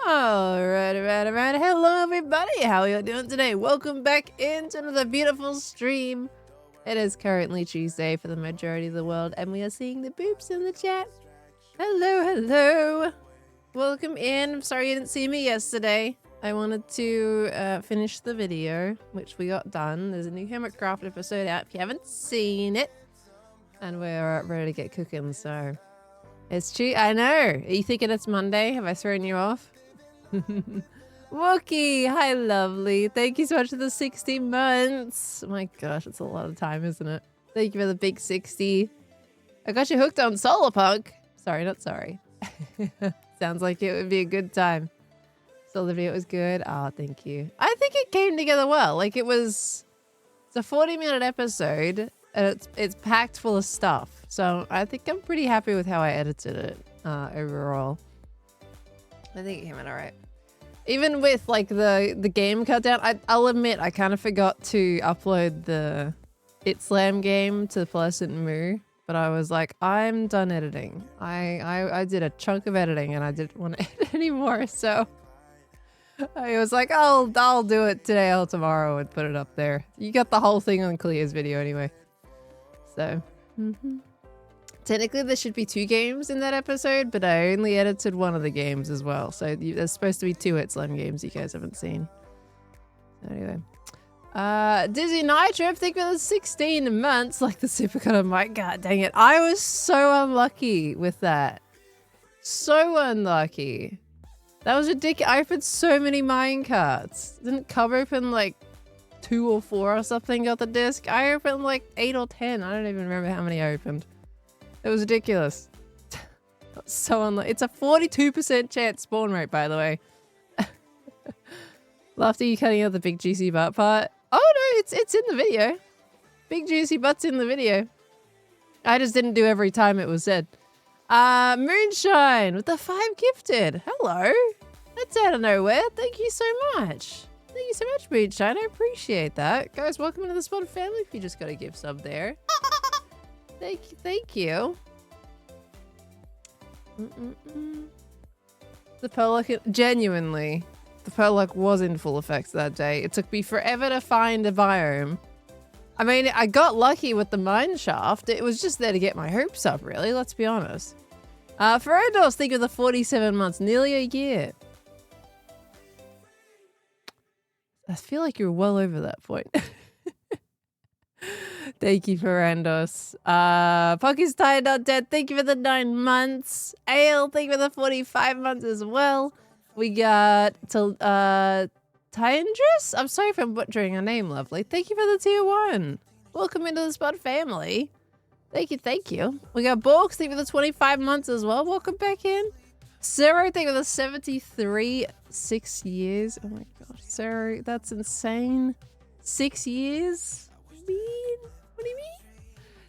Alright. Hello, everybody. How are you doing today? Welcome back into another beautiful stream. It is currently Tuesday for the majority of the world, and we are seeing the boobs in the chat. Hello. Welcome in. I'm sorry you didn't see me yesterday. I wanted to finish the video, which we got done. There's a new Hermitcraft episode out if you haven't seen it. And we're ready to get cooking, so... It's true. I know. Are you thinking it's Monday? Have I thrown you off? Wookie, hi lovely. Thank you so much for the 60 months. Oh my gosh, it's a lot of time, isn't it? Thank you for the big 60. I got you hooked on Solarpunk. Sorry, not sorry. Sounds like it would be a good time. So the video was good. Oh, thank you. I think it came together well. Like it's a 40-minute episode and it's packed full of stuff. So I think I'm pretty happy with how I edited it overall. I think it came out alright. Even with like the game cut down, I'll admit I kind of forgot to upload the It Slam game to Pleasant Moo, but I was like, I'm done editing. I did a chunk of editing and I didn't want to edit anymore, so I was like, I'll do it today or tomorrow and put it up there. You got the whole thing on Clear's video anyway. So, technically, there should be 2 games in that episode, but I only edited one of the games as well. So there's supposed to be 2 It Slam games you guys haven't seen. Anyway. Dizzy Nitro, thank you for the 16 months, like the Supercut of Mike. God dang it. I was so unlucky with that. So unlucky. That was ridiculous. I opened so many minecarts. Didn't Cub open like 2 or 4 or something, got the disc? I opened like 8 or 10. I don't even remember how many I opened. It was ridiculous. So unlucky. It's a 42% chance spawn rate, by the way. After you cutting out the big juicy butt part. Oh no, it's in the video. Big juicy butt's in the video. I just didn't do every time it was said. Moonshine with the 5 gifted. Hello. That's out of nowhere. Thank you so much. Thank you so much, Moonshine. I appreciate that. Guys, welcome to the Spot family if you just got a gift sub there. Thank you. The Perluck, genuinely, the Perluck was in full effect that day. It took me forever to find a biome. I mean, I got lucky with the mine shaft. It was just there to get my hopes up, really. Let's be honest. Ferrandos, think of the 47 months, nearly a year. I feel like you're well over that point. Thank you, Ferrandos. Pocket's Tired Not Dead, thank you for the 9 months. Ale, thank you for the 45 months as well. We got Tyndris? I'm sorry if I'm butchering her name, lovely. Thank you for the tier 1. Welcome into the Spot family. Thank you. We got Borks, thank you for the 25 months as well. Welcome back in. Zero, thank you for the 73, 6 years. Oh my gosh, Zero, that's insane. 6 years? What do you mean?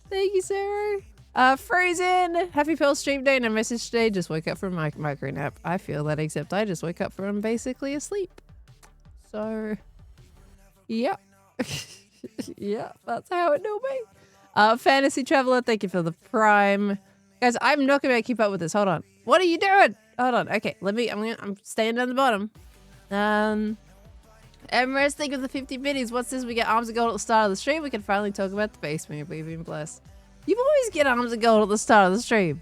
Thank you, Sarah. Frozen! Happy Pearl stream day. No message today. Just woke up from my micro nap. I feel that, except I just woke up from basically asleep. So, yeah. Yeah, that's how it will be. Fantasy Traveler, thank you for the prime. Guys, I'm not going to keep up with this. Hold on. What are you doing? Hold on. Okay, I'm staying down the bottom. Emrys, think of the 50 biddies. What's this? We get arms of gold at the start of the stream. We can finally talk about the base move. We've been blessed. You always get arms of gold at the start of the stream.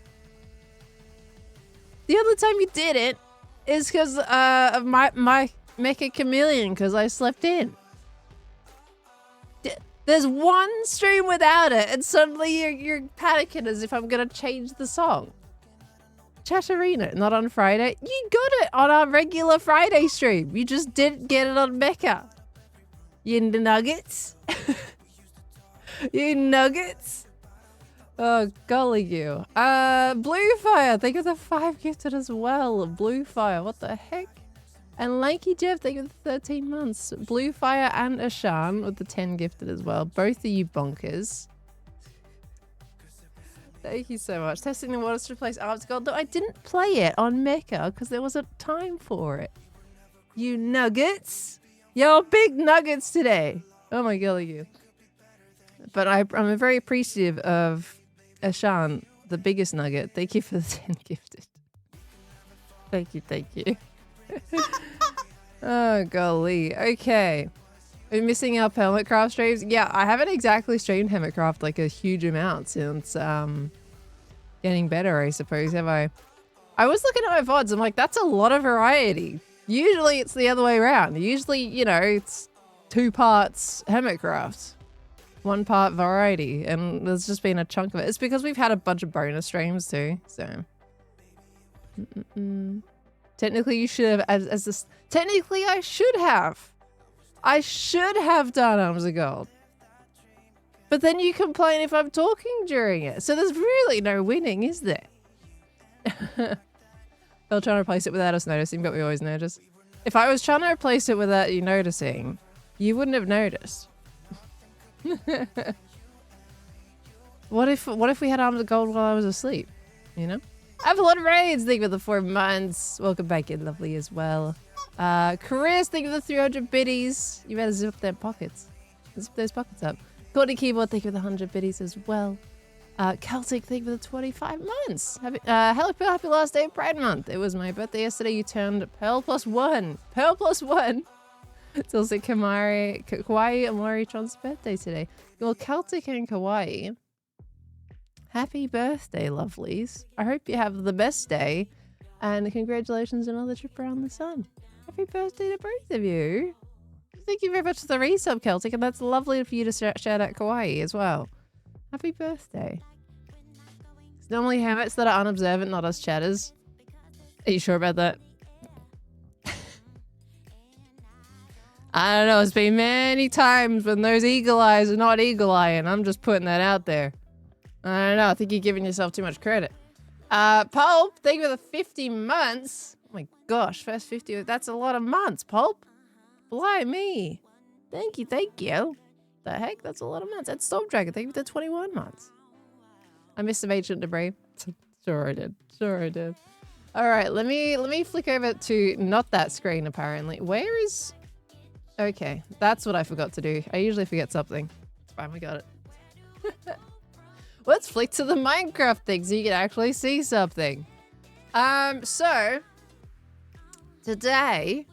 The other time you did it is because of my Mecha Chameleon, because I slept in. There's one stream without it, and suddenly you're panicking as if I'm gonna change the song. Chatterino, not on Friday. You got it on our regular Friday stream. You just didn't get it on Mecha. You nuggets. You nuggets. Oh, golly you. Bluefire, thank you for the 5 gifted as well. Bluefire, what the heck? And Lanky Jeff, thank you for the 13 months. Bluefire and Ashan with the 10 gifted as well. Both of you bonkers. Thank you so much. Testing the waters to replace Arms Gold. Though I didn't play it on Mecha because there wasn't time for it. You nuggets. You're big nuggets today. Oh my golly you. But I'm very appreciative of Ashan, the biggest nugget. Thank you for the 10 gifted. Thank you, thank you. Oh, golly. Okay. Are you missing our Hermitcraft streams? Yeah, I haven't exactly streamed Hermitcraft like a huge amount since getting better, I suppose, have I? I was looking at my VODs, I'm like, that's a lot of variety. Usually it's the other way around. Usually, you know, it's 2 parts Hermitcraft, 1 part variety, and there's just been a chunk of it. It's because we've had a bunch of bonus streams too, so. Technically you should have, technically I should have. I should have done Arms of Gold. But then you complain if I'm talking during it. So there's really no winning, is there? They'll try to replace it without us noticing, but we always notice. If I was trying to replace it without you noticing, you wouldn't have noticed. What if we had Arms of Gold while I was asleep? You know? I have a lot of raids. Thank you for the 4 months. Welcome back in, lovely as well. Chris, thank you for the 300 biddies. You better zip their pockets. Zip those pockets up. Courtney Keyboard, thank you for the 100 biddies as well. Celtic, thank you for the 25 months. Happy last day of Pride Month. It was my birthday yesterday. You turned Pearl +1. Pearl +1. It's also Kawaii Amori-tron's birthday today. Well, Celtic and Kawaii, happy birthday, lovelies. I hope you have the best day. And congratulations on another trip around the sun. Happy birthday to both of you. Thank you very much for the resub, Celtic. And that's lovely for you to shout out Kawaii as well. Happy birthday. It's normally hermits that are unobservant, not us chatters. Are you sure about that? I don't know. It's been many times when those eagle eyes are not eagle eye, and I'm just putting that out there. I don't know. I think you're giving yourself too much credit. Pulp, thank you for the 50 months. Oh my gosh, first 50. That's a lot of months, Pulp. Blimey. Thank you, thank you. The heck? That's a lot of months. That's Storm Dragon. Thank you for the 21 months. I missed some ancient debris. Sure I did. Sure I did. All right, let me flick over to not that screen apparently. Where is... Okay, that's what I forgot to do. I usually forget something. It's fine, we got it. Let's flick to the Minecraft thing so you can actually see something. So today,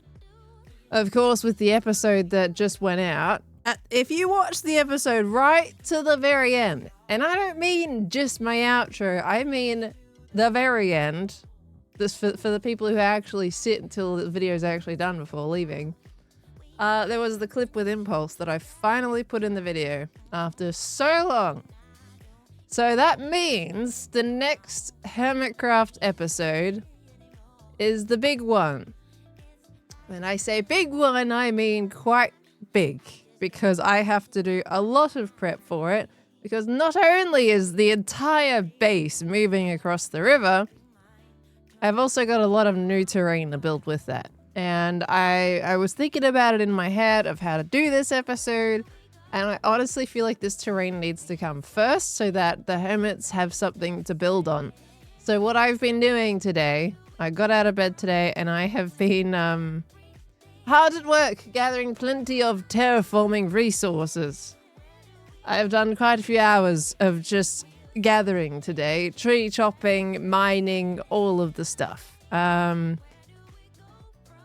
of course, with the episode that just went out, if you watch the episode right to the very end, and I don't mean just my outro, I mean the very end, this for the people who actually sit until the video is actually done before leaving, there was the clip with Impulse that I finally put in the video after so long. So that means the next Hermitcraft episode is the big one. When I say big one, I mean quite big, because I have to do a lot of prep for it, because not only is the entire base moving across the river, I've also got a lot of new terrain to build with that. And I was thinking about it in my head of how to do this episode, and I honestly feel like this terrain needs to come first so that the hermits have something to build on. So what I've been doing today, I got out of bed today and I have been hard at work gathering plenty of terraforming resources. I've done quite a few hours of just gathering today, tree chopping, mining, all of the stuff.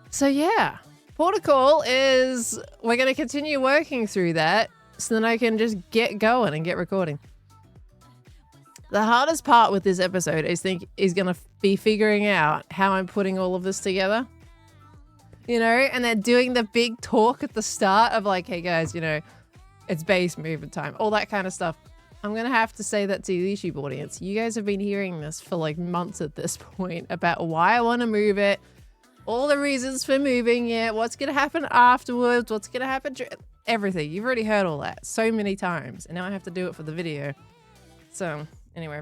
So yeah, protocol is we're going to continue working through that so then I can just get going and get recording. The hardest part with this episode is going to be figuring out how I'm putting all of this together. You know, and they're doing the big talk at the start of like, hey guys, you know, it's base movement time, all that kind of stuff. I'm going to have to say that to the YouTube audience. You guys have been hearing this for like months at this point about why I want to move it, all the reasons for moving it, what's going to happen afterwards, what's going to happen, everything. You've already heard all that so many times, and now I have to do it for the video. So, anyway.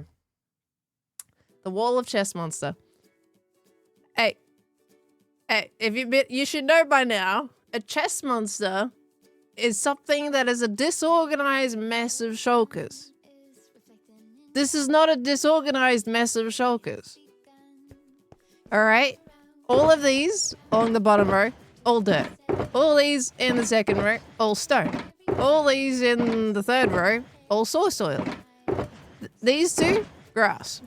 The Wall of Chess Monster. Hey, if you should know by now, a chess monster is something that is a disorganized mess of shulkers. This is not a disorganized mess of shulkers. Alright? All of these along the bottom row, all dirt. All these in the second row, all stone. All these in the third row, all soil. These two, grass.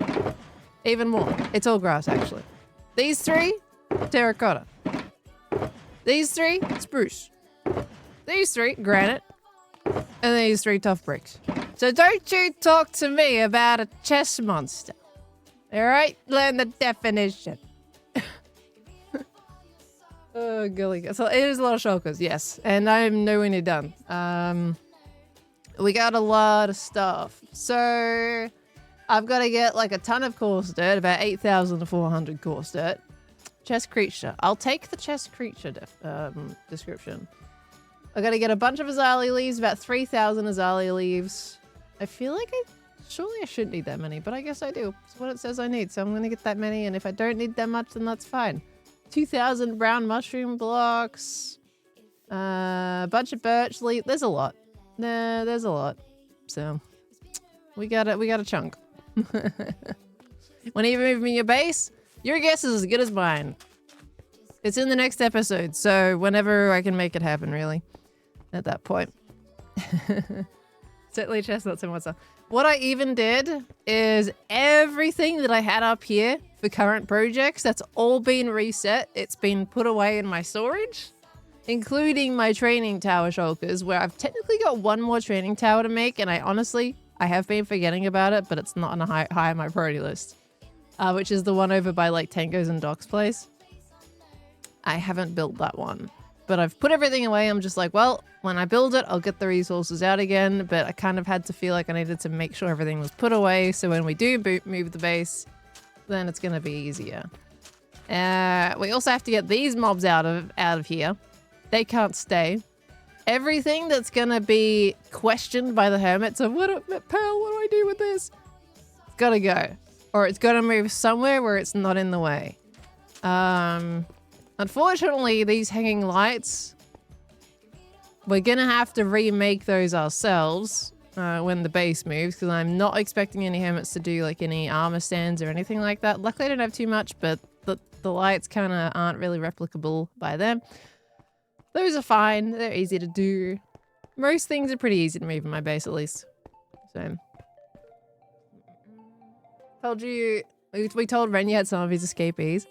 Even more. It's all grass, actually. These three, terracotta. These three, spruce. These three, granite. And these three, tough bricks. So don't you talk to me about a chest monster. Alright? Learn the definition. Oh, golly. So it is a lot of shulkers, yes. And I'm nowhere near done. We got a lot of stuff. So I've got to get like a ton of coarse dirt, about 8,400 coarse dirt. Chest creature. I'll take the chest creature description. I got to get a bunch of azalea leaves, about 3,000 azalea leaves. I feel like surely I shouldn't need that many, but I guess I do. It's what it says I need, so I'm going to get that many, and if I don't need that much, then that's fine. 2,000 brown mushroom blocks. A bunch of birch leaf. There's a lot. Nah, there's a lot. So we got a chunk. When you move me your base, your guess is as good as mine. It's in the next episode, so whenever I can make it happen, really. At that point. Certainly chestnuts and what's up. What I even did is everything that I had up here for current projects, that's all been reset. It's been put away in my storage, including my training tower shulkers, where I've technically got one more training tower to make, and I have been forgetting about it, but it's not on a high on my priority list, which is the one over by like Tango's and Doc's place. I haven't built that one, but I've put everything away. I'm just like, well, when I build it, I'll get the resources out again, but I kind of had to feel like I needed to make sure everything was put away, so when we do move the base, then it's going to be easier. We also have to get these mobs out of here. They can't stay. Everything that's going to be questioned by the hermits of, Pearl, what do I do with this? It's got to go. Or it's got to move somewhere where it's not in the way. Unfortunately, these hanging lights, we're going to have to remake those ourselves when the base moves, because I'm not expecting any hermits to do like any armor stands or anything like that. Luckily, I don't have too much, but the lights kind of aren't really replicable by them. Those are fine. They're easy to do. Most things are pretty easy to move in my base, at least. So, told you, we told Ren you had some of his escapees.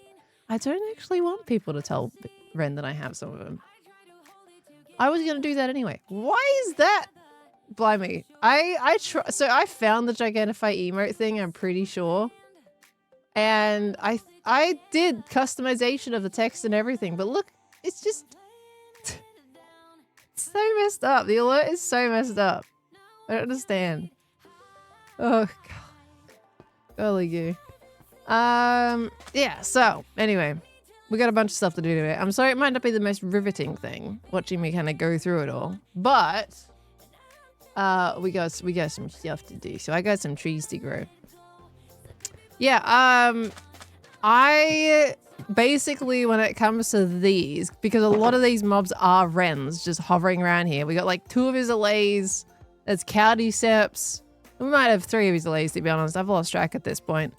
I don't actually want people to tell Ren that I have some of them. I was going to do that anyway. Why is that? Blimey. So I found the Gigantify emote thing, I'm pretty sure. And I did customization of the text and everything, but look, it's just... it's so messed up. The alert is so messed up. I don't understand. Oh, God. Golly goo. Yeah, so, anyway. We got a bunch of stuff to do today. I'm sorry it might not be the most riveting thing, watching me kind of go through it all. But, we got some stuff to do. So I got some trees to grow. Yeah, I basically, when it comes to these, because a lot of these mobs are wrens just hovering around here. We got like 2 of his allays. There's Cowdyceps. We might have 3 of his allays, to be honest. I've lost track at this point.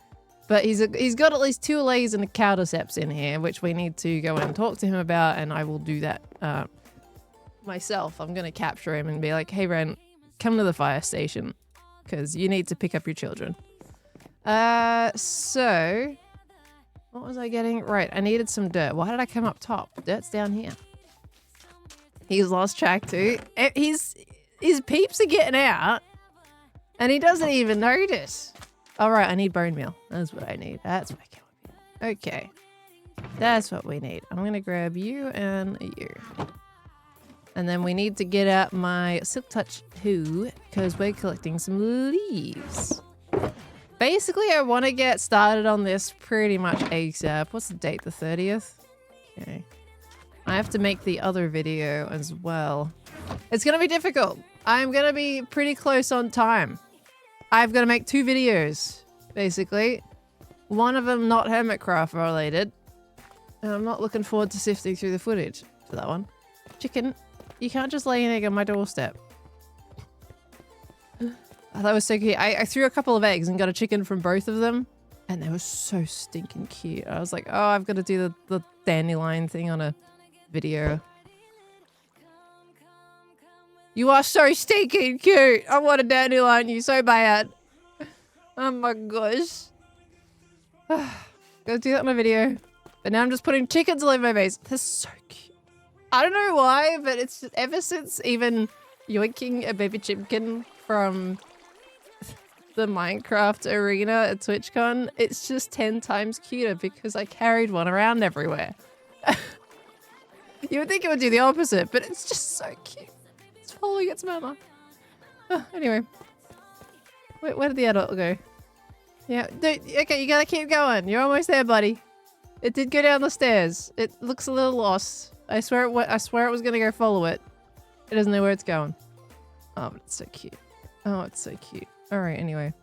But he's got at least 2 allays and a Cowdyceps in here, which we need to go and talk to him about, and I will do that myself. I'm going to capture him and be like, hey, Ren, come to the fire station, because you need to pick up your children. So, what was I getting? Right, I needed some dirt. Why did I come up top? Dirt's down here. He's lost track too. His peeps are getting out, and he doesn't even notice. All right, I need bone meal. That's what I need. That's what I can. Okay. That's what we need. I'm going to grab you and you. And then we need to get out my Silk Touch 2 because we're collecting some leaves. Basically, I want to get started on this pretty much ASAP. What's the date? The 30th? Okay. I have to make the other video as well. It's going to be difficult. I'm going to be pretty close on time. I've got to make 2 videos, basically. One of them not Hermitcraft related. And I'm not looking forward to sifting through the footage for that one. Chicken, you can't just lay an egg on my doorstep. Oh, that was so cute. I threw a couple of eggs and got a chicken from both of them. And they were so stinking cute. I was like, oh, I've got to do the dandelion thing on a video. You are so stinking cute. I want a dandelion you so bad. Oh my gosh. Gotta do that on a video. But now I'm just putting chickens all over my base. They're so cute. I don't know why, but it's just ever since even yoinking a baby chicken from the Minecraft arena at TwitchCon, it's just 10 times cuter because I carried one around everywhere. You would think it would do the opposite, but it's just so cute. It's following its mama. Anyway. Wait, where did the adult go? Yeah, okay, you gotta keep going. You're almost there, buddy. It did go down the stairs. It looks a little lost. I swear it was gonna go follow it. It doesn't know where it's going. Oh, but it's so cute. Oh, it's so cute. All right, anyway.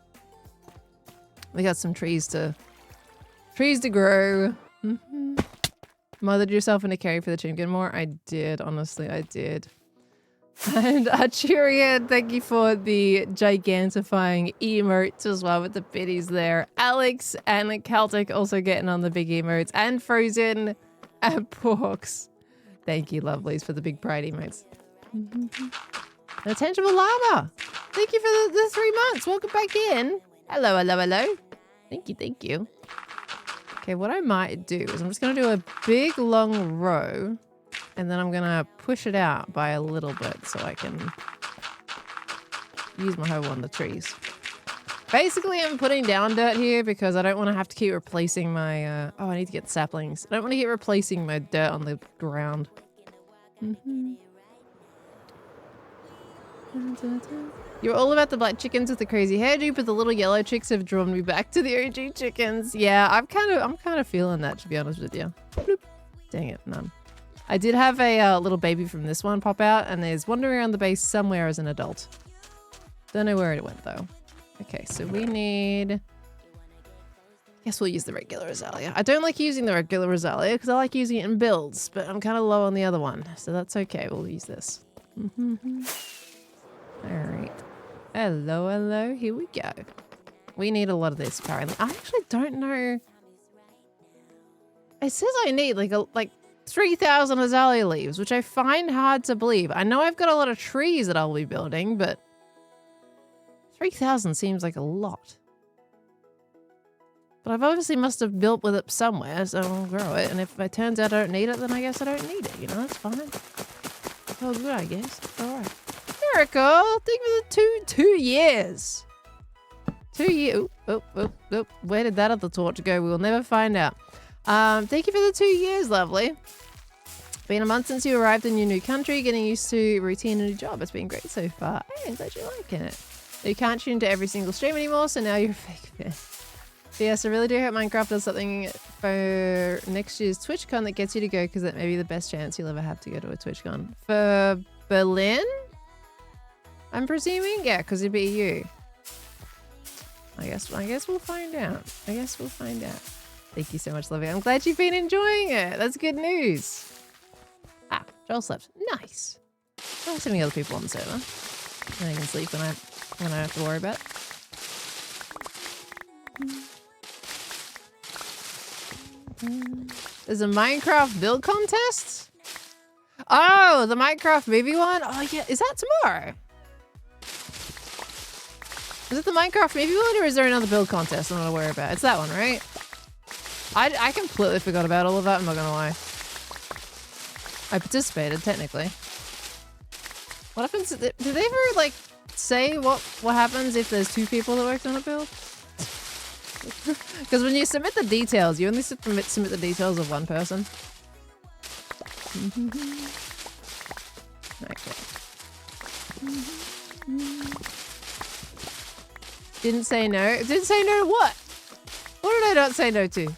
We got some trees to grow. Mothered yourself into carry for the chicken more? I did, honestly, I did. And Archurian, thank you for the gigantifying emotes as well with the biddies there. Alex and Celtic also getting on the big emotes. And Frozen and Porks. Thank you, lovelies, for the big pride emotes. A tangible llama. Thank you for the 3 months. Welcome back in. Hello, hello, hello. Thank you, thank you. Okay, what I might do is I'm just going to do a big long row. And then I'm going to push it out by a little bit so I can use my hoe on the trees. Basically, I'm putting down dirt here because I don't want to have to keep replacing my... oh, I need to get saplings. I don't want to keep replacing my dirt on the ground. You're all about the black chickens with the crazy hairdo, but the little yellow chicks have drawn me back to the OG chickens. Yeah, I'm kind of feeling that, to be honest with you. Bloop. Dang it, none. I did have a little baby from this one pop out, and there's wandering around the base somewhere as an adult. Don't know where it went, though. Okay, so we need... Guess we'll use the regular Azalea. I don't like using the regular Azalea because I like using it in builds, but I'm kind of low on the other one, so that's okay. We'll use this. Alright. Hello, hello. Here we go. We need a lot of this, apparently. I actually don't know... It says I need, like 3,000 azalea leaves, which I find hard to believe. I know I've got a lot of trees that I'll be building, but 3,000 seems like a lot. But I've obviously must have built with it somewhere, so I'll grow it. And if it turns out I don't need it, then I guess I don't need it. You know, that's fine. Oh, good, I guess. All right. Miracle! Thank you for the 2 years. 2 years. Oh. Where did that other torch go? We will never find out. Thank you for the 2 years, lovely. Been a month since you arrived in your new country, getting used to routine and new job. It's been great so far. Hey, I'm glad you're liking it. You can't tune into every single stream anymore, so now you're a fake fan. So yes, I really do hope Minecraft does something for next year's TwitchCon that gets you to go, because that may be the best chance you'll ever have to go to a TwitchCon. For Berlin? I'm presuming? Yeah, because it'd be you. I guess we'll find out. Thank you so much, Livia. I'm glad you've been enjoying it. That's good news. Ah, Joel slept. Nice. I'm not having other people on the server. And I can sleep when I have to worry about it. There's a Minecraft build contest? Oh, the Minecraft movie one? Oh yeah, is that tomorrow? Is it the Minecraft movie one, or is there another build contest I'm not aware about? It's that one, right? I completely forgot about all of that, I'm not gonna lie. I participated, technically. What happens, did they ever, like, say what happens if there's 2 people that worked on a build? Because when you submit the details, you only submit the details of one person. Okay. Didn't say no. Didn't say no to what? What did I not say no to?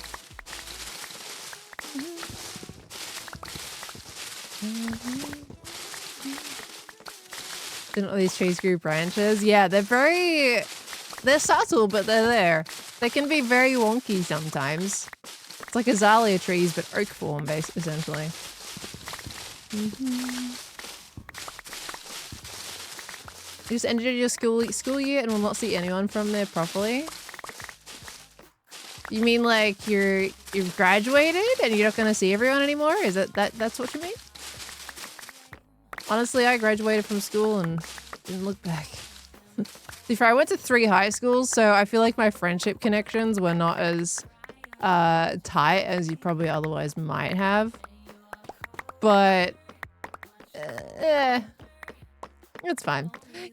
Didn't all these trees grew branches? Yeah, they're subtle, but they're there. They can be very wonky sometimes. It's like azalea trees, but oak form, basically, essentially. You just ended your school year and will not see anyone from there properly? You mean like you've graduated and you're not going to see everyone anymore? Is that's what you mean? Honestly, I graduated from school and didn't look back. If I went to 3 high schools, so I feel like my friendship connections were not as tight as you probably otherwise might have. But it's fine.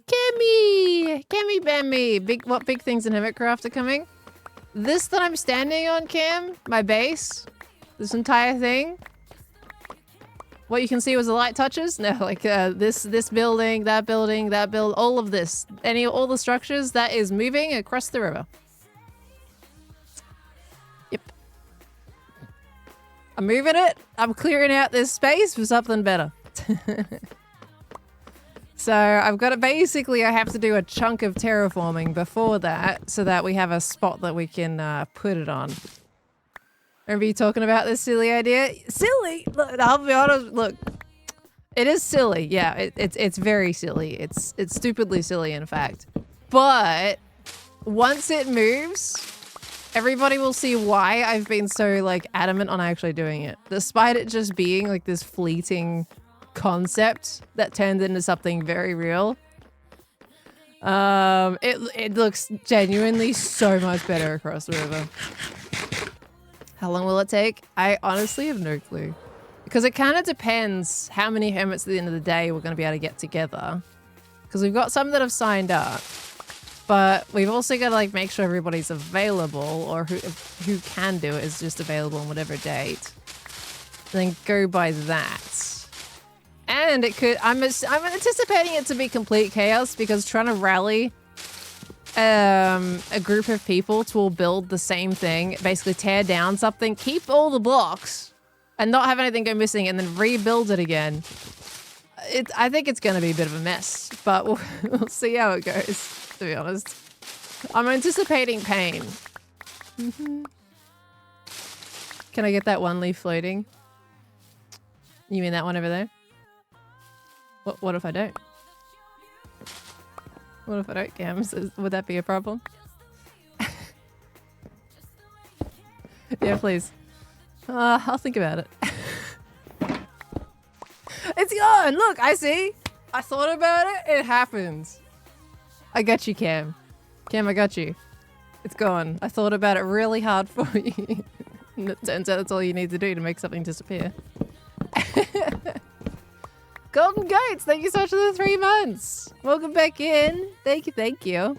Cammy Bammy. What big things in Hermitcraft are coming? This that I'm standing on, Cam, my base, this entire thing. What you can see was the light touches? No, like this building, that building, all of this. All the structures, that is moving across the river. Yep. I'm moving it. I'm clearing out this space for something better. So I've got to basically, I have to do a chunk of terraforming before that so that we have a spot that we can put it on. Remember you talking about this silly idea? Silly? Look, I'll be honest, look. It is silly, yeah. It's very silly. It's stupidly silly, in fact. But once it moves, everybody will see why I've been so, like, adamant on actually doing it. Despite it just being, like, this fleeting concept that turned into something very real. It looks genuinely so much better across the river. How long will it take? I honestly have no clue. Because it kind of depends how many hermits at the end of the day we're going to be able to get together. Because we've got some that have signed up. But we've also got to like make sure everybody's available, or who can do it is just available on whatever date. And then go by that. And it could, I'm anticipating it to be complete chaos because trying to rally a group of people to all build the same thing, basically tear down something, keep all the blocks and not have anything go missing and then rebuild it again. I think it's going to be a bit of a mess, but we'll see how it goes, to be honest. I'm anticipating pain. Can I get that one leaf floating? You mean that one over there? What if I don't? What if I don't, Cam? Would that be a problem? Yeah, please. I'll think about it. It's gone! Look, I see! I thought about it, it happens. I got you, Cam. Cam, I got you. It's gone. I thought about it really hard for you. And it turns out that's all you need to do to make something disappear. Golden Goats, thank you so much for the 3 months. Welcome back in. Thank you, thank you.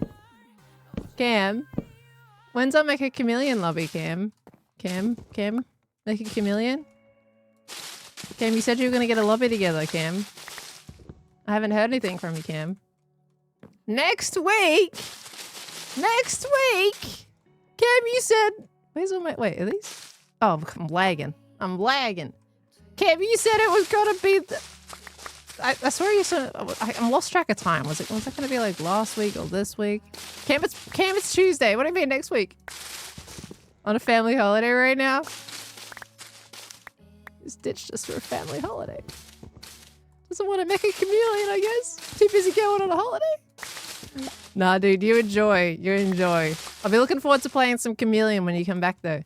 Cam, when's our Make a Chameleon lobby, Cam? Cam, Make a Chameleon? Cam, you said you were going to get a lobby together, Cam. I haven't heard anything from you, Cam. Next week! Next week! Cam, you said... Where's all my... Wait, are these? Oh, I'm lagging. I'm lagging. Cam, you said it was going to be... I swear you said... I'm lost track of time. Was it going to be like last week or this week? Cam, it's Tuesday. What do you mean next week? On a family holiday right now? Just ditched us for a family holiday. Doesn't want to make a chameleon, I guess. Too busy going on a holiday. Nah, dude, you enjoy. You enjoy. I'll be looking forward to playing some chameleon when you come back, though.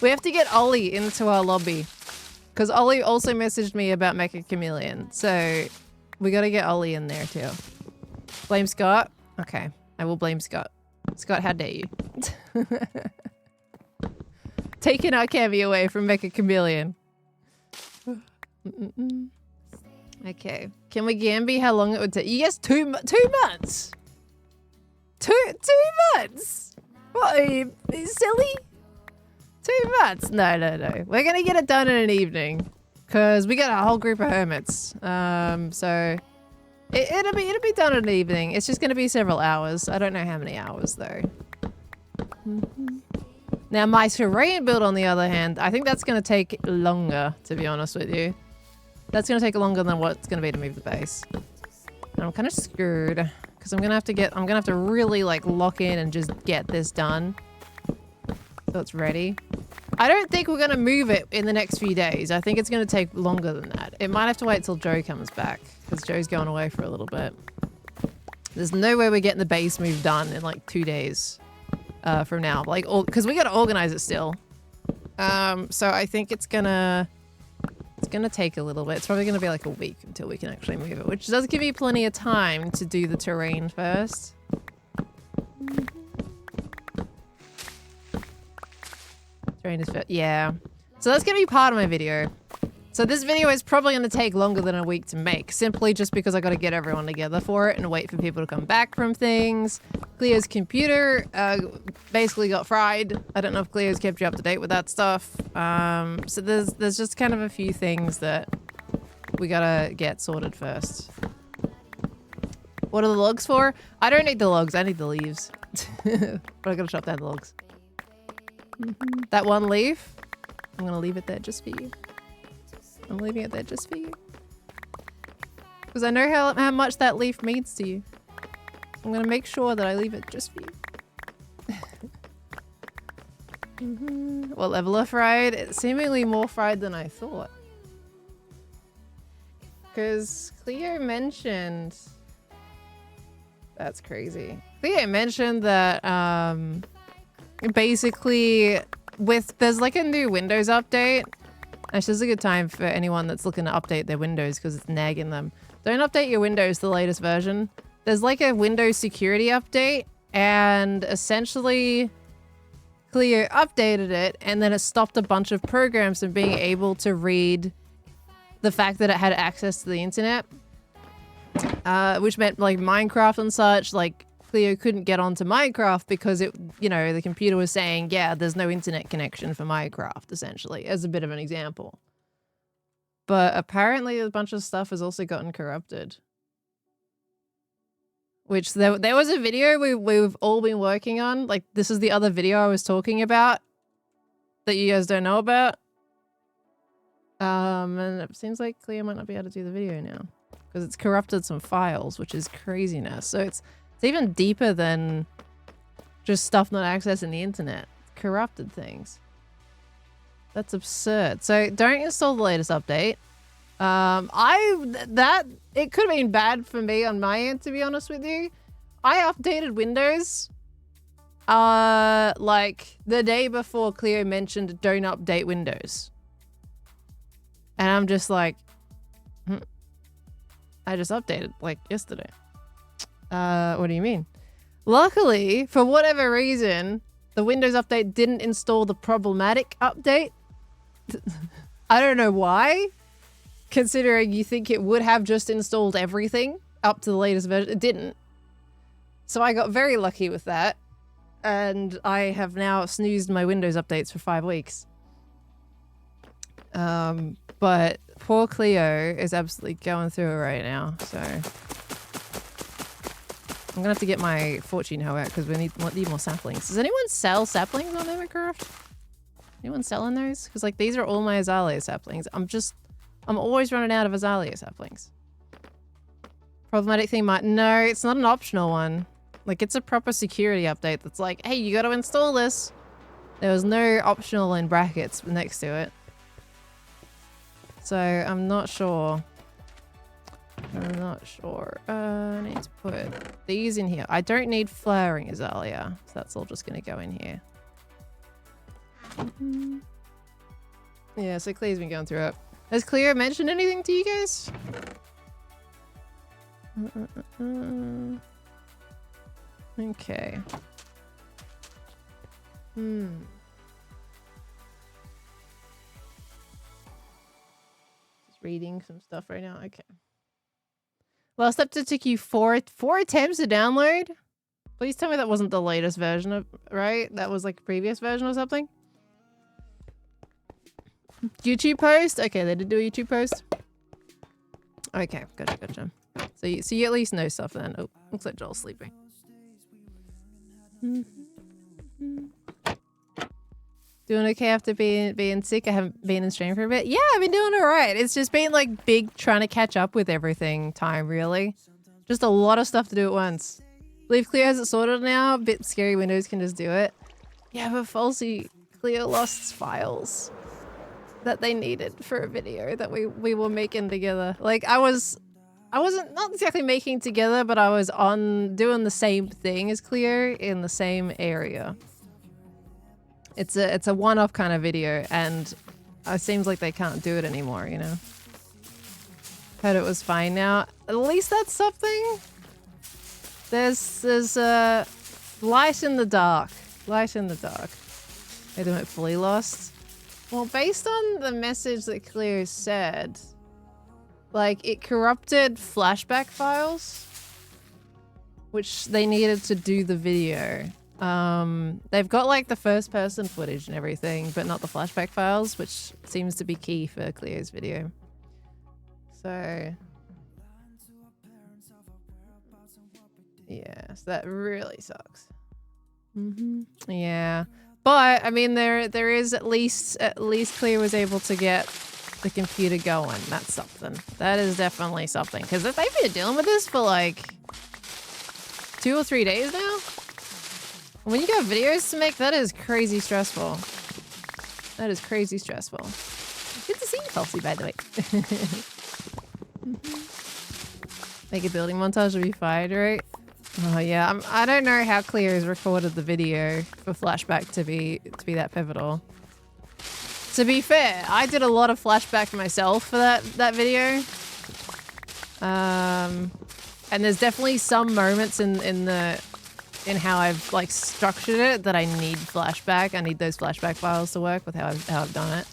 We have to get Ollie into our lobby. Because Ollie also messaged me about Make a Chameleon. So we got to get Ollie in there, too. Blame Scott? Okay, I will blame Scott. Scott, how dare you? Taking our Cammy away from Make a Chameleon. Okay. Can we Gamby how long it would take? Yes, 2 months. Two months? What are you silly? 2 months? No. We're gonna get it done in an evening. Cause we got a whole group of hermits. So it'll be done in an evening. It's just gonna be several hours. I don't know how many hours though. Now my terrain build on the other hand, I think that's gonna take longer, to be honest with you. That's gonna take longer than what it's gonna be to move the base. And I'm kind of screwed because I'm gonna have to really like lock in and just get this done so it's ready. I don't think we're gonna move it in the next few days. I think it's gonna take longer than that. It might have to wait till Joe comes back because Joe's going away for a little bit. There's no way we're getting the base move done in like 2 days from now. Like, because we gotta organize it still. So I think it's gonna gonna take a little bit. It's probably gonna be like a week until we can actually move it, which does give me plenty of time to do the terrain first. Terrain is fit. Yeah. So that's gonna be part of my video. So this video is probably going to take longer than a week to make, simply just because I got to get everyone together for it and wait for people to come back from things. Cleo's computer basically got fried. I don't know if Cleo's kept you up to date with that stuff. So there's just kind of a few things that we gotta get sorted first. What are the logs for? I don't need the logs, I need the leaves. But I gotta chop down the logs. That one leaf, I'm gonna leave it there just for you. I'm leaving it there just for you. Because I know how much that leaf means to you. I'm going to make sure that I leave it just for you. What level of fried? It's seemingly more fried than I thought. Because Cleo mentioned... That's crazy. Cleo mentioned that basically there's like a new Windows update. Actually, this is a good time for anyone that's looking to update their Windows because it's nagging them. Don't update your Windows to the latest version. There's like a Windows security update, and essentially Cleo updated it, and then it stopped a bunch of programs from being able to read the fact that it had access to the internet. Which meant like Minecraft and such, like Cleo couldn't get onto Minecraft because it, you know, the computer was saying, yeah, there's no internet connection for Minecraft, essentially, as a bit of an example. But apparently a bunch of stuff has also gotten corrupted. Which there was a video we've all been working on. Like, this is the other video I was talking about that you guys don't know about. And it seems like Cleo might not be able to do the video now because it's corrupted some files, which is craziness. So it's even deeper than just stuff not accessing the internet. It's corrupted things. That's absurd. So don't install the latest update. It could have been bad for me on my end, to be honest with you. I updated Windows like the day before Cleo mentioned don't update Windows. And I'm just like, I just updated like yesterday. What do you mean? Luckily, for whatever reason, the Windows update didn't install the problematic update. I don't know why, considering you think it would have just installed everything up to the latest version. It didn't. So I got very lucky with that. And I have now snoozed my Windows updates for 5 weeks. But poor Cleo is absolutely going through it right now, so... I'm gonna have to get my fortune hoe out because we need more saplings. Does anyone sell saplings on Hermitcraft? Anyone selling those? Because like these are all my azalea saplings. I'm always running out of azalea saplings. Problematic thing might... No, it's not an optional one. Like it's a proper security update that's like, hey, you gotta install this. There was no optional in brackets next to it. So I'm not sure. I need to put these in here. I don't need flowering azalea, so that's all just gonna go in here. Yeah, so Cleo's been going through it. Has Cleo mentioned anything to you guys? Okay. Just reading some stuff right now. Okay. Last update took you four attempts to download? Please tell me that wasn't the latest version of, right? That was like a previous version or something? YouTube post? Okay, they did do a YouTube post. Okay, gotcha. So you at least know stuff then. Oh, looks like Joel's sleeping. Doing okay after being sick? I haven't been in stream for a bit. Yeah, I've been doing alright. It's just been like big trying to catch up with everything time, really. Just a lot of stuff to do at once. Believe Cleo has it sorted now. A bit scary Windows can just do it. Yeah, but falsy, Cleo lost files that they needed for a video that we were making together. Like I wasn't not exactly making together, but I was doing the same thing as Cleo in the same area. It's a one-off kind of video, and it seems like they can't do it anymore, you know? Heard it was fine now. At least that's something. There's light in the dark. Light in the dark. They don't fully lost. Well, based on the message that Cleo said, like, it corrupted flashback files, which they needed to do the video. They've got, like, the first-person footage and everything, but not the flashback files, which seems to be key for Cleo's video. So... yeah, so that really sucks. Yeah. But, I mean, there is at least Cleo was able to get the computer going. That's something. That is definitely something. Because they've been dealing with this for, like, 2 or 3 days now. When you got videos to make, that is crazy stressful. That is crazy stressful. Good to see you, Kelsey, by the way. Make a building montage would be fine, right? Oh yeah, I don't know how Cleo's recorded the video for flashback to be that pivotal. To be fair, I did a lot of flashback myself for that video. And there's definitely some moments in how I've like structured it that I need flashback. I need those flashback files to work with how I've done it.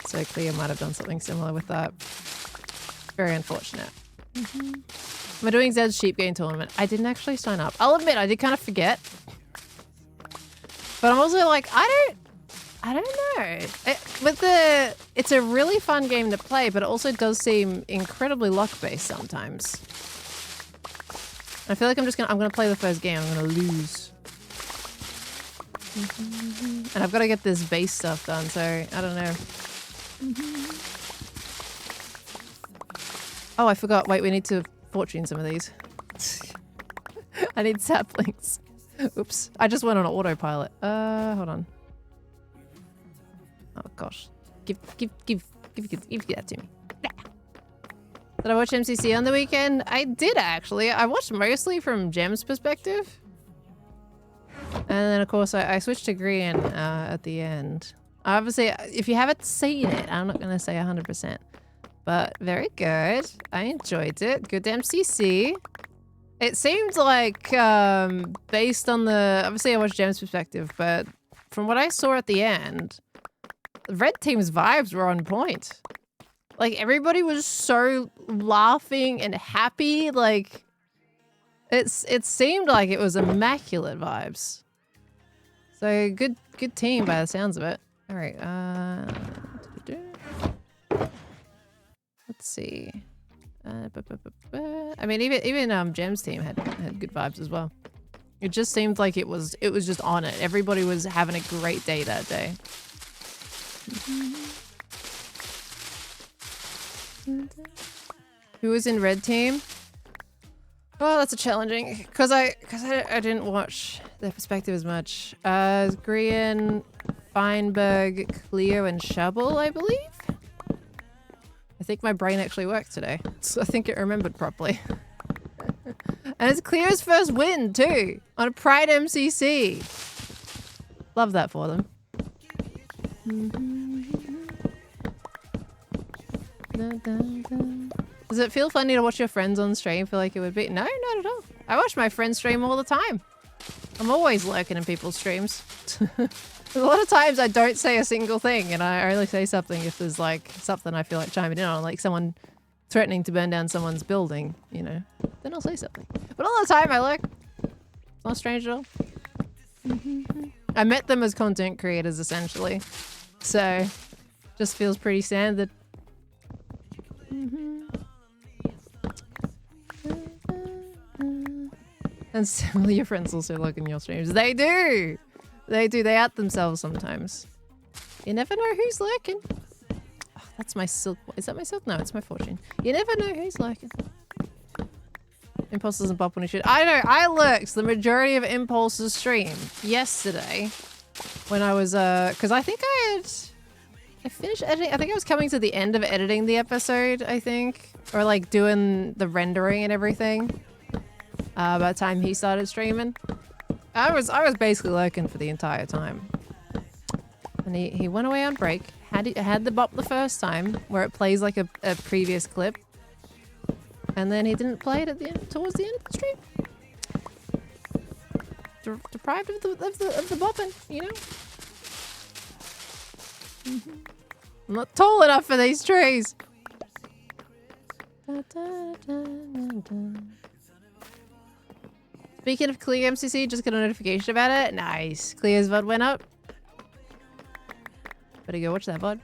So Cleo might have done something similar with that. Very unfortunate. Am I doing Zed's sheep game tournament? I didn't actually sign up. I'll admit I did kind of forget. But I'm also like, I don't know. It's a really fun game to play, but it also does seem incredibly luck-based sometimes. I feel like I'm gonna play the first game. I'm gonna lose. And I've got to get this base stuff done, so I don't know. Oh, I forgot. Wait, we need to fortune some of these. I need saplings. Oops. I just went on autopilot. Hold on. Oh gosh. Give that to me. Did I watch MCC on the weekend? I did actually. I watched mostly from Gem's perspective. And then of course I switched to Grian at the end. Obviously, if you haven't seen it, I'm not gonna say 100%. But very good. I enjoyed it. Good MCC. It seemed like, based on obviously I watched Gem's perspective, but from what I saw at the end, the Red Team's vibes were on point. Like, everybody was so laughing and happy. Like, it seemed like it was immaculate vibes. So, good team by the sounds of it. All right, let's see. I mean, even Gem's team had good vibes as well. It just seemed like it was just on it. Everybody was having a great day that day. Who was in red team? Oh, that's a challenging because I didn't watch their perspective as much. Grian, Feinberg, Cleo, and Shubble, I believe. I think my brain actually worked today, so I think it remembered properly. And it's Cleo's first win too on a Pride MCC. Love that for them. Does it feel funny to watch your friends on stream? Feel like it would be? No, not at all. I watch my friends stream all the time. I'm always lurking in people's streams. A lot of times I don't say a single thing and I only say something if there's like something I feel like chiming in on, like someone threatening to burn down someone's building, you know, then I'll say something. But all the time I lurk. It's not strange at all. I met them as content creators essentially. So just feels pretty standard. And some of your friends also look in your streams. They do! They do. They out themselves sometimes. You never know who's lurking. Oh, that's my silk. Is that my silk? No, it's my fortune. You never know who's lurking. Impulse doesn't pop when he should. I know. I lurked the majority of Impulse's stream yesterday when I was, because I think I finished editing. I think I was coming to the end of editing the episode, I think. Or like doing the rendering and everything. By the time he started streaming. I was basically lurking for the entire time. And he went away on break, had the bop the first time where it plays like a previous clip, and then he didn't play it at the end, towards the end of the stream. Deprived of the bopping, you know. I'm not tall enough for these trees. Speaking of Clear MCC, just got a notification about it. Nice. Clear's VOD went up. Better go watch that VOD.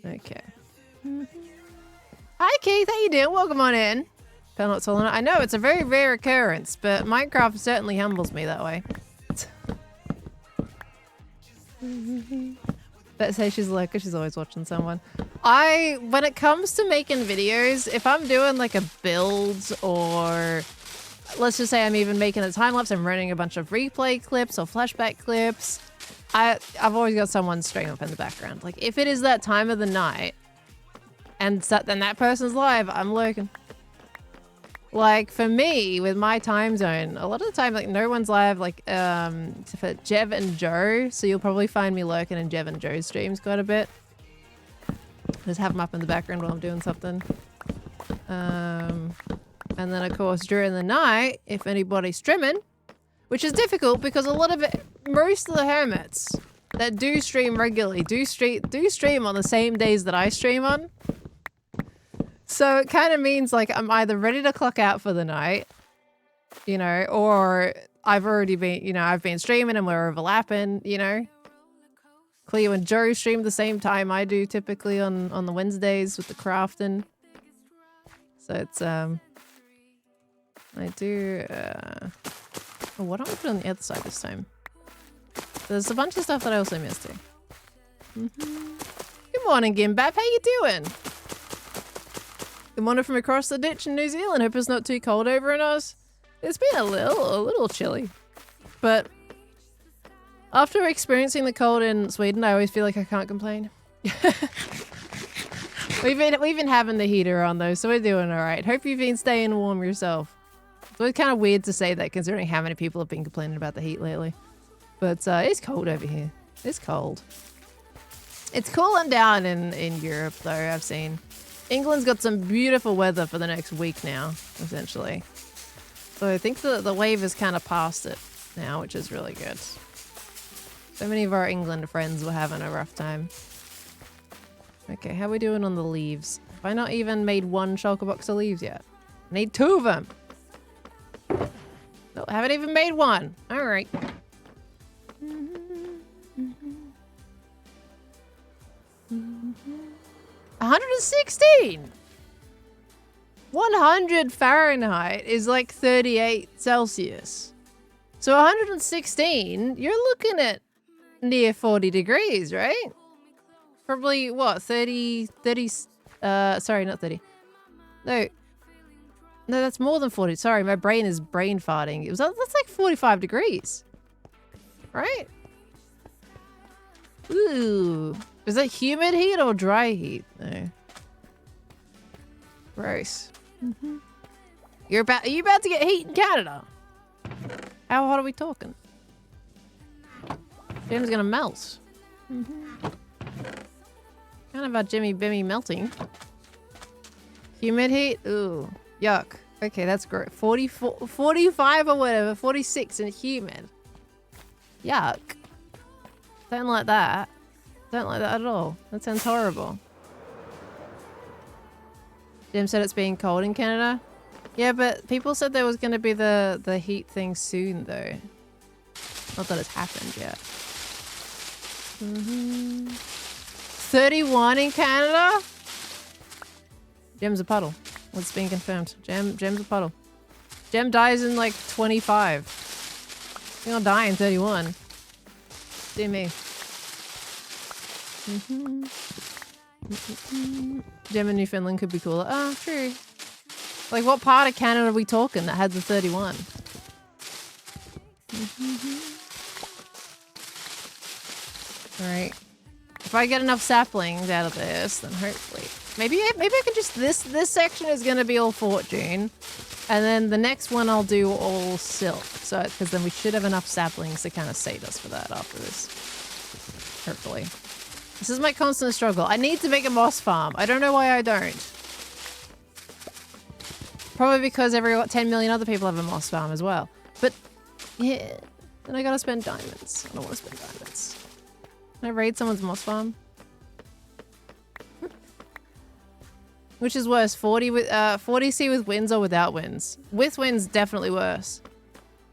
Okay. Hi Keith, how you doing? Welcome on in. Not tall enough. I know, it's a very rare occurrence, but Minecraft certainly humbles me that way. But say she's like, she's always watching someone. When it comes to making videos, if I'm doing like a build or let's just say I'm even making a time lapse, I'm running a bunch of replay clips or flashback clips, I've always got someone stream up in the background. Like if it is that time of the night and then that person's live, I'm lurking. Like for me, with my time zone, a lot of the time, like no one's live, like for Jev and Joe. So you'll probably find me lurking in Jev and Joe's streams quite a bit. Just have them up in the background while I'm doing something. And then of course during the night, if anybody's streaming, which is difficult because a lot of it, most of the hermits that do stream regularly do stream on the same days that I stream on. So it kind of means like I'm either ready to clock out for the night, you know, or I've already been, you know, I've been streaming and we're overlapping, you know. Cleo and Joe stream the same time I do typically on the Wednesdays with the crafting. So it's, I do, what am I putting on the other side this time? There's a bunch of stuff that I also missed too. Good morning, Gimbap. How you doing? Good morning from across the ditch in New Zealand. Hope it's not too cold over in Oz. It's been a little chilly. But after experiencing the cold in Sweden, I always feel like I can't complain. We've been having the heater on though, so we're doing all right. Hope you've been staying warm yourself. So it's kind of weird to say that considering how many people have been complaining about the heat lately. But it's cold over here. It's cold. It's cooling down in Europe though, I've seen. England's got some beautiful weather for the next week now, essentially. So I think the wave is kind of past it now, which is really good. So many of our England friends were having a rough time. Okay, how are we doing on the leaves? Have I not even made one shulker box of leaves yet? I need 2 of them. No, haven't even made one. All right. 116! 100 Fahrenheit is like 38 Celsius. So 116, you're looking at near 40 degrees, right? Probably, what, 30, sorry, not 30. No, that's more than 40. Sorry, my brain is brain farting. That's like 45 degrees, right? Ooh. Is that humid heat or dry heat? No. Gross. Are you about to get heat in Canada? How hot are we talking? Jim's gonna melt. Kind of our Jimmy Bimmy melting. Humid heat? Ooh. Yuck. Okay, that's great. 45 or whatever. 46 and humid. Yuck. Don't like that. Don't like that at all. That sounds horrible. Jim said it's being cold in Canada. Yeah, but people said there was going to be the heat thing soon, though. Not that it's happened yet. 31 in Canada? Gem's a puddle. What's being confirmed? Gem's a puddle. Gem dies in like 25. You're gonna die in 31. Dear me. Gem in Newfoundland could be cooler. Oh, true. Like, what part of Canada are we talking that had the 31? Alright. If I get enough saplings out of this, then hopefully... Maybe I can just... This section is going to be all fortune. And then the next one I'll do all silk. So, because then we should have enough saplings to kind of save us for that after this. Hopefully. This is my constant struggle. I need to make a moss farm. I don't know why I don't. Probably because 10 million other people have a moss farm as well. But yeah, then I gotta spend diamonds. I don't want to spend diamonds. Can I raid someone's moss farm? Which is worse, 40C with winds or without winds? With winds, definitely worse.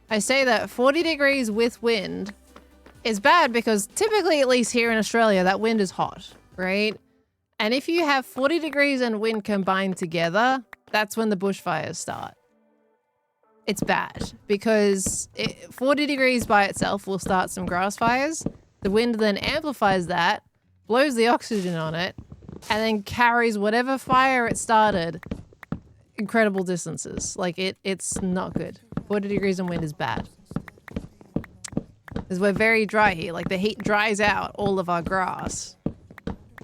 I say that 40 degrees with wind is bad because typically, at least here in Australia, that wind is hot, right? And if you have 40 degrees and wind combined together, that's when the bushfires start. It's bad because 40 degrees by itself will start some grass fires. The wind then amplifies that, blows the oxygen on it, and then carries whatever fire it started incredible distances. Like, it's not good. 40 degrees and wind is bad. Because we're very dry here. Like, the heat dries out all of our grass.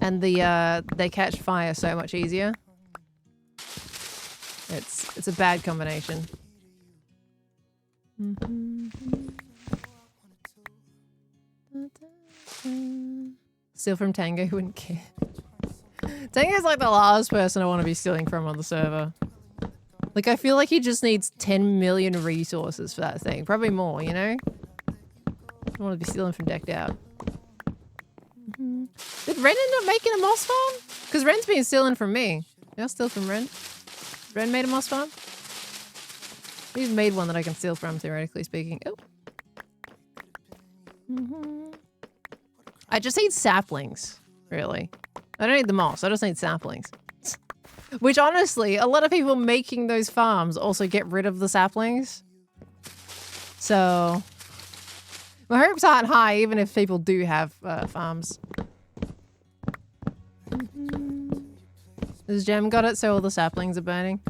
And they catch fire so much easier. It's a bad combination. Steal from Tango, who wouldn't care. Tango's like the last person I want to be stealing from on the server. Like, I feel like he just needs 10 million resources for that thing. Probably more, you know? I want to be stealing from Decked Out. Did Ren end up making a moss farm? Because Ren's been stealing from me. I'll steal from Ren. Ren made a moss farm? He's made one that I can steal from, theoretically speaking. Oh. I just need saplings, really. I don't need the moss, I just need saplings. Which, honestly, a lot of people making those farms also get rid of the saplings. So my hopes aren't high, even if people do have farms. Has Gem got it so all the saplings are burning?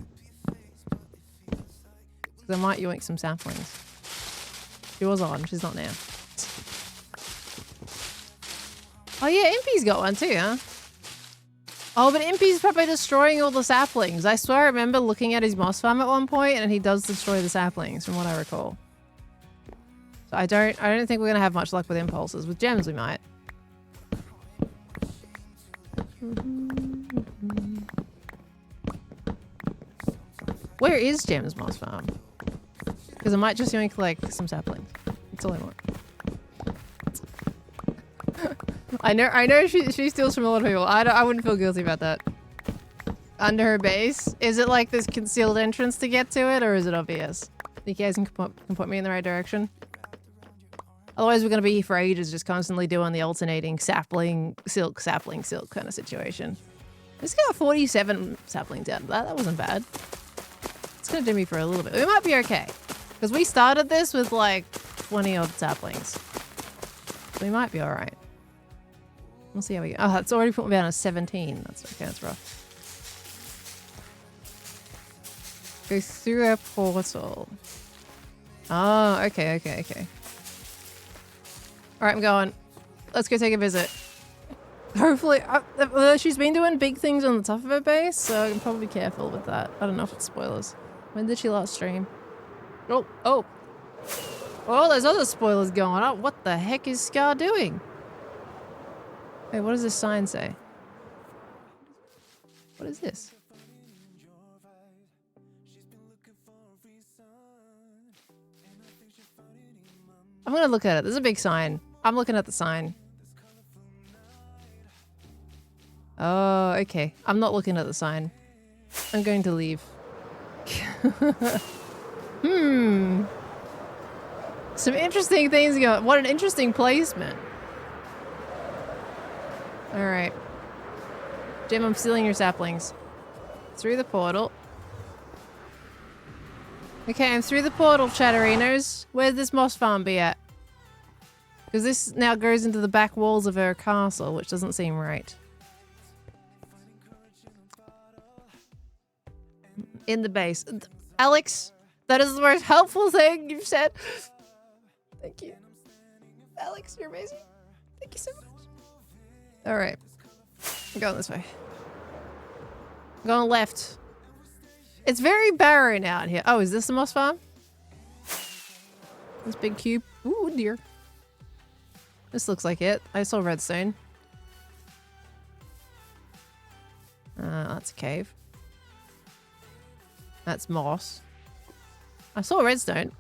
Because I might yoink some saplings. She was on, she's not now. Oh yeah, Impy's got one too, huh? Oh, but Impy's probably destroying all the saplings. I swear I remember looking at his moss farm at one point and he does destroy the saplings, from what I recall. So I don't think we're gonna have much luck with impulses. With gems we might. Where is Gem's moss farm? Because I might just yoink like some saplings. That's all I want. I know she steals from a lot of people. I wouldn't feel guilty about that. Under her base? Is it like this concealed entrance to get to it, or is it obvious? You guys can put me in the right direction? Otherwise we're gonna be here for ages just constantly doing the alternating sapling, silk kind of situation. Let's get 47 saplings out of that. That wasn't bad. It's gonna do me for a little bit. We might be okay. Because we started this with like 20 odd saplings. So we might be alright. We'll see how we go. Oh, it's already put me down to 17. That's okay, that's rough. Go through a portal. Oh, okay. Alright, I'm going. Let's go take a visit. Hopefully, she's been doing big things on the top of her base, so I can probably be careful with that. I don't know if it's spoilers. When did she last stream? Oh, there's other spoilers going on. What the heck is Scar doing? Wait, what does this sign say? What is this? I'm gonna look at it. There's a big sign. I'm looking at the sign. Oh, okay. I'm not looking at the sign. I'm going to leave. Some interesting things going. What an interesting placement. Alright. Jim, I'm stealing your saplings. Through the portal. Okay, I'm through the portal, Chatterinos. Where's this moss farm be at? Because this now goes into the back walls of her castle, which doesn't seem right. In the base. Alex, that is the most helpful thing you've said. Thank you. Alex, you're amazing. Thank you so much. Alright. I'm going this way. I'm going left. It's very barren out here. Oh, is this the moss farm? This big cube. Ooh, dear. This looks like it. I saw redstone. That's a cave. That's moss. I saw redstone.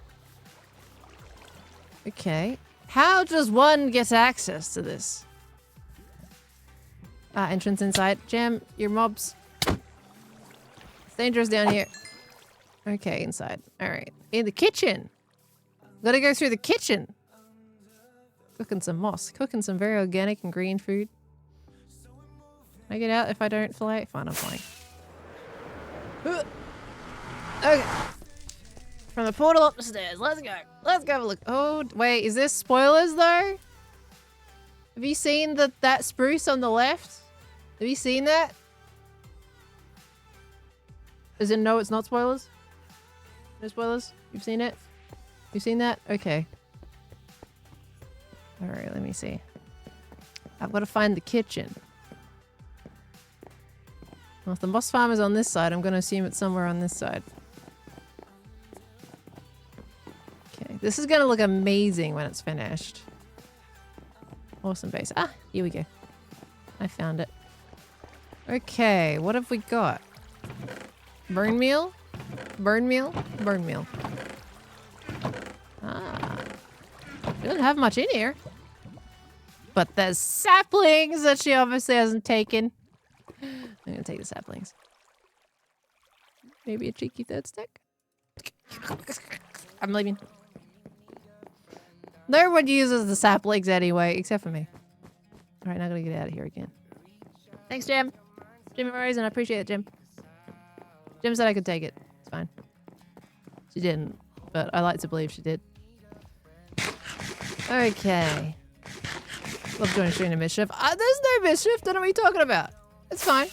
Okay. How does one get access to this? Entrance inside. Gem, your mobs. It's dangerous down here. Okay, inside. Alright. In the kitchen. Gotta go through the kitchen. Cooking some moss. Cooking some very organic and green food. Can I get out if I don't fly? Fine, I'm flying. Okay. From the portal up the stairs. Let's go. Let's go have a look. Oh, wait. Is this spoilers, though? Have you seen that spruce on the left? Have you seen that? As in, no, it's not spoilers? No spoilers? You've seen it? You've seen that? Okay. Alright, let me see. I've got to find the kitchen. Well, if the moss farm is on this side, I'm going to assume it's somewhere on this side. Okay, this is going to look amazing when it's finished. Awesome base. Ah, here we go. I found it. Okay, what have we got? Burn meal? Burn meal? Burn meal. Ah. Doesn't have much in here. But there's saplings that she obviously hasn't taken. I'm gonna take the saplings. Maybe a cheeky third stack? I'm leaving. No one uses the saplings anyway, except for me. Alright, now I gotta get out of here again. Thanks, Jim. Jim and I appreciate it, Jim. Jim said I could take it. It's fine. She didn't, but I like to believe she did. Okay. Love joining stream to mischief. There's no mischief. Don't know what you're talking about. It's fine.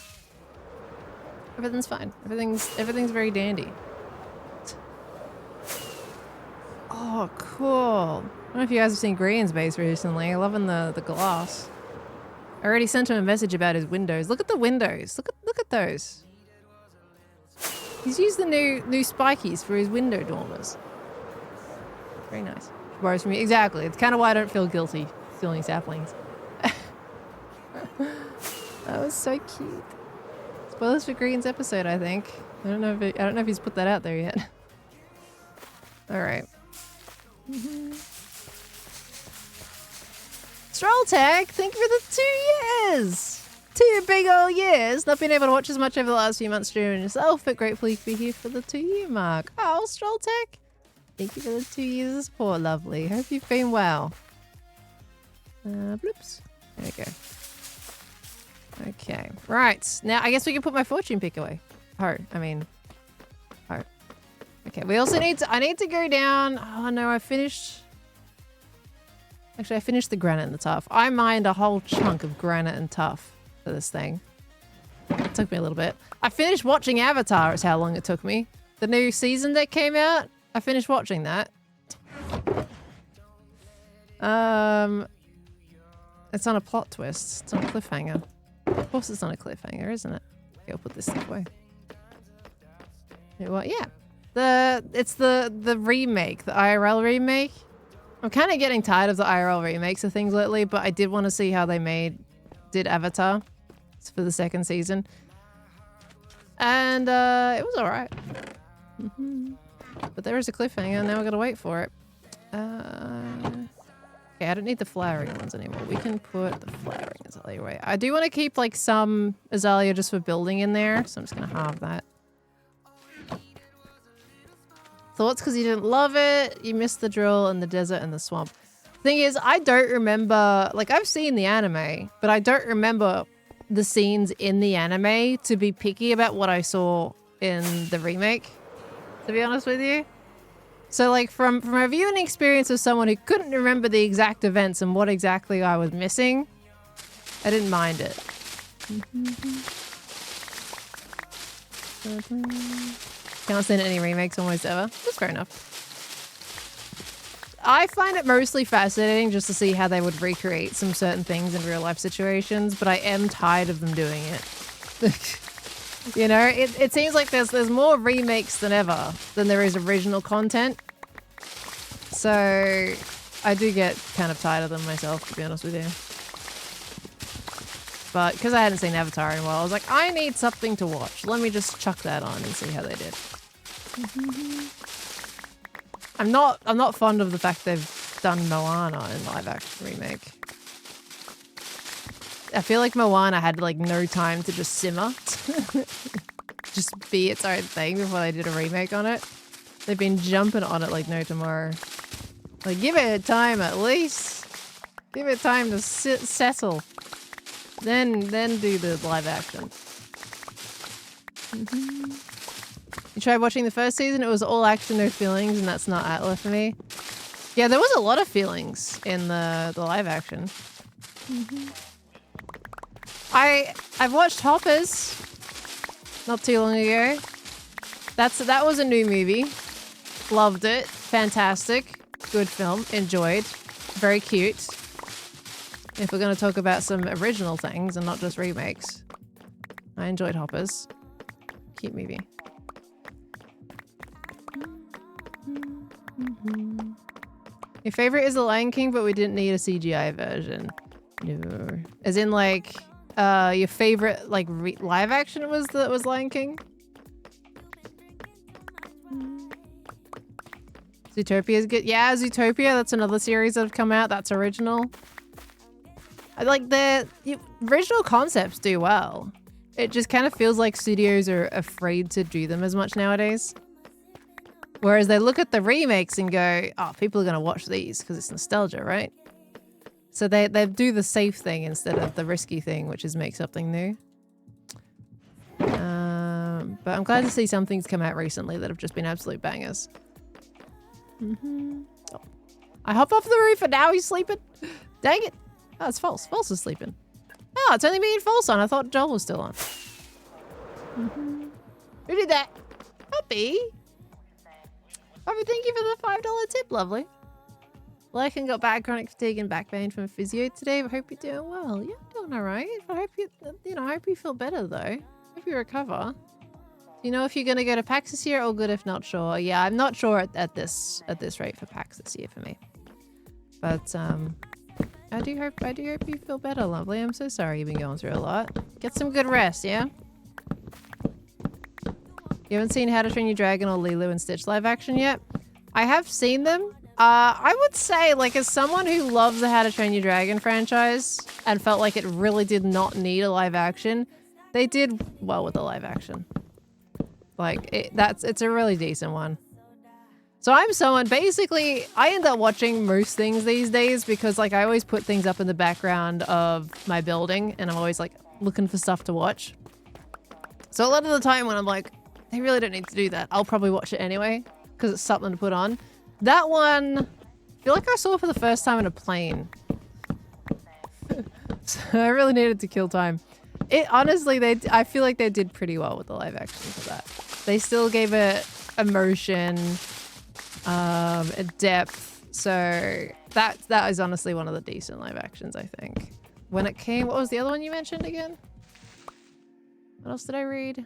Everything's fine. Everything's very dandy. Oh, cool. I don't know if you guys have seen Green's base recently. Loving the glass. I already sent him a message about his windows. Look at the windows. Look at those. He's used the new spikies for his window dormers. Very nice. Borrows from me. Exactly. It's kind of why I don't feel guilty stealing saplings. That was so cute. Spoilers for Green's episode, I think. I don't know if he's put that out there yet. All right. Stroll Tag, thank you for the 2 years. 2 big old years. Not been able to watch as much over the last few months streaming yourself, but gratefully to be here for the 2-year mark. Oh, Stroll Tag. Thank you for the 2 years of support, lovely. Hope you've been well. Bloops. There we go. Okay. Right. Now, I guess we can put my fortune pick away. Oh. Okay, we also need to... I need to go down... Oh, no, I finished... Actually, I finished the granite and the tuff. I mined a whole chunk of granite and tuff for this thing. It took me a little bit. I finished watching Avatar is how long it took me. The new season that came out, I finished watching that. It's on a plot twist. It's on a cliffhanger. Of course it's on a cliffhanger, isn't it? Okay, I'll put this stuff away. Well, yeah. It's the remake, the IRL remake. I'm kind of getting tired of the IRL remakes of things lately, but I did want to see how they did Avatar. It's for the 2nd season. And it was alright. But there is a cliffhanger, now we've got to wait for it. Okay, I don't need the flowering ones anymore. We can put the flowering azalea away. I do want to keep like some azalea just for building in there, so I'm just going to halve that. Thoughts because you didn't love it, you missed the drill and the desert and the swamp. Thing is, I don't remember, like I've seen the anime, but I don't remember the scenes in the anime to be picky about what I saw in the remake, to be honest with you. So like from a viewing experience of someone who couldn't remember the exact events and what exactly I was missing, I didn't mind it. Can't stand any remakes almost ever. That's fair enough. I find it mostly fascinating just to see how they would recreate some certain things in real life situations, but I am tired of them doing it. You know, it seems like there's more remakes than ever than there is original content. So I do get kind of tired of them myself, to be honest with you. But because I hadn't seen Avatar in a while, I was like, I need something to watch. Let me just chuck that on and see how they did. I'm not fond of the fact they've done Moana in live action remake. I feel like Moana had like no time to just simmer. Just be its own thing before they did a remake on it. They've been jumping on it like no tomorrow. Like, give it time at least. Give it time to settle. Then do the live action. You tried watching the first season, it was all action, no feelings, and that's not Atla for me. Yeah, there was a lot of feelings in the live action. I've watched Hoppers not too long ago. That was a new movie. Loved it. Fantastic. Good film. Enjoyed. Very cute. If we're going to talk about some original things and not just remakes. I enjoyed Hoppers. Cute movie. Your favorite is The Lion King, but we didn't need a CGI version. No. As in, like, your favorite, like, live action was Lion King? Zootopia is good. Yeah, Zootopia, that's another series that have come out. That's original. Like, the original concepts do well. It just kind of feels like studios are afraid to do them as much nowadays. Whereas they look at the remakes and go, oh, people are going to watch these because it's nostalgia, right? So they do the safe thing instead of the risky thing, which is make something new. But I'm glad to see some things come out recently that have just been absolute bangers. Oh. I hop off the roof and now he's sleeping. Dang it. Oh, it's False. False is sleeping. Oh, it's only me and False on. I thought Joel was still on. Who did that? Puppy. Puppy, thank you for the $5 tip. Lovely. Lycan got bad chronic fatigue and back pain from physio today, but hope you're doing well. Yeah, I'm doing all right. I hope I hope you feel better though. Hope you recover. Do you know if you're gonna go to PAX this year? All good if not sure. Yeah, I'm not sure at this rate for PAX this year for me. But I do hope you feel better, lovely. I'm so sorry you've been going through a lot. Get some good rest, yeah? You haven't seen How to Train Your Dragon or Lilo and Stitch live action yet? I have seen them. I would say, like, as someone who loves the How to Train Your Dragon franchise and felt like it really did not need a live action, they did well with the live action. Like, it's a really decent one. So I'm someone, basically, I end up watching most things these days because, like, I always put things up in the background of my building and I'm always, like, looking for stuff to watch. So a lot of the time when I'm like, they really don't need to do that, I'll probably watch it anyway because it's something to put on. That one, I feel like I saw it for the first time in a plane. So I really needed to kill time. Honestly, I feel like they did pretty well with the live action for that. They still gave it emotion, a depth. So that is honestly one of the decent live actions, I think. When it came, what was the other one you mentioned again? What else did I read?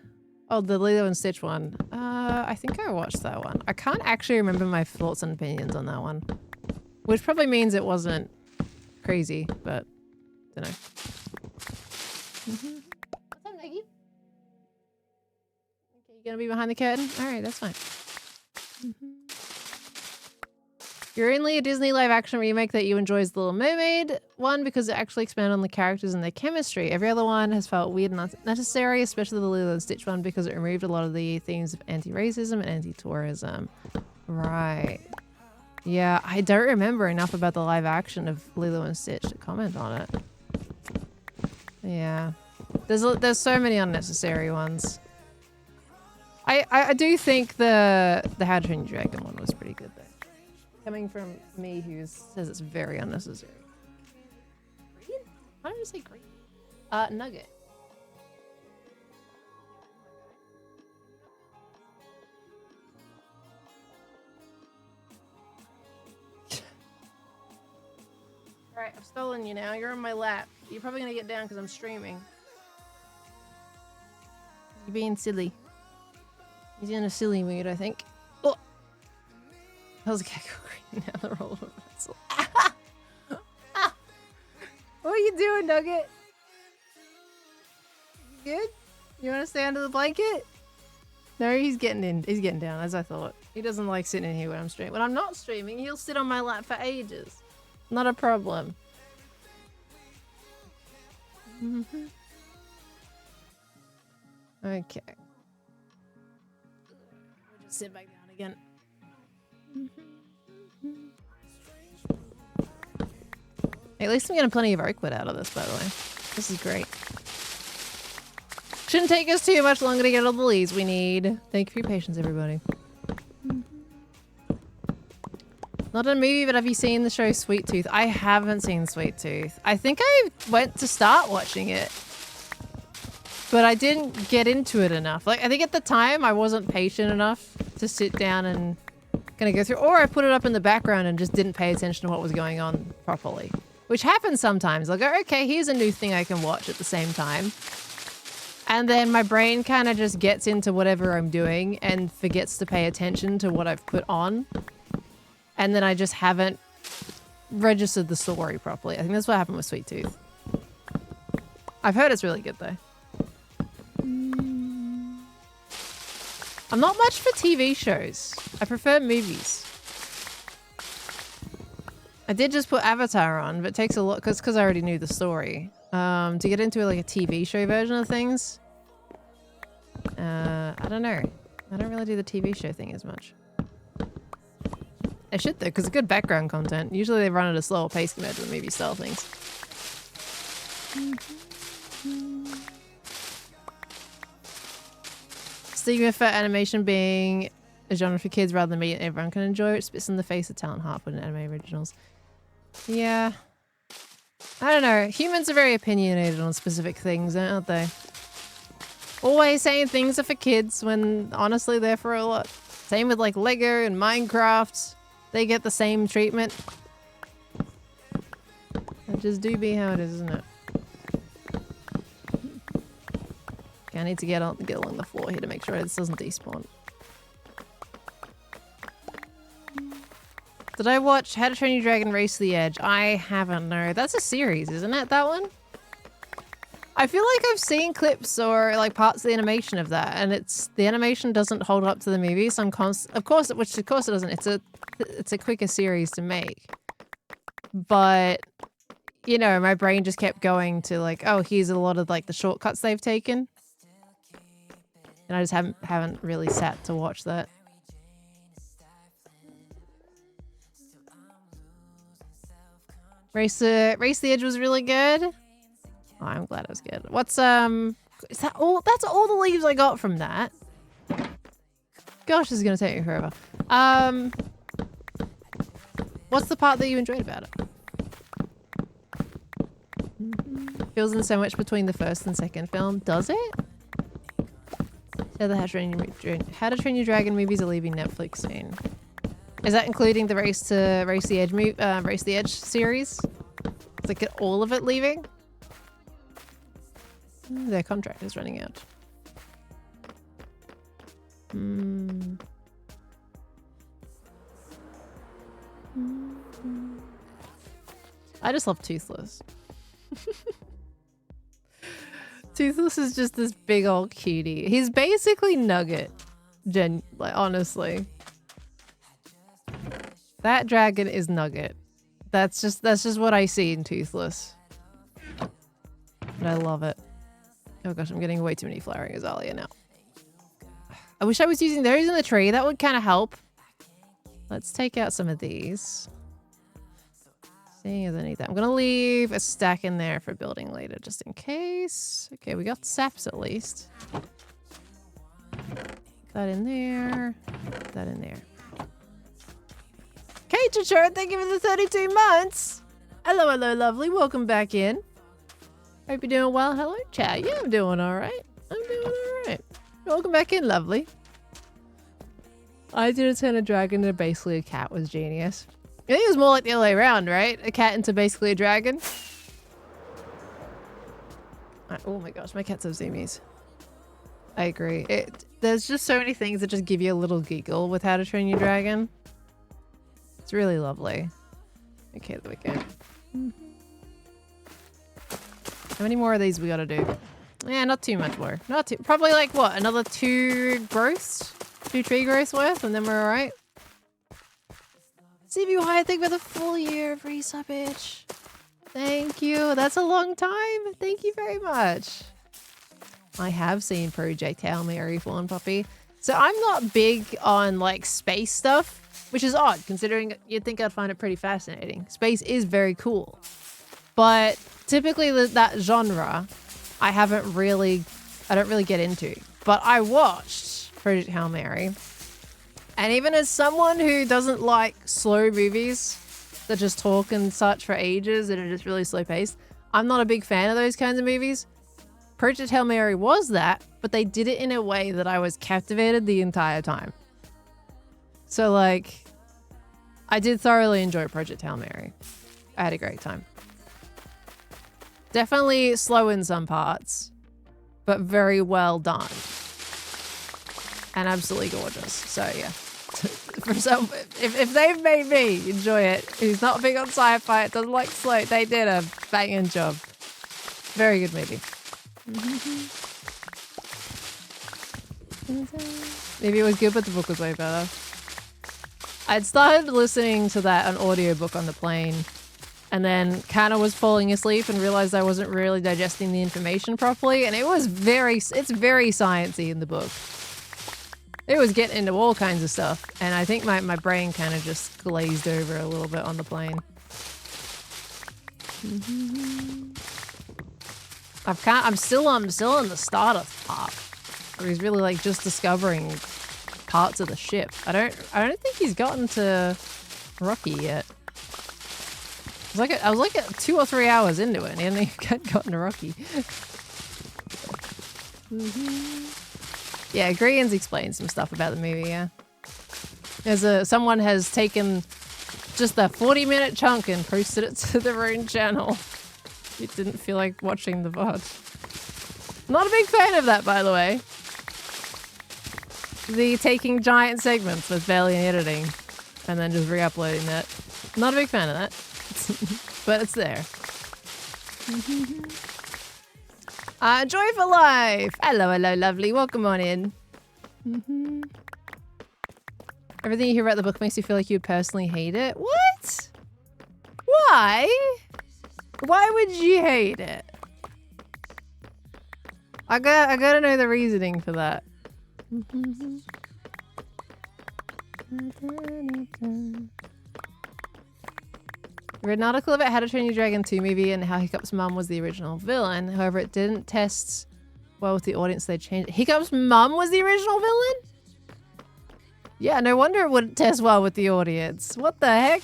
Oh, the Lilo and Stitch one. I think I watched that one. I can't actually remember my thoughts and opinions on that one. Which probably means it wasn't crazy, but I don't know. What's up, Nuggy? Okay, you gonna be behind the curtain? Alright, that's fine. You're only a Disney live action remake that you enjoy is The Little Mermaid one because it actually expanded on the characters and their chemistry. Every other one has felt weird and unnecessary, especially the Lilo and Stitch one because it removed a lot of the themes of anti-racism and anti-tourism. Right. Yeah, I don't remember enough about the live action of Lilo and Stitch to comment on it. Yeah. There's so many unnecessary ones. I do think the How to Train Your Dragon one was pretty good though. Coming from me who says it's very unnecessary. Green? Why did I say green? Nugget. Alright, I've stolen you now. You're on my lap. You're probably gonna get down because I'm streaming. You're being silly. He's in a silly mood, I think. Oh! How's the cat green now? The roll of a pencil. What are you doing, Nugget? Good? You want to stay under the blanket? No, he's getting in. He's getting down, as I thought. He doesn't like sitting in here when I'm streaming. When I'm not streaming, he'll sit on my lap for ages. Not a problem. Okay. We'll just sit back down again. At least I'm getting plenty of oak wood out of this, by the way. This is great. Shouldn't take us too much longer to get all the leaves we need. Thank you for your patience, everybody. Not a movie, but have you seen the show Sweet Tooth? I haven't seen Sweet Tooth. I think I went to start watching it, but I didn't get into it enough. Like, I think at the time I wasn't patient enough to sit down and kind of go through, or I put it up in the background and just didn't pay attention to what was going on properly, which happens sometimes. I'll go, okay, here's a new thing I can watch at the same time. And then my brain kind of just gets into whatever I'm doing and forgets to pay attention to what I've put on. And then I just haven't registered the story properly. I think that's what happened with Sweet Tooth. I've heard it's really good though. I'm not much for TV shows. I prefer movies. I did just put Avatar on, but it takes a lot because I already knew the story. To get into like a TV show version of things. I don't know. I don't really do the TV show thing as much. I should though, because it's good background content. Usually they run at a slower pace compared to the movie style things. Stigma for animation being a genre for kids rather than me, everyone can enjoy it. Spits in the face of talent Hartwood and anime originals. Yeah. I don't know. Humans are very opinionated on specific things, aren't they? Always saying things are for kids when honestly they're for a lot. Same with like Lego and Minecraft. They get the same treatment. It just do be how it is, isn't it? Okay, I need to get along the floor here to make sure this doesn't despawn. Did I watch How to Train Your Dragon Race to the Edge? I haven't, no. That's a series, isn't it, that one? I feel like I've seen clips or like parts of the animation of that, and the animation doesn't hold up to the movie, so of course it doesn't. It's a quicker series to make. But, you know, my brain just kept going to like, oh, here's a lot of like the shortcuts they've taken. And I just haven't really sat to watch that. Race the Edge was really good. Oh, I'm glad it was good. What's is that all? That's all the leaves I got from that. Gosh, this is gonna take me forever. What's the part that you enjoyed about it? Feels in so much between the first and second film. Does it? Yeah, the How to Train Your Dragon movies are leaving Netflix soon. Is that including the Race the Edge series? Is like all of it leaving? Their contract is running out. I just love Toothless. Toothless is just this big old cutie. He's basically Nugget. Like, honestly. That dragon is Nugget. That's just what I see in Toothless. And I love it. Oh gosh, I'm getting way too many flowering azalea now. I wish I was using those in the tree. That would kind of help. Let's take out some of these. Seeing as I need that. I'm going to leave a stack in there for building later, just in case. Okay, we got saps at least. That in there. That in there. Kate, thank you for the 32 months. Hello, hello, lovely. Welcome back in. Hope you're doing well. Hello, chat. Yeah, I'm doing all right. I'm doing all right. Welcome back in, lovely. I did turn a dragon into basically a cat was genius. I think it was more like the other way around, right? A cat into basically a dragon. Oh my gosh, my cats have zoomies. I agree. There's just so many things that just give you a little giggle with How to Train Your Dragon. It's really lovely. Okay, there we go. How many more of these we gotta do? Yeah, not too much more. Not too, probably like what, another 2 growths? 2 tree growths worth, and then we're alright. CBY, thank you for the full year of resub, bitch. Thank you. That's a long time. Thank you very much. I have seen Project Hail Mary Fawn Puppy. So I'm not big on like space stuff, which is odd considering you'd think I'd find it pretty fascinating. Space is very cool. But typically that genre, I don't really get into. But I watched Project Hail Mary. And even as someone who doesn't like slow movies that just talk and such for ages and are just really slow paced, I'm not a big fan of those kinds of movies. Project Hail Mary was that, but they did it in a way that I was captivated the entire time. So like, I did thoroughly enjoy Project Hail Mary. I had a great time. Definitely slow in some parts, but very well done. And absolutely gorgeous. So yeah. For some, if they've made me enjoy it, who's not big on sci-fi, doesn't like slow, they did a banging job. Very good movie. Maybe it was good, but the book was way better. I'd started listening to that an audiobook on the plane, and then kind of was falling asleep and realized I wasn't really digesting the information properly, and it's very sciencey in the book. It was getting into all kinds of stuff, and I think my brain kind of just glazed over a little bit on the plane. I'm still on the starter part, where he's really like just discovering parts of the ship. I don't think he's gotten to Rocky yet. I was like 2 or 3 hours into it, and he hadn't even gotten to Rocky. Yeah, Grian's explained some stuff about the movie, yeah. Someone has taken just a 40-minute chunk and posted it to their own channel. You didn't feel like watching the VOD. Not a big fan of that, by the way. The taking giant segments with barely any editing and then just re-uploading that. Not a big fan of that. But it's there. Joy for life! Hello, lovely. Welcome on in. Everything you hear about the book makes you feel like you'd personally hate it. What? Why? Why would you hate it? I gotta know the reasoning for that. I read an article about How to Train Your Dragon 2 movie and how Hiccup's mum was the original villain. However, it didn't test well with the audience. They changed it. Hiccup's mum was the original villain? Yeah, no wonder it wouldn't test well with the audience. What the heck?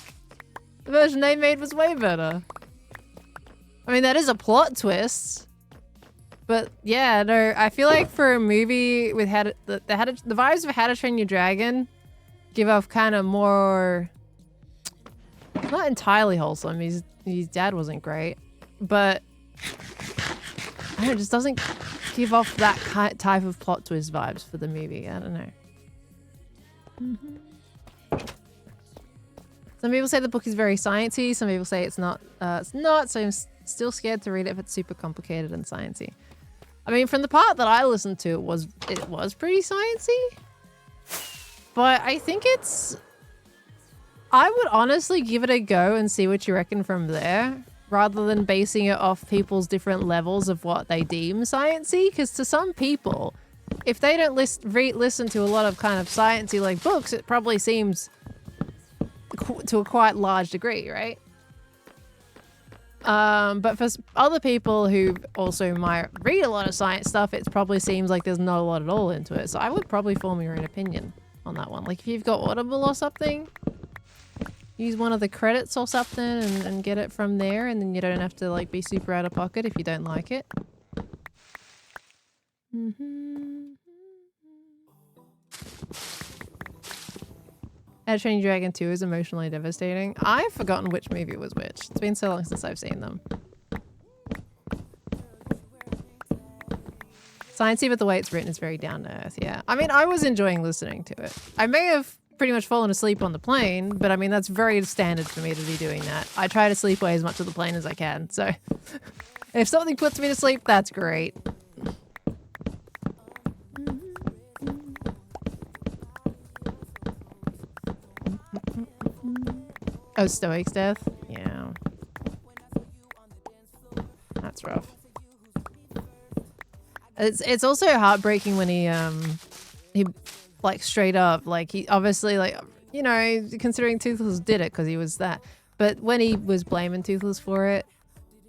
The version they made was way better. I mean, that is a plot twist. But yeah, no, I feel like for a movie with the vibes of How to Train Your Dragon give off kind of more... Not entirely wholesome. His dad wasn't great, but I don't know, it just doesn't give off that type of plot twist vibes for the movie. I don't know. Some people say the book is very sciencey. Some people say it's not. It's not. So I'm still scared to read it if it's super complicated and sciencey. I mean, from the part that I listened to, it was pretty sciencey, but I think it's. I would honestly give it a go and see what you reckon from there, rather than basing it off people's different levels of what they deem sciencey. Because to some people, if they don't listen to a lot of kind of sciencey like books, it probably seems to a quite large degree, right? But for other people who also might read a lot of science stuff, it probably seems like there's not a lot at all into it. So I would probably form your own opinion on that one. Like if you've got Audible or something, use one of the credits or something and get it from there, and then you don't have to like be super out of pocket if you don't like it. How to Train Your Dragon 2 is emotionally devastating. I've forgotten which movie was which. It's been so long since I've seen them. Sciencey, but the way it's written is very down to earth, yeah. I mean, I was enjoying listening to it. I may have pretty much fallen asleep on the plane, but I mean, that's very standard for me to be doing that. I try to sleep away as much of the plane as I can, so if something puts me to sleep, that's great. Oh, Stoic's death? Yeah. That's rough. It's also heartbreaking when he like straight up, like he obviously like, you know, considering Toothless did it because he was that. But when he was blaming Toothless for it,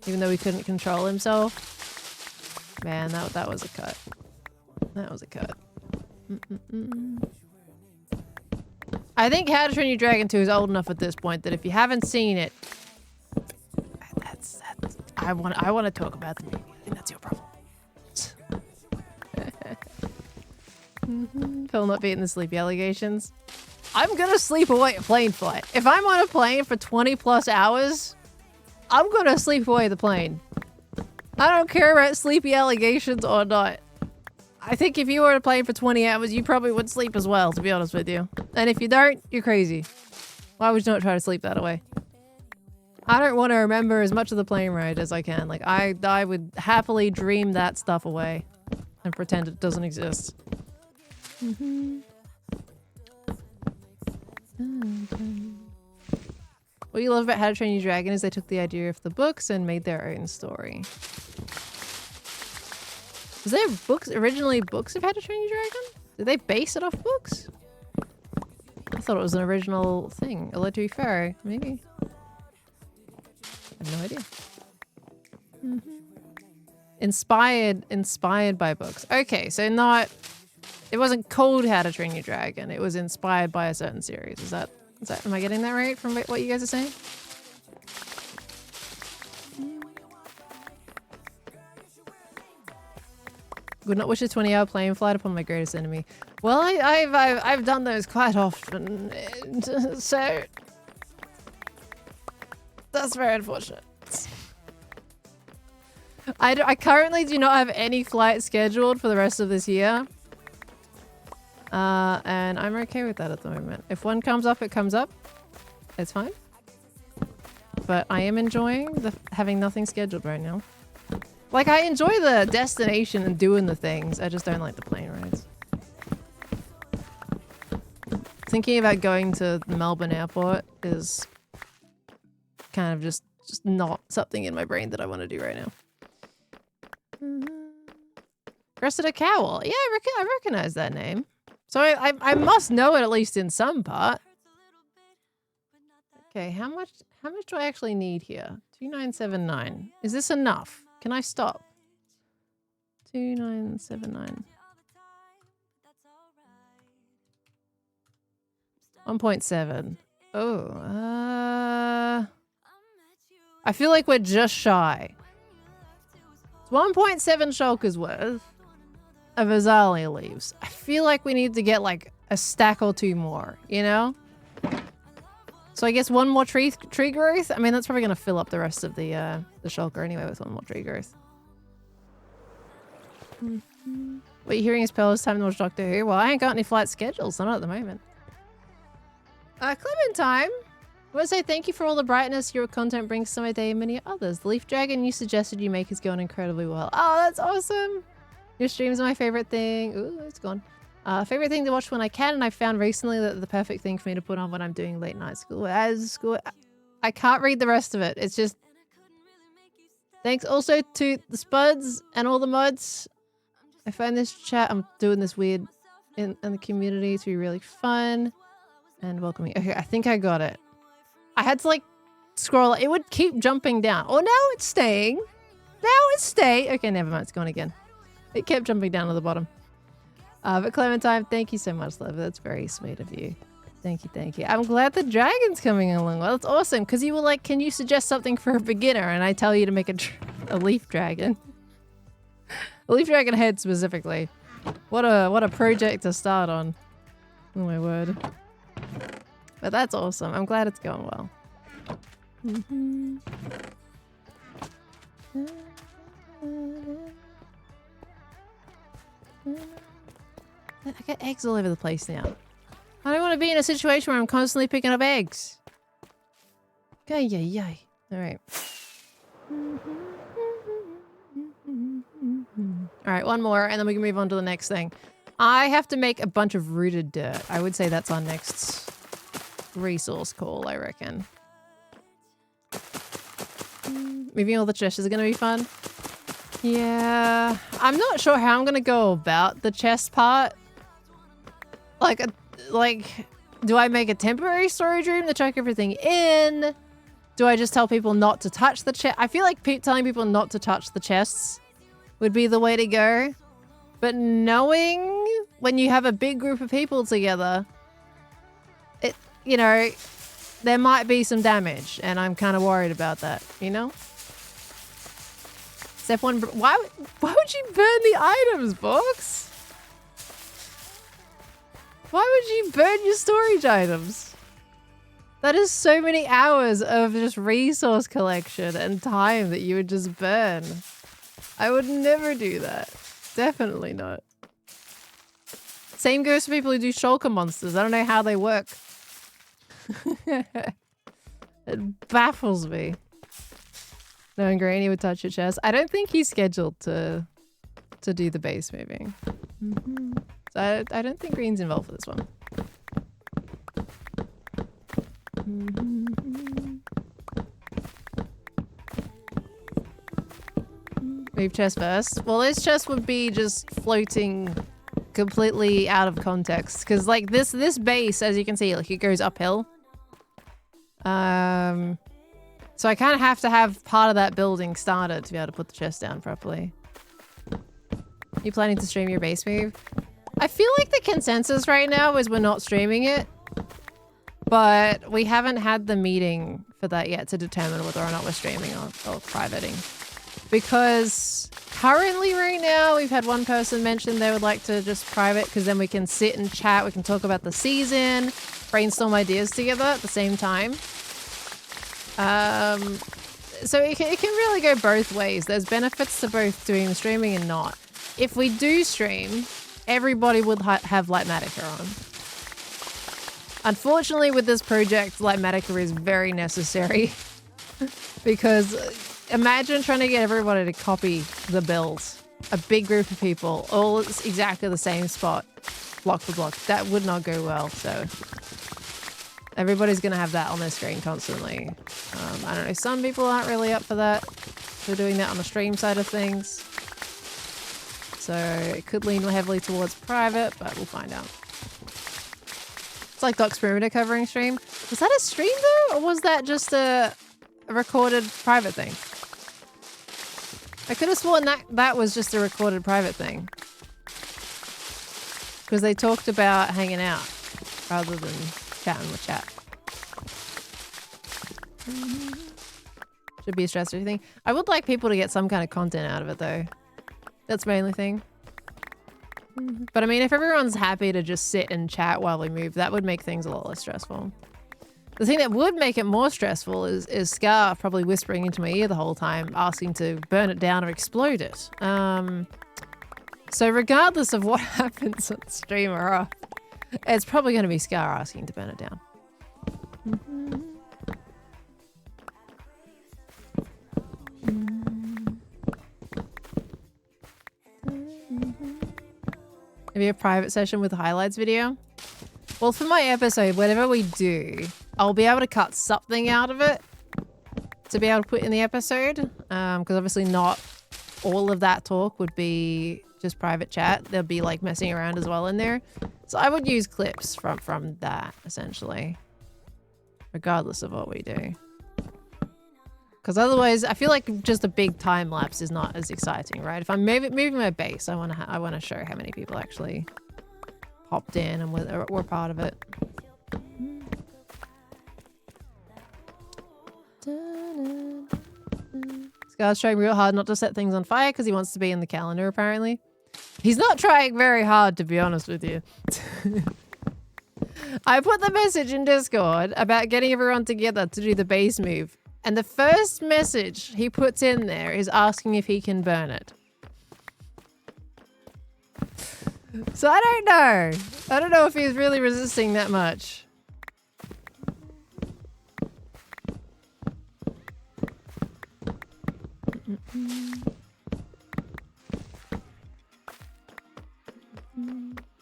even though he couldn't control himself, man, that was a cut. That was a cut. I think How to Train Your Dragon 2 is old enough at this point that if you haven't seen it, that's I want to talk about the movie. I think that's your problem. Phil not beating the sleepy allegations. I'm gonna sleep away a plane flight. If I'm on a plane for 20 plus hours, I'm gonna sleep away the plane. I don't care about sleepy allegations or not. I think if you were on a plane for 20 hours, you probably would sleep as well, to be honest with you. And if you don't, you're crazy. Why would you not try to sleep that away? I don't want to remember as much of the plane ride as I can. Like, I would happily dream that stuff away and pretend it doesn't exist. What you love about How to Train Your Dragon is they took the idea of the books and made their own story. Was there originally books of How to Train Your Dragon? Did they base it off books? I thought it was an original thing. A Legendary Pharaoh, maybe. I have no idea. Inspired by books. Okay, so it wasn't called How to Train Your Dragon. It was inspired by a certain series. Is that, am I getting that right from what you guys are saying? Would not wish a 20-hour plane flight upon my greatest enemy. Well, I've done those quite often, so that's very unfortunate. I currently do not have any flight scheduled for the rest of this year. And I'm okay with that at the moment. If one comes up, it comes up. It's fine. But I am enjoying having nothing scheduled right now. Like, I enjoy the destination and doing the things. I just don't like the plane rides. Thinking about going to the Melbourne airport is kind of just not something in my brain that I want to do right now. Cressida Cowell. Yeah, I recognize that name. So I must know it at least in some part. Okay, how much do I actually need here? 2979. Is this enough? Can I stop? 2979. 1.7. Oh, I feel like we're just shy. It's 1.7 shulkers worth of Azalea leaves. I feel like we need to get like a stack or two more, you know? So I guess one more tree growth? I mean, that's probably going to fill up the rest of the shulker anyway with one more tree growth. What you're hearing is Pearl, it's time to watch Doctor Who. Well, I ain't got any flight schedules, not at the moment. Clementine, I want to say thank you for all the brightness your content brings to my day and many others. The leaf dragon you suggested you make is going incredibly well. Oh, that's awesome. Your streams are my favorite thing. Ooh, it's gone. Favorite thing to watch when I can, and I found recently that the perfect thing for me to put on when I'm doing late night school. I can't read the rest of it. It's just... Thanks also to the Spuds and all the mods. I find this chat, I'm doing this weird in the community to be really fun and welcoming. Okay, I think I got it. I had to like scroll. It would keep jumping down. Oh, now it's staying. Now it's staying. Okay, never mind. It's gone again. It kept jumping down to the bottom. But Clementine, thank you so much, love. That's very sweet of you. Thank you, thank you. I'm glad the dragon's coming along well. That's awesome, because you were like, can you suggest something for a beginner? And I tell you to make a leaf dragon. A leaf dragon head specifically. What a project to start on. Oh my word. But that's awesome. I'm glad it's going well. I get eggs all over the place now. I don't want to be in a situation where I'm constantly picking up eggs. Okay, yay. Alright. Alright, one more, and then we can move on to the next thing. I have to make a bunch of rooted dirt. I would say that's our next resource call, I reckon. Moving all the chests is gonna be fun. Yeah, I'm not sure how I'm gonna go about the chest part. Like, do I make a temporary storage room to chuck everything in? Do I just tell people not to touch the chest? I feel like telling people not to touch the chests would be the way to go. But knowing when you have a big group of people together, you know, there might be some damage, and I'm kind of worried about that, you know? Step one, why would you burn the items, Box? Why would you burn your storage items? That is so many hours of just resource collection and time that you would just burn. I would never do that. Definitely not. Same goes for people who do shulker monsters. I don't know how they work. It baffles me. Knowing Granny would touch your chest. I don't think he's scheduled to do the base moving. So I don't think Green's involved for this one. Move chest first. Well, this chest would be just floating completely out of context. Because like this base, as you can see, like it goes uphill. So I kind of have to have part of that building started to be able to put the chest down properly. You planning to stream your base move? I feel like the consensus right now is we're not streaming it. But we haven't had the meeting for that yet to determine whether or not we're streaming or privating. Because currently right now, we've had one person mention they would like to just private because then we can sit and chat. We can talk about the season, brainstorm ideas together at the same time. So it can really go both ways. There's benefits to both doing the streaming and not. If we do stream, everybody would have Lightmatica on. Unfortunately, with this project, Lightmatica is very necessary. Because imagine trying to get everybody to copy the builds. A big group of people, all exactly the same spot, block for block. That would not go well, so... Everybody's going to have that on their screen constantly. I don't know, some people aren't really up for that. We're doing that on the stream side of things. So it could lean heavily towards private, but we'll find out. It's like Doc's perimeter covering stream. Was that a stream though? Or was that just a recorded private thing? I could have sworn that was just a recorded private thing. Because they talked about hanging out rather than chatting with chat. Should be a stress-free thing. I would like people to get some kind of content out of it though. That's my only thing. But I mean, if everyone's happy to just sit and chat while we move, that would make things a lot less stressful. The thing that would make it more stressful is Scar probably whispering into my ear the whole time, asking to burn it down or explode it. So regardless of what happens on stream or off, it's probably going to be Scar asking to burn it down. Maybe a private session with a highlights video? Well, for my episode, whatever we do, I'll be able to cut something out of it to be able to put in the episode. Because obviously not all of that talk would be just private chat. There'll be like messing around as well in there. So I would use clips from that, essentially. Regardless of what we do. Because otherwise, I feel like just a big time lapse is not as exciting, right? If I'm moving my base, I want to show how many people actually popped in and were part of it. Scar's trying real hard not to set things on fire because he wants to be in the calendar, apparently. He's not trying very hard, to be honest with you. I put the message in Discord about getting everyone together to do the base move. And the first message he puts in there is asking if he can burn it. So I don't know. I don't know if he's really resisting that much.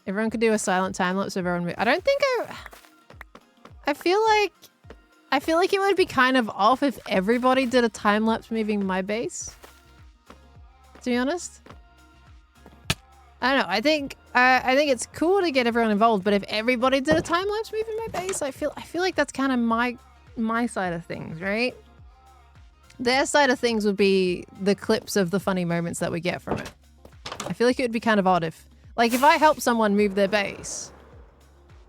Everyone could do a silent time lapse of everyone. I don't think I feel like I feel like it would be kind of off if everybody did a time lapse moving my base. To be honest. I don't know. I think it's cool to get everyone involved, but if everybody did a time lapse moving my base, I feel like that's kind of my side of things, right? Their side of things would be the clips of the funny moments that we get from it. I feel like it would be kind of odd if, like, if I help someone move their base,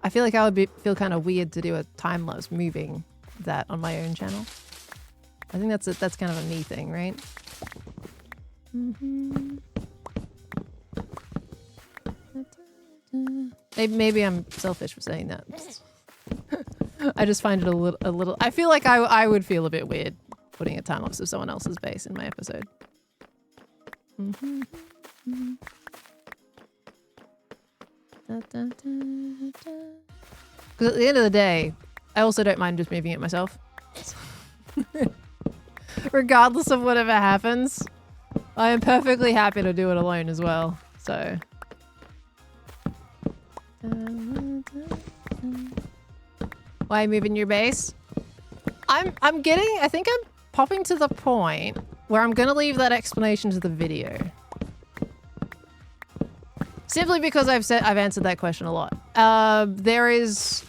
I feel like I would feel kind of weird to do a time lapse moving that on my own channel. I think that's kind of a me thing, right? Maybe I'm selfish for saying that. I just find it a little. I feel like I would feel a bit weird putting a time lapse of someone else's base in my episode. Because at the end of the day, I also don't mind just moving it myself. Regardless of whatever happens, I am perfectly happy to do it alone as well. So. Why moving your base? I think I'm popping to the point where I'm gonna leave that explanation to the video. Simply because I've answered that question a lot. There is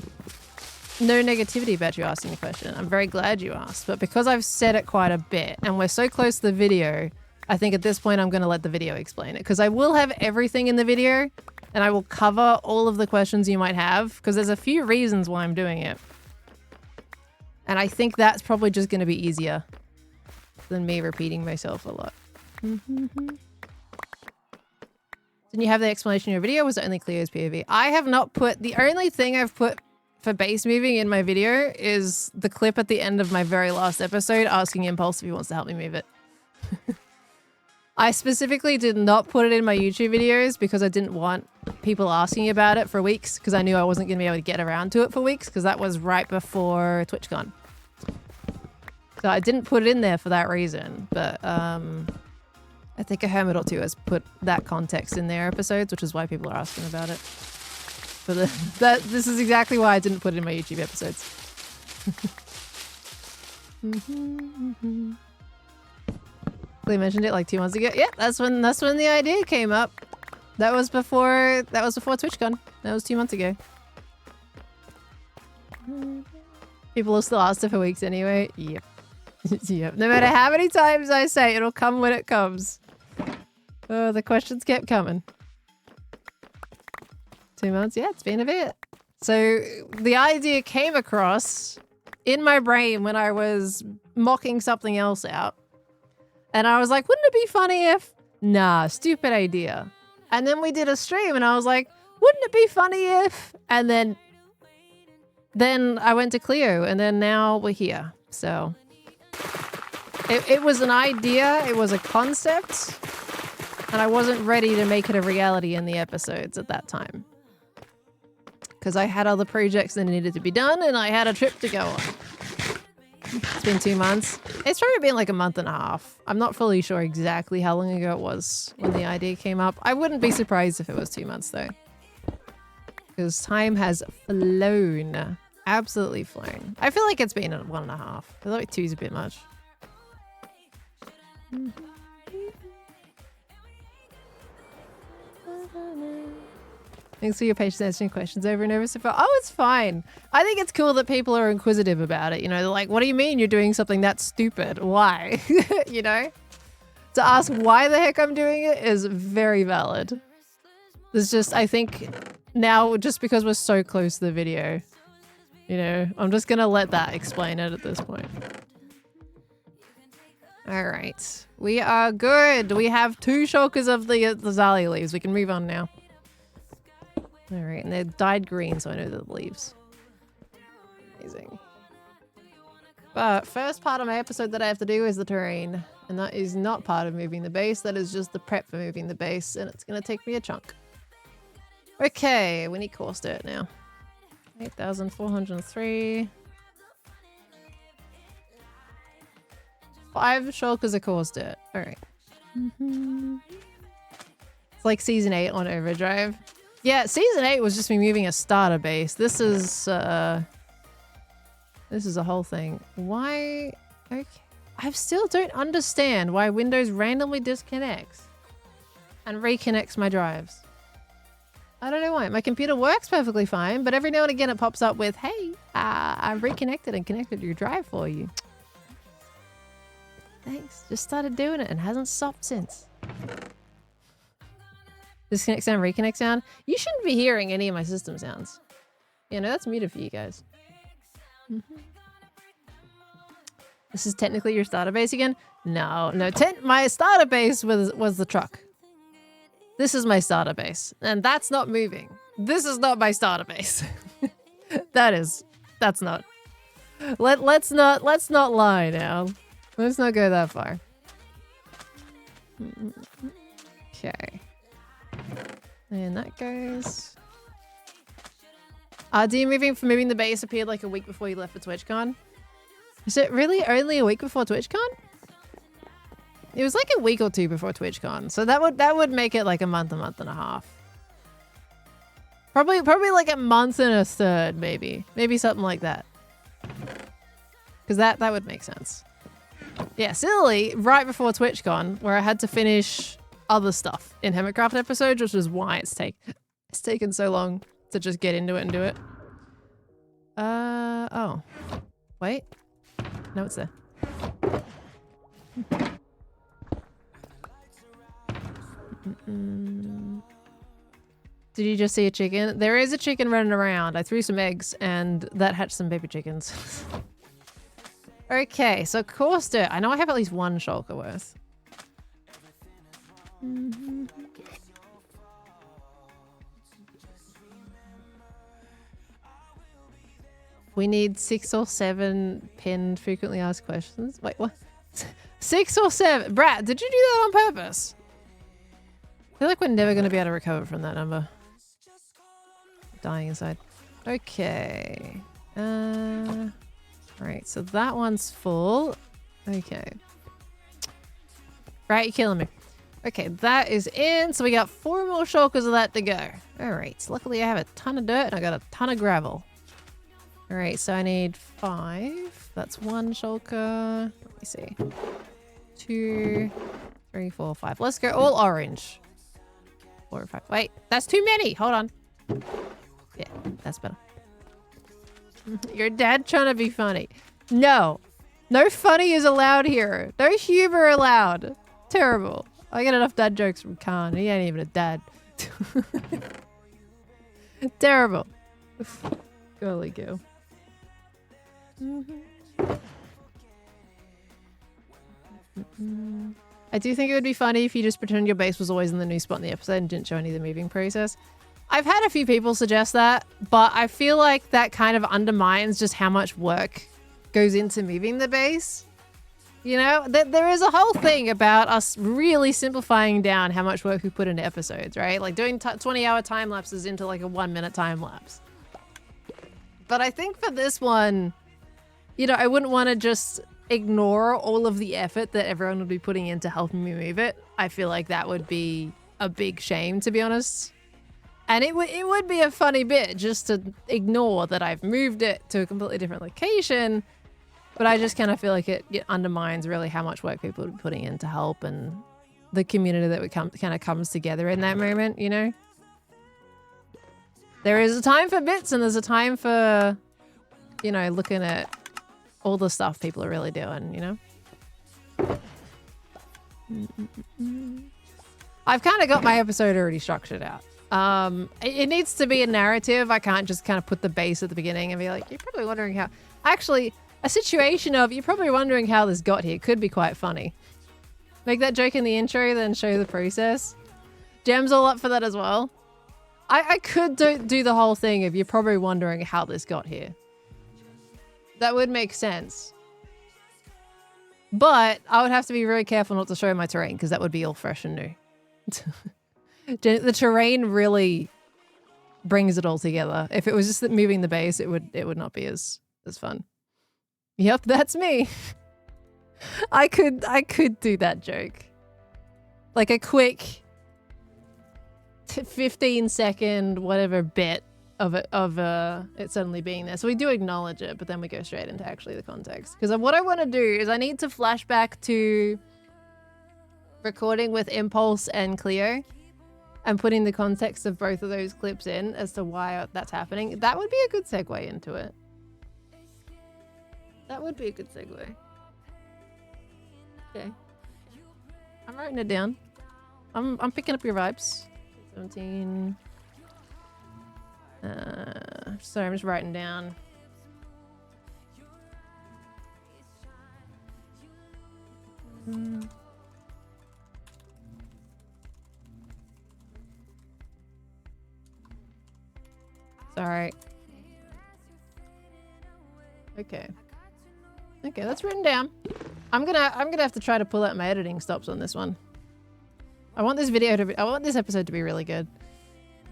no negativity about you asking the question. I'm very glad you asked, but because I've said it quite a bit and we're so close to the video, I think at this point I'm gonna let the video explain it, because I will have everything in the video and I will cover all of the questions you might have, because there's a few reasons why I'm doing it. And I think that's probably just going to be easier than me repeating myself a lot. Didn't you have the explanation in your video? Was it only Cleo's POV? I have not put... The only thing I've put for base moving in my video is the clip at the end of my very last episode asking Impulse if he wants to help me move it. I specifically did not put it in my YouTube videos because I didn't want people asking about it for weeks, because I knew I wasn't going to be able to get around to it for weeks, because that was right before TwitchCon. So I didn't put it in there for that reason, but I think a hermit or two has put that context in their episodes, which is why people are asking about it. But this is exactly why I didn't put it in my YouTube episodes. They mentioned it like 2 months ago. Yeah, that's when the idea came up. That was before TwitchCon. That was 2 months ago. People will still ask it for weeks anyway. Yep. Yep. No matter how many times I say, it'll come when it comes. Oh, the questions kept coming. 2 months? Yeah, it's been a bit. So the idea came across in my brain when I was mocking something else out. And I was like, wouldn't it be funny if... Nah, stupid idea. And then we did a stream and I was like, wouldn't it be funny if... And then I went to Cleo and then now we're here. So it was an idea. It was a concept. And I wasn't ready to make it a reality in the episodes at that time. Because I had other projects that needed to be done and I had a trip to go on. It's been 2 months. It's probably been like a month and a half. I'm not fully sure exactly how long ago it was when the idea came up. I wouldn't be surprised if it was 2 months though. Because time has flown. Absolutely flown. I feel like it's been 1.5. I feel like 2's a bit much. Thanks for your patience answering questions over and over so far. Oh, it's fine. I think it's cool that people are inquisitive about it. You know, they're like, what do you mean you're doing something that's stupid? Why? You know? To ask why the heck I'm doing it is very valid. There's just, I think now, just because we're so close to the video, you know, I'm just going to let that explain it at this point. All right. We are good. We have 2 shulkers of the Zalia leaves. We can move on now. All right, and they're dyed green, so I know they're the leaves. Amazing. But first part of my episode that I have to do is the terrain. And that is not part of moving the base. That is just the prep for moving the base. And it's going to take me a chunk. Okay, we need course dirt now. 8,403. 5 shulkers of course dirt. All right. It's like Season 8 on Overdrive. Yeah, Season 8 was just me moving a starter base. This is This is a whole thing. Why? Okay. I still don't understand why Windows randomly disconnects and reconnects my drives. I don't know why. My computer works perfectly fine, but every now and again it pops up with, hey, I reconnected and connected your drive for you. Thanks. Just started doing it and hasn't stopped since. Disconnect sound, reconnect sound. You shouldn't be hearing any of my system sounds. Yeah, no, that's muted for you guys. This is technically your starter base again? No, my starter base was the truck. This is my starter base, and that's not moving. This is not my starter base. That's not. Let's not lie now. Let's not go that far. Okay. And that goes. Do you moving the base appeared like a week before you left for TwitchCon? Is it really only a week before TwitchCon? It was like a week or two before TwitchCon, so that would make it like a month and a half. Probably like a month and a third, maybe something like that. Because that would make sense. Yeah, silly, right before TwitchCon, where I had to finish other stuff in Hermitcraft episodes, which is why it's taken so long to just get into it and do it. Oh. Wait. No, it's there. Did you just see a chicken? There is a chicken running around. I threw some eggs and that hatched some baby chickens. Okay, so coarse dirt. I know I have at least one shulker worth. We need 6 or 7 pinned frequently asked questions. Wait, what? 6 or 7? Brat, did you do that on purpose? I feel like we're never going to be able to recover from that number. Dying inside. Okay. Right, so that one's full. Okay. Right, you're killing me. Okay, that is in. So we got 4 more shulkers of that to go. Alright, so luckily I have a ton of dirt and I got a ton of gravel. Alright, so I need 5. That's 1 shulker. Let me see. 2, 3, 4, 5. Let's go all orange. 4 or 5. Wait, that's too many. Hold on. Yeah, that's better. Your dad trying to be funny. No. No funny is allowed here. No humor allowed. Terrible. I get enough dad jokes from Khan. He ain't even a dad. Terrible. Golly go. I do think it would be funny if you just pretend your base was always in the new spot in the episode and didn't show any of the moving process. I've had a few people suggest that, but I feel like that kind of undermines just how much work goes into moving the base. You know, there is a whole thing about us really simplifying down how much work we put into episodes, right? Like doing 20-hour time lapses into like a 1-minute time lapse. But I think for this one, you know, I wouldn't want to just ignore all of the effort that everyone would be putting into helping me move it. I feel like that would be a big shame, to be honest. And it would be a funny bit just to ignore that I've moved it to a completely different location. But I just kind of feel like it undermines really how much work people are putting in to help and the community that kind of comes together in that moment, you know? There is a time for bits and there's a time for, you know, looking at all the stuff people are really doing, you know? I've kind of got my episode already structured out. It needs to be a narrative. I can't just kind of put the base at the beginning and be like, you're probably wondering how... Actually, a situation of, you're probably wondering how this got here could be quite funny. Make that joke in the intro, then show the process. Gem's all up for that as well. I could do the whole thing if you're probably wondering how this got here. That would make sense. But I would have to be very careful not to show my terrain because that would be all fresh and new. The terrain really brings it all together. If it was just moving the base, it would not be as fun. Yep, that's me. I could do that joke. Like a quick 15-second whatever bit of it suddenly being there. So we do acknowledge it, but then we go straight into actually the context. Because what I want to do is I need to flash back to recording with Impulse and Cleo and putting the context of both of those clips in as to why that's happening. That would be a good segue into it. That would be a good segue. Okay. I'm writing it down. I'm picking up your vibes. 17. Sorry, I'm just writing down. Sorry. Okay. Okay, that's written down. I'm gonna have to try to pull out my editing stops on this one. I want this episode to be really good.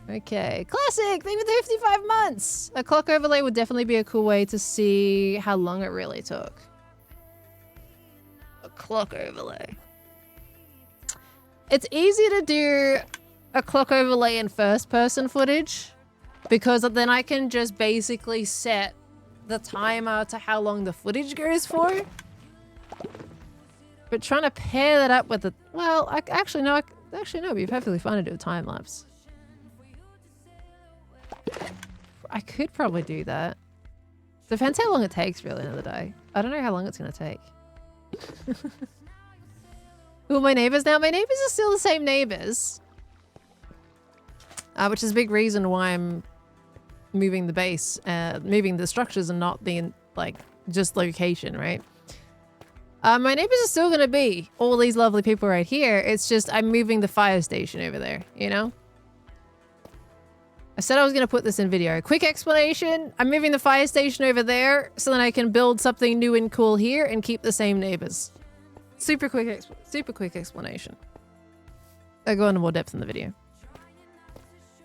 Okay, classic! Thank you for the 55 months! A clock overlay would definitely be a cool way to see how long it really took. A clock overlay. It's easy to do a clock overlay in first person footage because then I can just basically set the timer to how long the footage goes for. But trying to pair that up with the... Well, actually no, it'd be perfectly fine to do a time lapse. I could probably do that. Depends how long it takes, really, another day. I don't know how long it's going to take. Who are my neighbors now? My neighbors are still the same neighbors. Which is a big reason why I'm moving the base, moving the structures and not being, like, just location, right? My neighbors are still going to be all these lovely people right here. It's just I'm moving the fire station over there, you know? I said I was going to put this in video. Quick explanation. I'm moving the fire station over there so then I can build something new and cool here and keep the same neighbors. Super quick explanation. I'll go into more depth in the video.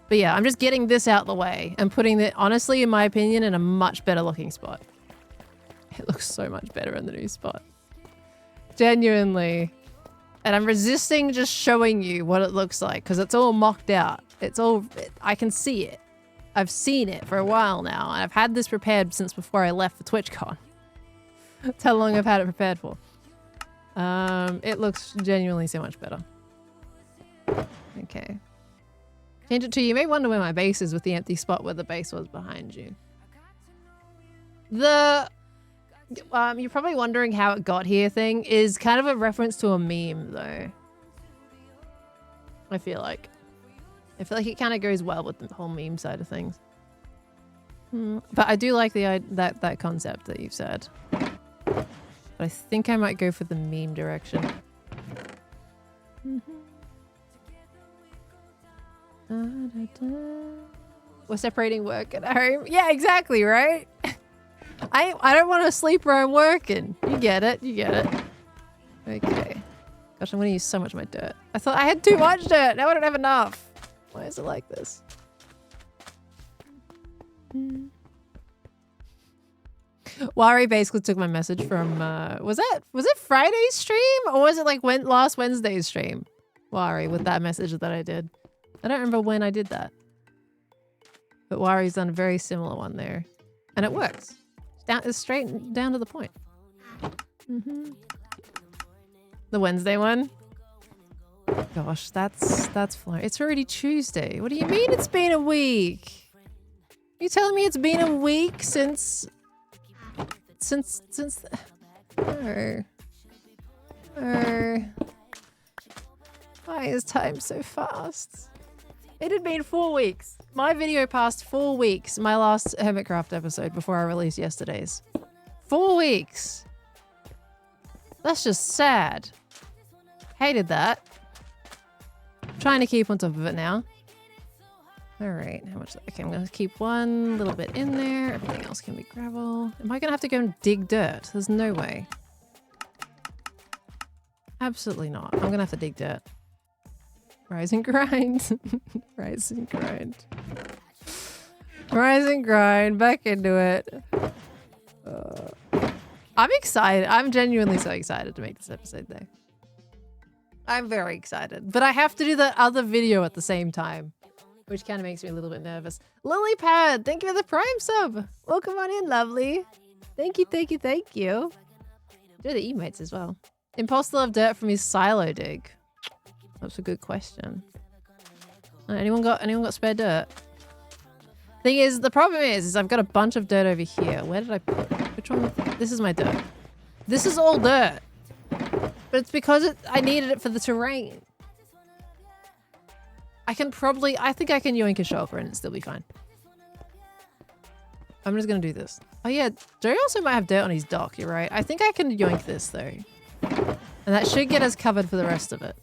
But yeah, I'm just getting this out the way and putting it, honestly, in my opinion, in a much better looking spot. It looks so much better in the new spot. Genuinely. And I'm resisting just showing you what it looks like because it's all mocked out. I can see it. I've seen it for a while now, and I've had this prepared since before I left for TwitchCon. That's how long I've had it prepared for. It looks genuinely so much better. Okay. Change it to, you may wonder where my base is with the empty spot where the base was behind you. The... you're probably wondering how it got here thing is kind of a reference to a meme, though. I feel like it kind of goes well with the whole meme side of things. But I do like that concept that you've said. But I think I might go for the meme direction. We're separating work at home. Yeah, exactly, right? I don't want to sleep where I'm working. You get it. You get it. Okay. Gosh, I'm going to use so much of my dirt. I thought I had too much dirt. Now I don't have enough. Why is it like this? Wari basically took my message from, was it Friday's stream? Or was it like last Wednesday's stream? Wari, with that message that I did. I don't remember when I did that. But Wari's done a very similar one there. And it works. It's straight down to the point. The Wednesday one? Gosh, that's flying. It's already Tuesday. What do you mean it's been a week? You telling me it's been a week since... Oh. Why is time so fast? It had been 4 weeks. My video passed 4 weeks. My last Hermitcraft episode before I released yesterday's. 4 weeks. That's just sad. Hated that. Trying to keep on top of it now. Alright, how much? Okay, I'm going to keep one little bit in there. Everything else can be gravel. Am I going to have to go and dig dirt? There's no way. Absolutely not. I'm going to have to dig dirt. Rise and grind. Rise and grind. Rise and grind. Back into it. I'm excited. I'm genuinely so excited to make this episode though. I'm very excited. But I have to do that other video at the same time. which kind of makes me a little bit nervous. Lilypad, thank you for the Prime sub. Welcome on in, lovely. Thank you, thank you, thank you. Do the emotes as well. Imposter love dirt from his silo dig. That's a good question. Anyone got spare dirt? Thing is, the problem is I've got a bunch of dirt over here. Where did I put it? Which one? This is my dirt. This is all dirt. But it's because I needed it for the terrain. I think I can yoink a shulker and it'll still be fine. I'm just gonna do this. Oh yeah, Joe also might have dirt on his dock, you're right. I think I can yoink this though. And that should get us covered for the rest of it.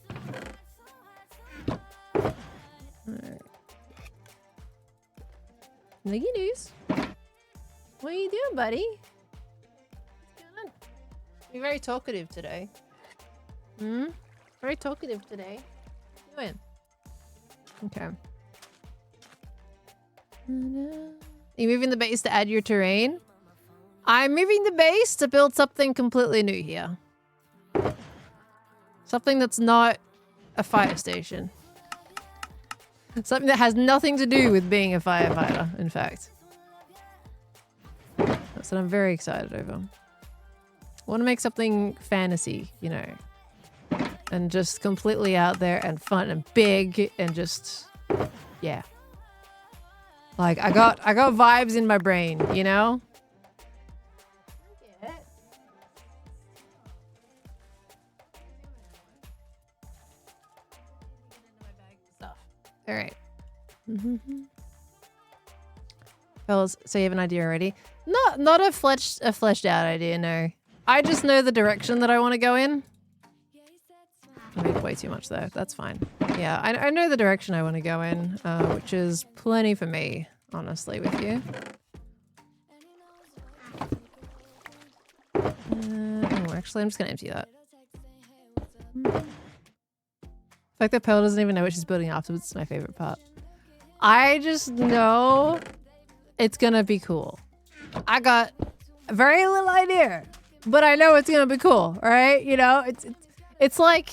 Alright. Niggy news. What are you doing, buddy? What's going on? You're very talkative today. Very talkative today. What are you doing? Okay. Are you moving the base to add your terrain? I'm moving the base to build something completely new here. Something that's not a fire station. Something that has nothing to do with being a firefighter, in fact. That's what I'm very excited over. I want to make something fantasy, you know. And just completely out there and fun and big and just... yeah. Like, I got vibes in my brain, you know? All right. Fellas, so you have an idea already? Not a fleshed out idea, no. I just know the direction that I want to go in. I made way too much though. That's fine. Yeah, I know the direction I want to go in, which is plenty for me, honestly, with you. Oh, actually, I'm just gonna empty that. The fact that Pearl doesn't even know what she's building afterwards is my favorite part. I just know it's gonna be cool. I got very little idea, but I know it's gonna be cool, right? You know, it's like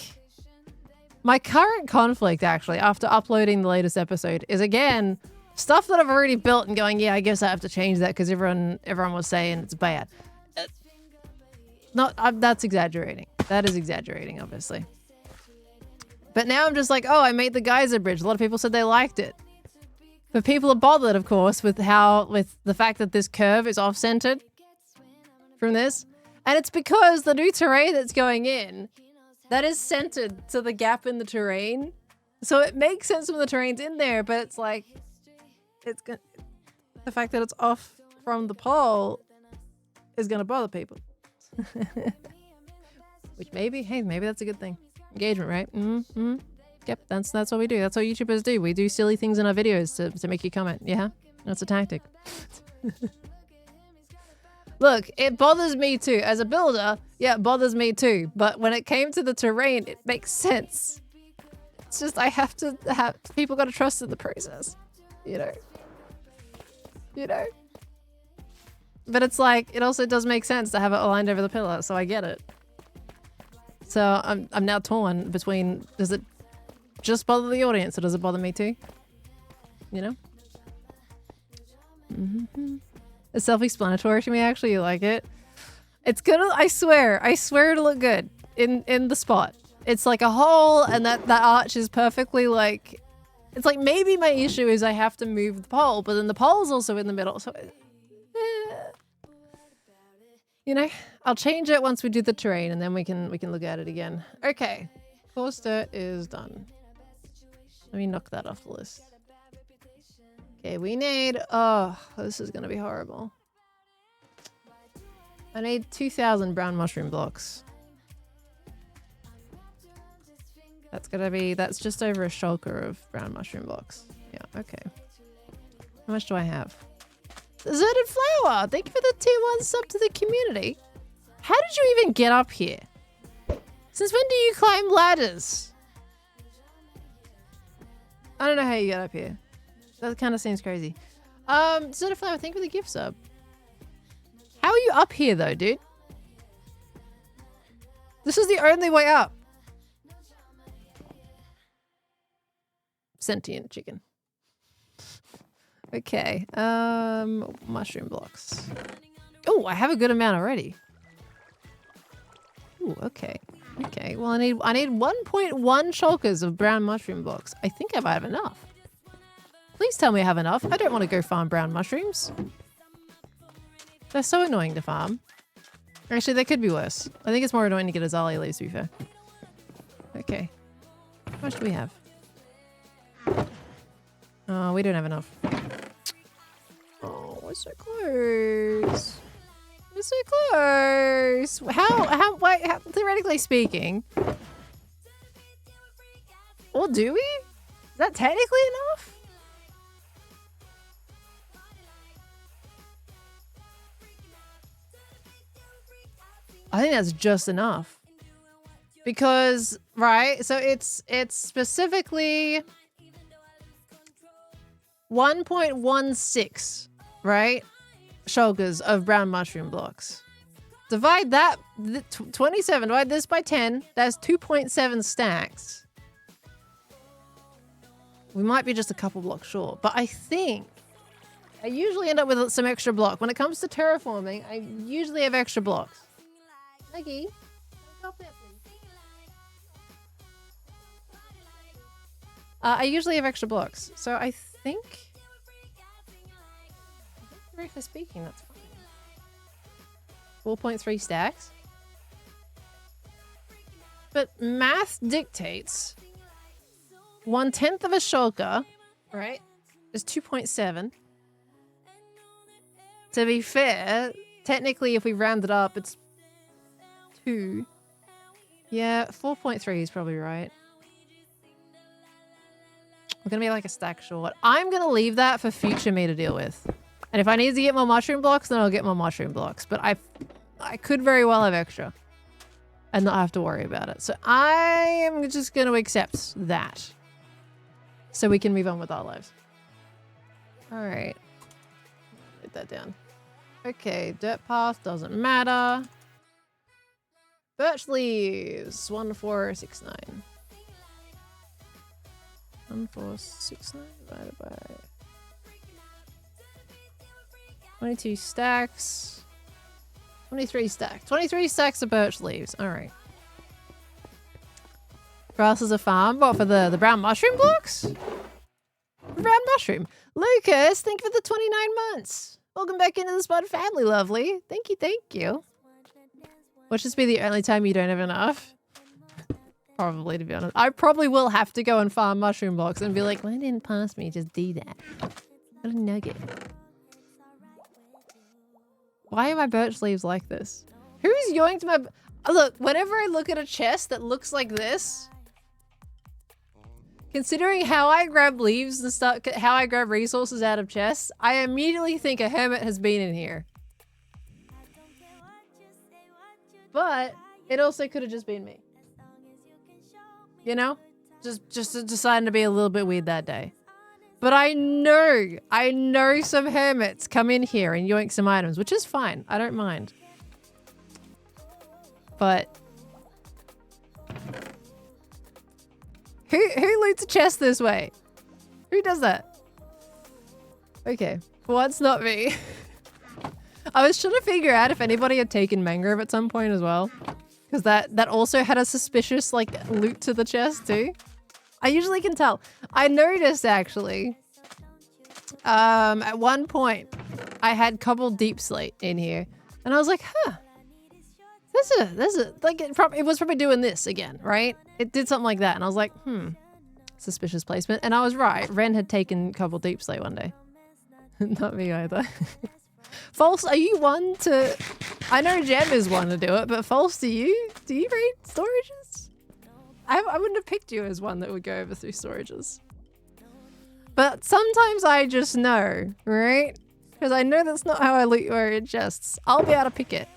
my current conflict actually after uploading the latest episode is again stuff that I've already built and going, yeah, I guess I have to change that because everyone was saying it's bad. That's exaggerating. That is exaggerating, obviously. But now I'm just like, oh, I made the geyser bridge. A lot of people said they liked it. But people are bothered, of course, with the fact that this curve is off-centered from this. And it's because the new terrain that's going in, that is centered to the gap in the terrain. So it makes sense when the terrain's in there, but it's like, the fact that it's off from the pole is going to bother people. Which maybe that's a good thing. Engagement, right? Yep, that's what we do. That's what YouTubers do. We do silly things in our videos to make you comment. Yeah, that's a tactic. Look, it bothers me too. As a builder, yeah, it bothers me too. But when it came to the terrain, it makes sense. It's just I have to people got to trust in the process, you know. But it's like it also does make sense to have it aligned over the pillar, so I get it. So I'm now torn between, does it just bother the audience or does it bother me too? You know? It's self-explanatory to me, actually. You like it? It's gonna, I swear it'll look good in the spot. It's like a hole and that arch is perfectly like, it's like maybe my issue is I have to move the pole, but then the pole's also in the middle, so you know, I'll change it once we do the terrain and then we can look at it again. Okay, coarse dirt is done. Let me knock that off the list. Okay, we need, oh, this is gonna be horrible. I need 2,000 brown mushroom blocks. That's just over a shulker of brown mushroom blocks. Yeah, okay. How much do I have? Deserted Flower, thank you for the tier 1 sub to the community. How did you even get up here? Since when do you climb ladders? I don't know how you get up here. That kind of seems crazy. Deserted Flower, thank you for the gift sub. How are you up here though, dude? This is the only way up. Sentient chicken. Okay. Mushroom blocks. Oh, I have a good amount already. Ooh, okay. Okay. Well, I need 1.1 shulkers of brown mushroom blocks. I think I might have enough. Please tell me I have enough. I don't want to go farm brown mushrooms. They're so annoying to farm. Actually, they could be worse. I think it's more annoying to get azalea leaves, to be fair. Okay. How much do we have? Oh, we don't have enough. Oh, we're so close. We're so close. How, theoretically speaking. Well, do we? Is that technically enough? I think that's just enough. Because, right, so it's specifically 1.16, right? Shulkers of brown mushroom blocks. Divide that, 27, divide this by 10, that's 2.7 stacks. We might be just a couple blocks short, but I think I usually end up with some extra block. When it comes to terraforming, I usually have extra blocks. Maggie, stop there, please. I usually have extra blocks, so I think theoretically speaking, that's fine. 4.3 stacks. But math dictates 1/10 of a shulker, right, is 2.7. To be fair, technically if we round it up, it's 2. Yeah, 4.3 is probably right. We're gonna be like a stack short. I'm gonna leave that for future me to deal with. And if I need to get more mushroom blocks, then I'll get more mushroom blocks. But I could very well have extra and not have to worry about it. So I am just gonna accept that so we can move on with our lives. All right. Put that down. Okay, dirt path doesn't matter. Birch leaves, 1469. 1469 divided by 22 stacks. 23 stacks. 23 stacks of birch leaves. All right. Grass is a farm. What, for the brown mushroom blocks? Brown mushroom. Lucas, thank you for the 29 months. Welcome back into the Spud family, lovely. Thank you, thank you. Watch this be the only time you don't have enough. Probably, to be honest. I probably will have to go and farm mushroom blocks and be like, why didn't pass me just do that? What a nugget. Why are my birch leaves like this? Who's yoinked my... Oh, look, whenever I look at a chest that looks like this, considering how I grab leaves and stuff, how I grab resources out of chests, I immediately think a hermit has been in here. But it also could have just been me. You know? Just deciding to be a little bit weird that day. But I know some hermits come in here and yoink some items, which is fine. I don't mind. But who loots a chest this way? Who does that? Okay. Well, it's not me. I was trying to figure out if anybody had taken mangrove at some point as well. Because that also had a suspicious, like, loot to the chest too. I usually can tell. I noticed, actually, at one point, I had cobbled deep slate in here. And I was like, huh. There's a, like, it was probably doing this again, right? It did something like that. And I was like, suspicious placement. And I was right. Ren had taken cobbled deep slate one day. Not me either. False, are you one to... I know Gem is one to do it, but False, do you raid storages? I wouldn't have picked you as one that would go over through storages. But sometimes I just know, right? Because I know that's not how I loot your in chests. I'll be able to pick it.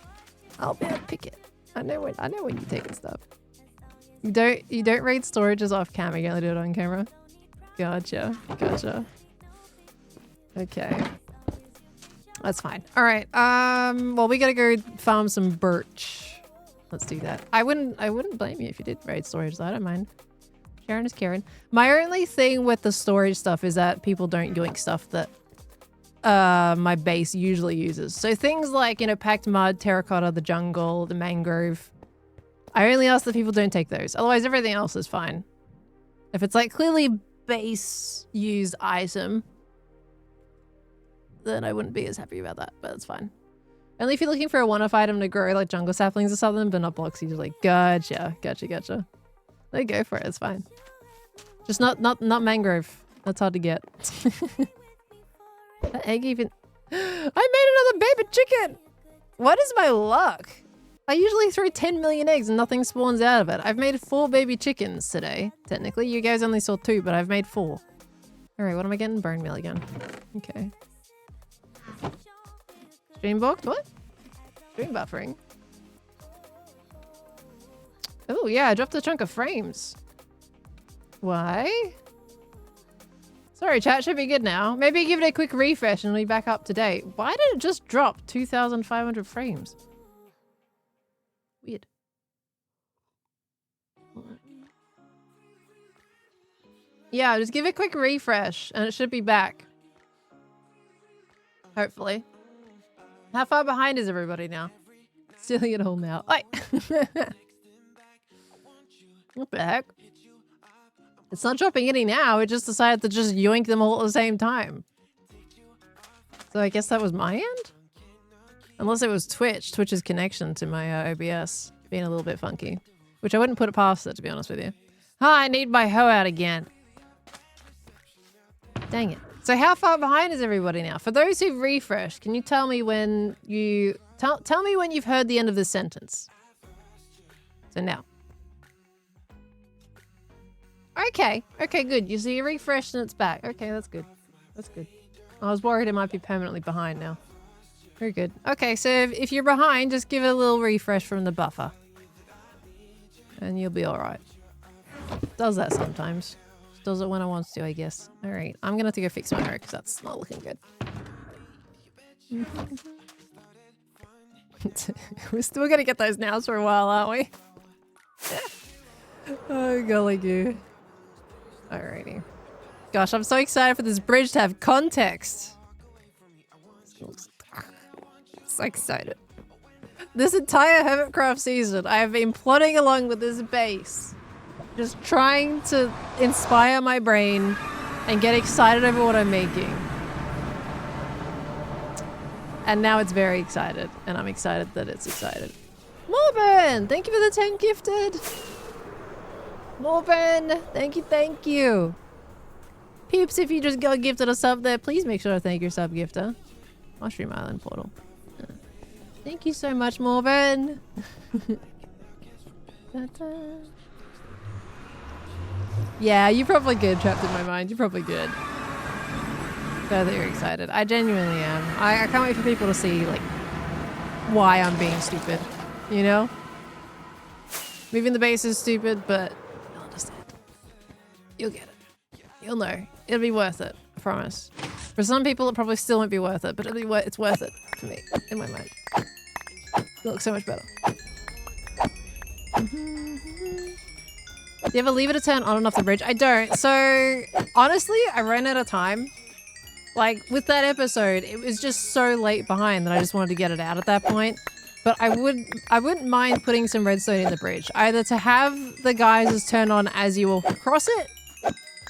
I'll be able to pick it. I know when you're taking stuff. You don't raid storages off camera, you only do it on camera. Gotcha. Okay. That's fine. All right. Well, we gotta go farm some birch. Let's do that. I wouldn't blame you if you did raid storage, though. I don't mind. Karen is Karen. My only thing with the storage stuff is that people don't yoink stuff that my base usually uses. So things like, you know, packed mud, terracotta, the jungle, the mangrove. I only ask that people don't take those. Otherwise, everything else is fine. If it's like clearly base used item, then I wouldn't be as happy about that, but that's fine. Only if you're looking for a one-off item to grow, like jungle saplings or something, but not blocks. You're just like, gotcha. They go for it. It's fine. Just not mangrove. That's hard to get. That egg even... I made another baby chicken! What is my luck? I usually throw 10 million eggs and nothing spawns out of it. I've made 4 baby chickens today. Technically, you guys only saw 2, but I've made 4. Alright, what am I getting? Bone meal again. Okay. Stream blocked? What? Stream buffering. Oh yeah, I dropped a chunk of frames. Why? Sorry, chat should be good now. Maybe give it a quick refresh and we'll be back up to date. Why did it just drop 2,500 frames? Weird. Yeah, just give it a quick refresh and it should be back. Hopefully. How far behind is everybody now? Stealing it all now. Oi! What the heck? It's not dropping any now, it just decided to just yoink them all at the same time. So I guess that was my end? Unless it was Twitch. Twitch's connection to my OBS being a little bit funky. Which I wouldn't put it past it, to be honest with you. I need my hoe out again. Dang it. So how far behind is everybody now? For those who've refreshed, can you tell me when you... Tell me when you've heard the end of this sentence. So now. Okay. Okay, good. You see, you refreshed and it's back. Okay, that's good. That's good. I was worried it might be permanently behind now. Very good. Okay, so if you're behind, just give it a little refresh from the buffer. And you'll be alright. Does that sometimes. Just does it when I want to, I guess. Alright, I'm gonna have to go fix my hair because that's not looking good. We're still gonna get those nails for a while, aren't we? Oh, golly goo. Alrighty. Gosh, I'm so excited for this bridge to have context. So excited. This entire Hermitcraft season, I have been plodding along with this base. Just trying to inspire my brain and get excited over what I'm making. And now it's very excited. And I'm excited that it's excited. Morben! Thank you for the 10 gifted! Morben! Thank you, thank you! Peeps, if you just got gifted a sub there, please make sure to thank your sub gifter. Mushroom Island portal. Thank you so much, Morben! Yeah, you're probably good, trapped in my mind. You're probably good. Glad that you're excited. I genuinely am. I can't wait for people to see, like, why I'm being stupid. You know? Moving the base is stupid, but you'll understand. You'll get it. You'll know. It'll be worth it. I promise. For some people, it probably still won't be worth it, but it's worth it for me, in my mind. It looks so much better. Do you ever leave it to turn on and off the bridge? I don't. So, honestly, I ran out of time. Like, with that episode, it was just so late behind that I just wanted to get it out at that point. But I wouldn't mind putting some redstone in the bridge. Either to have the geysers turn on as you walk across it,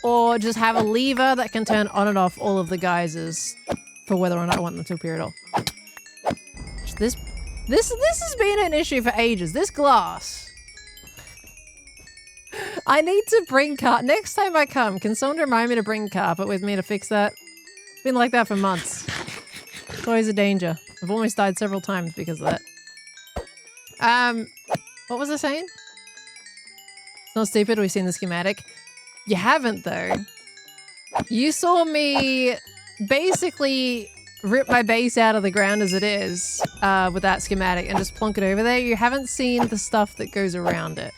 or just have a lever that can turn on and off all of the geysers for whether or not I want them to appear at all. This has been an issue for ages. This glass. I need to bring next time I come, can someone remind me to bring carpet with me to fix that? It's been like that for months. It's always a danger. I've almost died several times because of that. What was I saying? It's not stupid, we've seen the schematic. You haven't though. You saw me basically rip my base out of the ground as it is with that schematic and just plonk it over there. You haven't seen the stuff that goes around it.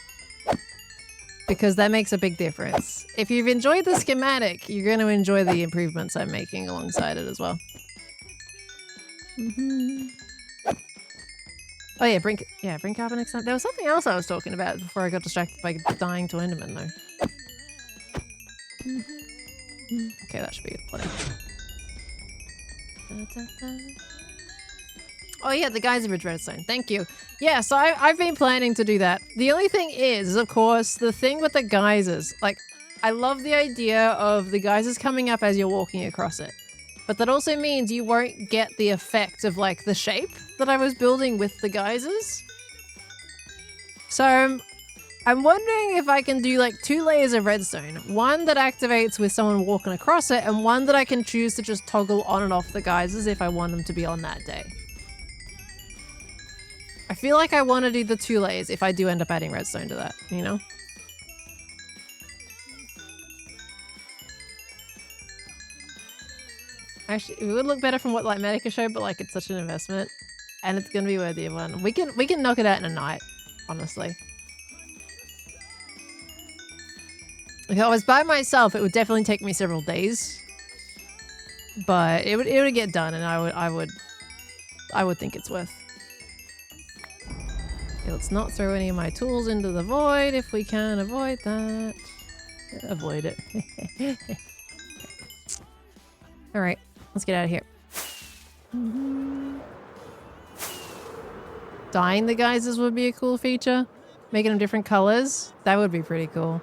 Because that makes a big difference. If you've enjoyed the schematic, you're going to enjoy the improvements I'm making alongside it as well. Oh yeah, bring carbon next time. There was something else I was talking about before I got distracted by dying to Enderman though. Okay, that should be a good play. Oh yeah, the Geyser Bridge redstone. Thank you. Yeah, so I've been planning to do that. The only thing is, of course, the thing with the geysers, like, I love the idea of the geysers coming up as you're walking across it. But that also means you won't get the effect of, like, the shape that I was building with the geysers. So I'm wondering if I can do, like, 2 layers of redstone. One that activates with someone walking across it, and one that I can choose to just toggle on and off the geysers if I want them to be on that day. I feel like I want to do the 2 layers if I do end up adding redstone to that, you know? Actually, it would look better from what Lightmatica showed, but like it's such an investment. And it's gonna be worthy of one. We can knock it out in a night, honestly. If I was by myself, it would definitely take me several days. But it would get done, and I would think it's worth. Okay, let's not throw any of my tools into the void if we can avoid that. Avoid it. Okay. All right, let's get out of here. Dyeing the geysers would be a cool feature. Making them different colors. That would be pretty cool.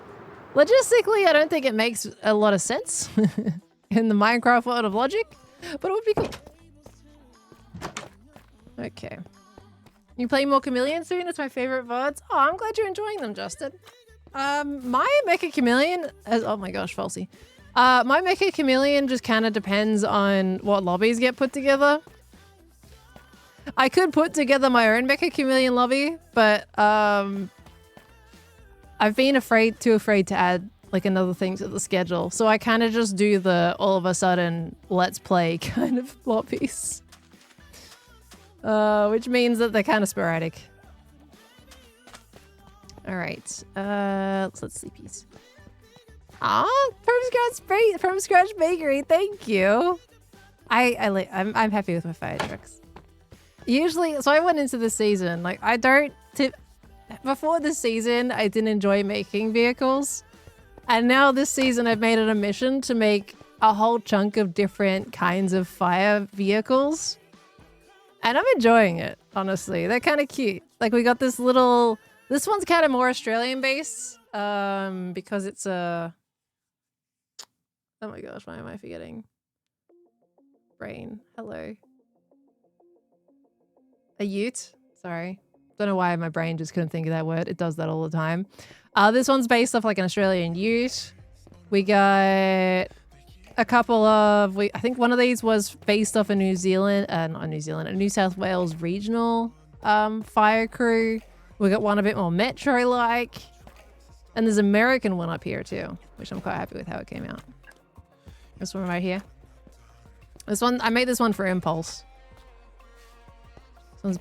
Logistically, I don't think it makes a lot of sense in the Minecraft world of logic, but it would be cool. Okay. You play more Chameleon soon? It's my favorite VODs. Oh, I'm glad you're enjoying them, Justin. My Mecha Chameleon, oh my gosh, falsy. My Mecha Chameleon just kind of depends on what lobbies get put together. I could put together my own Mecha Chameleon lobby, but I've been too afraid to add like another thing to the schedule. So I kind of just do the all of a sudden let's play kind of lobbies. Which means that they're kind of sporadic. All right, let's sleepies. Ah, from scratch bakery. Thank you. I'm happy with my fire trucks. Usually, so I went into this season like before this season, I didn't enjoy making vehicles, and now this season I've made it a mission to make a whole chunk of different kinds of fire vehicles. And I'm enjoying it, honestly. They're kind of cute. Like we got this one's kind of more Australian based, because it's a, oh my gosh, why am I forgetting? Brain, hello. A ute, sorry. Don't know why my brain just couldn't think of that word. It does that all the time. This one's based off like an Australian ute. We got a couple of, I think one of these was based off a New South Wales regional fire crew. We got one a bit more metro-like. And there's an American one up here too, which I'm quite happy with how it came out. This one right here. This one, I made this one for Impulse. This one's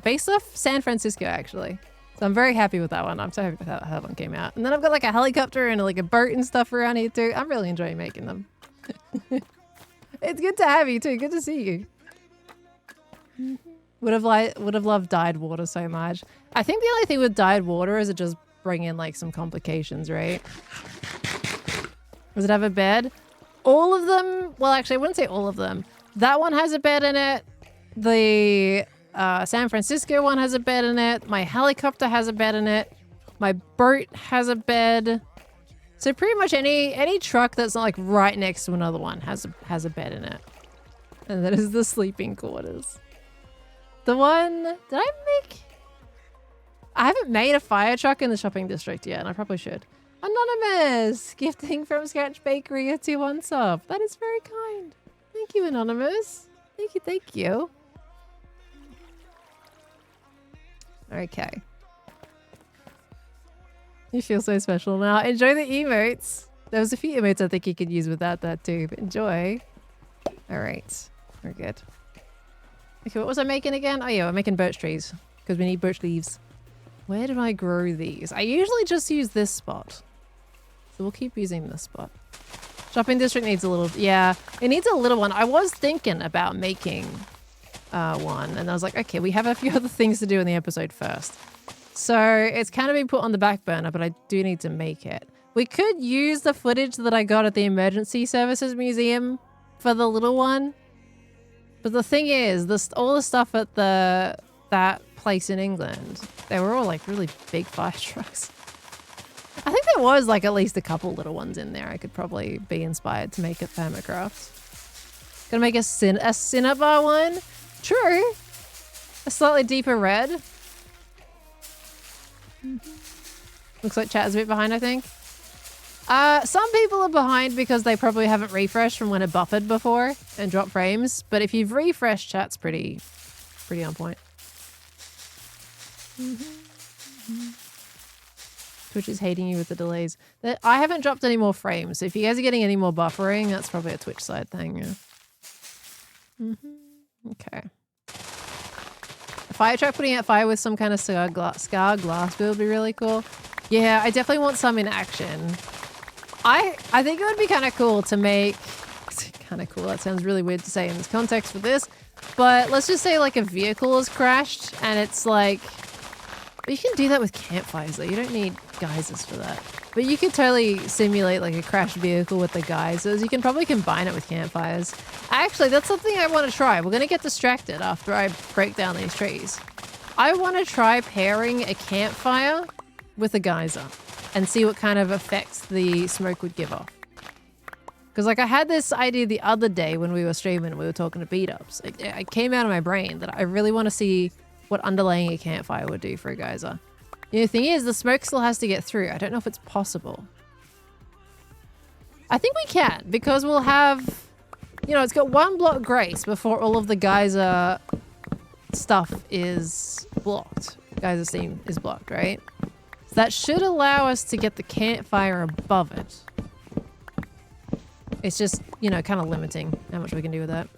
based off San Francisco, actually. So I'm very happy with that one. I'm so happy with how that one came out. And then I've got like a helicopter and like a boat and stuff around here too. I'm really enjoying making them. It's good to have you too. Good to see you. Would have loved dyed water so much. I think the only thing with dyed water is it just bring in like some complications, right? Does it have a bed? All of them, well actually I wouldn't say all of them. That one has a bed in it. The San Francisco one has a bed in it. My helicopter has a bed in it. My boat has a bed. So pretty much any truck that's not like right next to another one has a bed in it. And that is the sleeping quarters. The one, I haven't made a fire truck in the shopping district yet, and I probably should. Anonymous! Gifting from Scratch Bakery a 2-1 sub. That is very kind. Thank you, Anonymous. Thank you, thank you. Okay. You feel so special now. Enjoy the emotes. There was a few emotes I think you could use without that too, but enjoy. All right. We're good. Okay, what was I making again? Oh yeah, we're making birch trees because we need birch leaves. Where did I grow these? I usually just use this spot. So we'll keep using this spot. Shopping district needs a little, yeah, it needs a little one. I was thinking about making one and I was like, okay, we have a few other things to do in the episode first. So it's kind of been put on the back burner, but I do need to make it. We could use the footage that I got at the Emergency Services Museum for the little one. But the thing is, all the stuff at that place in England, they were all like really big fire trucks. I think there was like at least a couple little ones in there. I could probably be inspired to make it for Hermitcraft. Gonna make a cinnabar one. True. A slightly deeper red. Looks like chat is a bit behind, I think. Some people are behind because they probably haven't refreshed from when it buffered before and dropped frames. But if you've refreshed, chat's pretty on point. Twitch is hating you with the delays. I haven't dropped any more frames. So if you guys are getting any more buffering, that's probably a Twitch side thing. Yeah. Okay. A fire truck putting out fire with some kind of scar glass build would be really cool. Yeah, I definitely want some in action. I think it would be kind of cool to make... Kind of cool. That sounds really weird to say in this context for this. But let's just say like a vehicle has crashed and it's like... You can do that with campfires though. You don't need geysers for that. But you could totally simulate like a crashed vehicle with the geysers. You can probably combine it with campfires. Actually, that's something I want to try. We're going to get distracted after I break down these trees. I want to try pairing a campfire with a geyser and see what kind of effects the smoke would give off. Because like I had this idea the other day when we were streaming and we were talking to beat-ups. It came out of my brain that I really want to see what underlaying a campfire would do for a geyser. You know, the thing is, the smoke still has to get through. I don't know if it's possible. I think we can, because we'll have... You know, it's got one block grace before all of the geyser stuff is blocked. Geyser steam is blocked, right? So that should allow us to get the campfire above it. It's just, you know, kind of limiting how much we can do with that.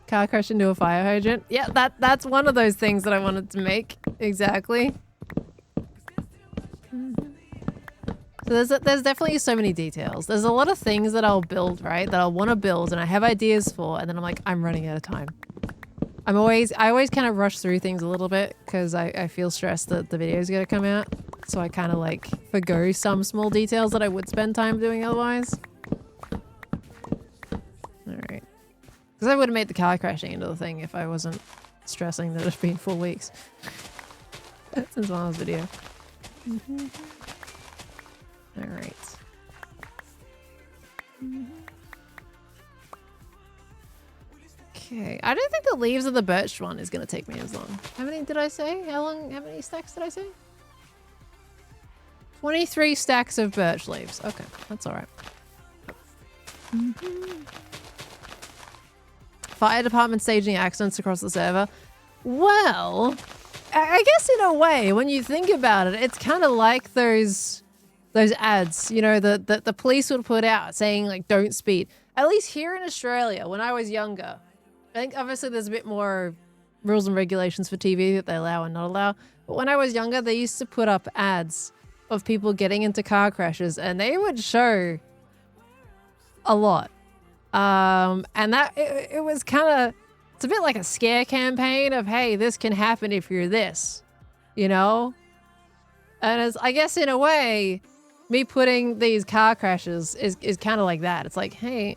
Car crash into a fire hydrant. Yeah, that's one of those things that I wanted to make. Exactly. So there's definitely so many details. There's a lot of things that I'll build, right? That I'll want to build and I have ideas for, and then I'm like, I'm running out of time. I always kind of rush through things a little bit because I feel stressed that the video's gonna come out. So I kind of like forgo some small details that I would spend time doing otherwise. Alright. Because I would have made the car crashing into the thing if I wasn't stressing that it's been 4 weeks. Since my last video. Alright. Okay. I don't think the leaves of the birch one is going to take me as long. How many did I say? How many stacks did I say? 23 stacks of birch leaves. Okay. That's alright. Fire department staging accidents across the server. Well, I guess in a way, when you think about it, it's kind of like those ads, you know, the police would put out saying like, don't speed. At least here in Australia, when I was younger, I think obviously there's a bit more rules and regulations for TV that they allow and not allow. But when I was younger, they used to put up ads of people getting into car crashes and they would show a lot. And that it was kind of, it's a bit like a scare campaign of, hey, this can happen if you're this, you know? And as I guess in a way, me putting these car crashes is kind of like that. It's like, hey,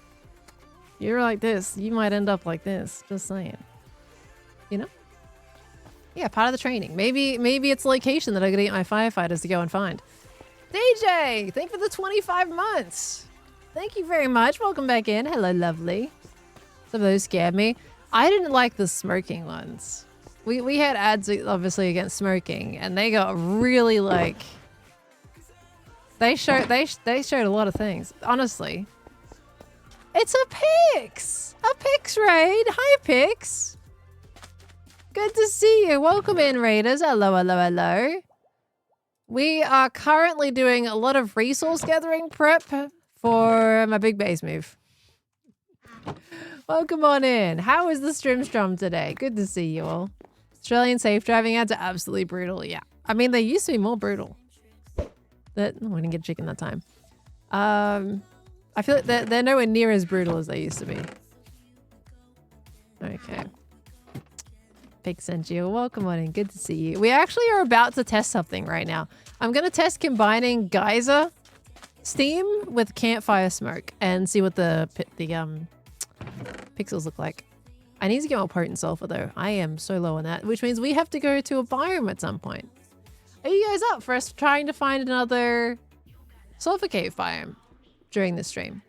you're like this, you might end up like this. Just saying. You know? Yeah, part of the training. Maybe it's location that I gotta get my firefighters to go and find. DJ, thank you for the 25 months. Thank you very much. Welcome back in. Hello, lovely. Some of those scared me. I didn't like the smoking ones. We had ads obviously against smoking, and they got really like they showed a lot of things. Honestly, it's a Pix raid. Hi Pix. Good to see you. Welcome in, raiders. Hello, hello, hello. We are currently doing a lot of resource gathering prep for my big base move. Welcome on in. How is the stream today? Good to see you all. Australian safe driving ads are absolutely brutal. Yeah. I mean, they used to be more brutal. We didn't get chicken that time. I feel like they're nowhere near as brutal as they used to be. Okay. Pig sent you. Welcome on in. Good to see you. We actually are about to test something right now. I'm going to test combining geyser steam with campfire smoke and see what the pixels look like. I need to get more potent sulfur though. I am so low on that, which means we have to go to a biome at some point. Are you guys up for us trying to find another sulfur cave biome during this stream?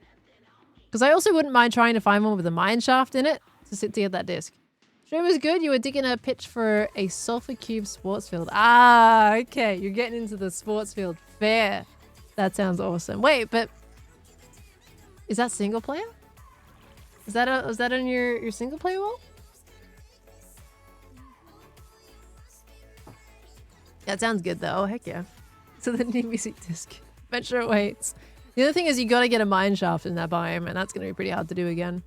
Because I also wouldn't mind trying to find one with a mine shaft in it to get that disc. Stream was good. You were digging a pitch for a sulfur cube sports field. Ah, okay. You're getting into the sports field. Fair. That sounds awesome. Wait, but is that single player? Is that on your single player wall? That sounds good though. Heck yeah. So the new music disc. Bet sure it waits. The other thing is you got to get a mine shaft in that biome, and that's going to be pretty hard to do again.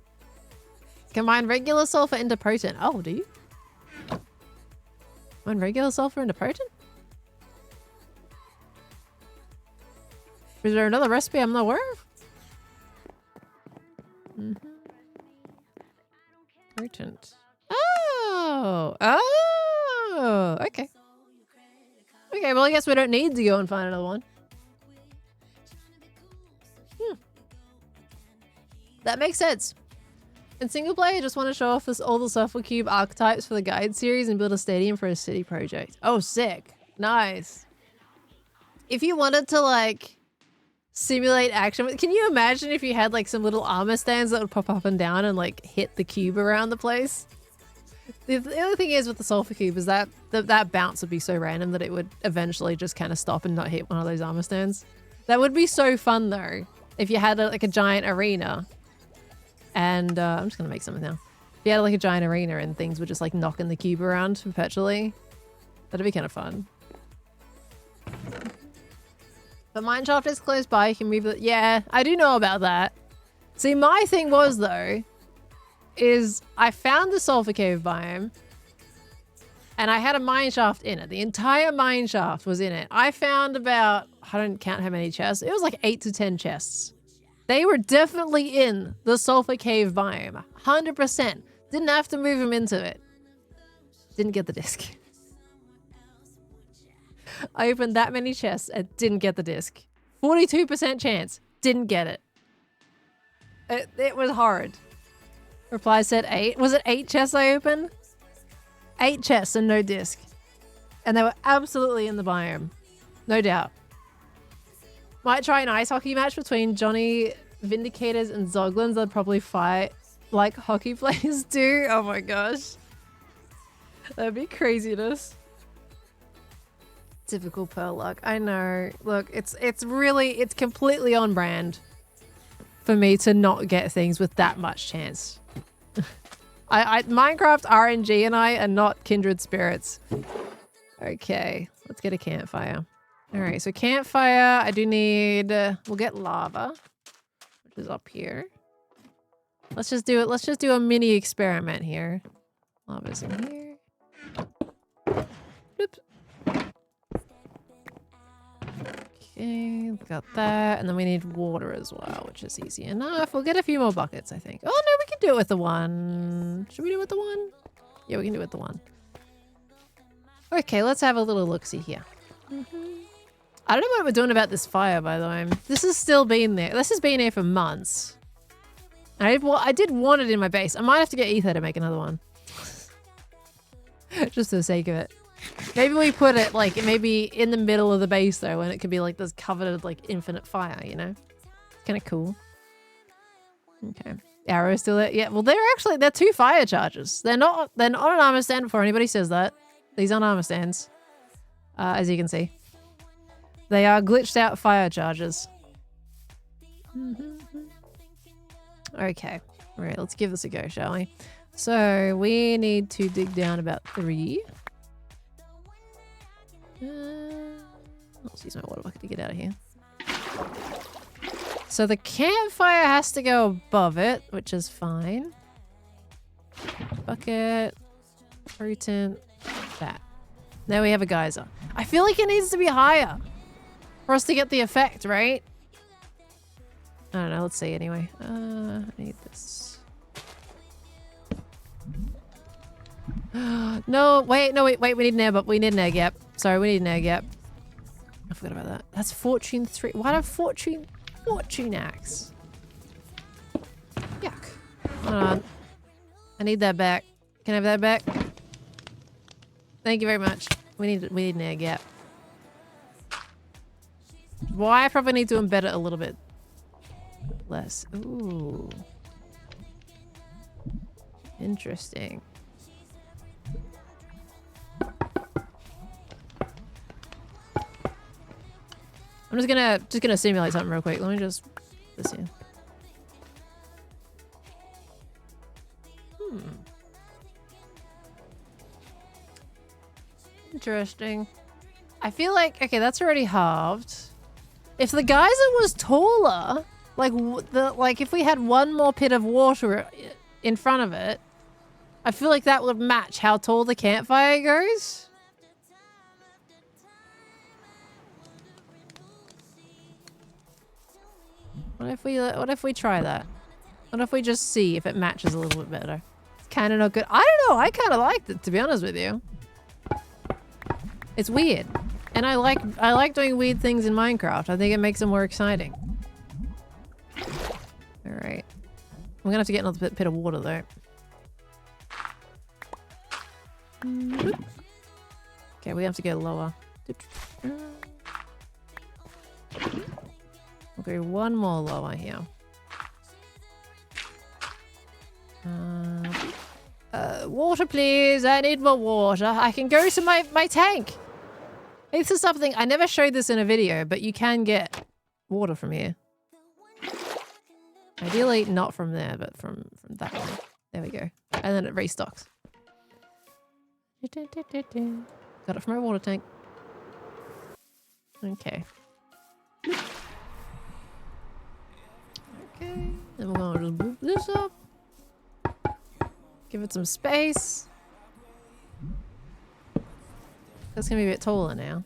Combine regular sulfur into potent. Oh, do you? Combine regular sulfur into potent? Is there another recipe I'm not aware of? Potent. Oh! Oh! Okay. Okay, well I guess we don't need to go and find another one. That makes sense. In single player, I just want to show off all the sulfur cube archetypes for the guide series and build a stadium for a city project. Oh, sick. Nice. If you wanted to like simulate action, can you imagine if you had like some little armor stands that would pop up and down and like hit the cube around the place? The other thing is with the sulfur cube is that that bounce would be so random that it would eventually just kind of stop and not hit one of those armor stands. That would be so fun though, if you had like a giant arena. And I'm just gonna make something now. If you had like a giant arena and things were just like knocking the cube around perpetually, that'd be kind of fun. But mineshaft is close by, you can move it. Yeah, I do know about that. See, my thing was though, is I found the sulfur cave biome and I had a mineshaft in it. The entire mineshaft was in it. I found about, I don't count how many chests. It was like 8 to 10 chests. They were definitely in the sulfur cave biome. 100%. Didn't have to move them into it. Didn't get the disc. I opened that many chests and didn't get the disc. 42% chance. Didn't get it. It was hard. Reply said 8. Was it 8 chests I opened? 8 chests and no disc. And they were absolutely in the biome. No doubt. Might try an ice hockey match between Johnny Vindicators and Zoglins. They'd probably fight like hockey players do. Oh my gosh. That'd be craziness. Typical Pearl luck. I know. Look, it's completely on brand for me to not get things with that much chance. Minecraft RNG and I are not kindred spirits. Okay, let's get a campfire. All right, so campfire, I do need, we'll get lava, which is up here. Let's just do it. Let's just do a mini experiment here. Lava's in here. Oops. Okay, got that. And then we need water as well, which is easy enough. We'll get a few more buckets, I think. Oh, no, we can do it with the one. Should we do it with the one? Yeah, we can do it with the one. Okay, let's have a little look-see here. I don't know what we're doing about this fire, by the way. This has still been there. This has been here for months. I did want it in my base. I might have to get ether to make another one. Just for the sake of it. Maybe we put it like maybe in the middle of the base though, and it could be like this covered like infinite fire, you know? It's kind of cool. Okay. Arrow's still there. Yeah, well they're 2 fire charges. They're not an armor stand before anybody says that. These aren't armor stands. As you can see. They are glitched out fire charges. Okay. All right, let's give this a go, shall we? So we need to dig down about 3. Let's use my water bucket to get out of here. So the campfire has to go above it, which is fine. Bucket. Potent. That. Now we have a geyser. I feel like it needs to be higher for us to get the effect, right? I don't know. Let's see anyway. I need this. No, wait. We need an air, but we need an air gap. Sorry, we need an air gap. I forgot about that. That's fortune 3. Why do Fortune fortune axe. Yuck. Hold on. I need that back. Can I have that back? Thank you very much. We need an air gap. Why I probably need to embed it a little bit less. Ooh. Interesting. I'm just gonna simulate something real quick. Let me just this in. Interesting. I feel like okay, that's already halved. If the geyser was taller, like if we had one more pit of water in front of it, I feel like that would match how tall the campfire goes. What if we try that? What if we just see if it matches a little bit better? It's kind of not good. I don't know. I kind of liked it, to be honest with you. It's weird. And I like doing weird things in Minecraft. I think it makes it more exciting. Alright. I'm gonna have to get another pit of water though. Okay, we have to go lower. Okay, one more lower here. Water please, I need more water. I can go to my tank. This is something, I never showed this in a video, but you can get water from here. Ideally not from there, but from that one. There we go. And then it restocks. Got it from my water tank. Okay. Okay, then we're gonna just move this up. Give it some space. That's gonna be a bit taller now.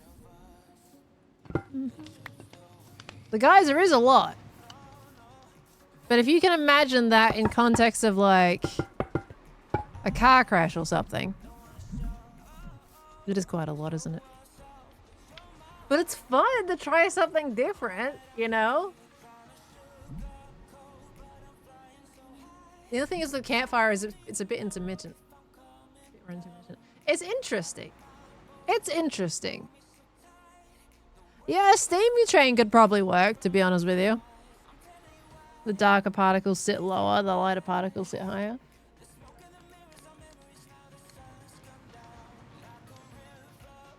The geyser is a lot. But if you can imagine that in context of like a car crash or something. It is quite a lot, isn't it? But it's fun to try something different, you know? The other thing is the campfire is it's a bit intermittent. It's interesting. It's interesting. Yeah, a steam train could probably work, to be honest with you. The darker particles sit lower, the lighter particles sit higher.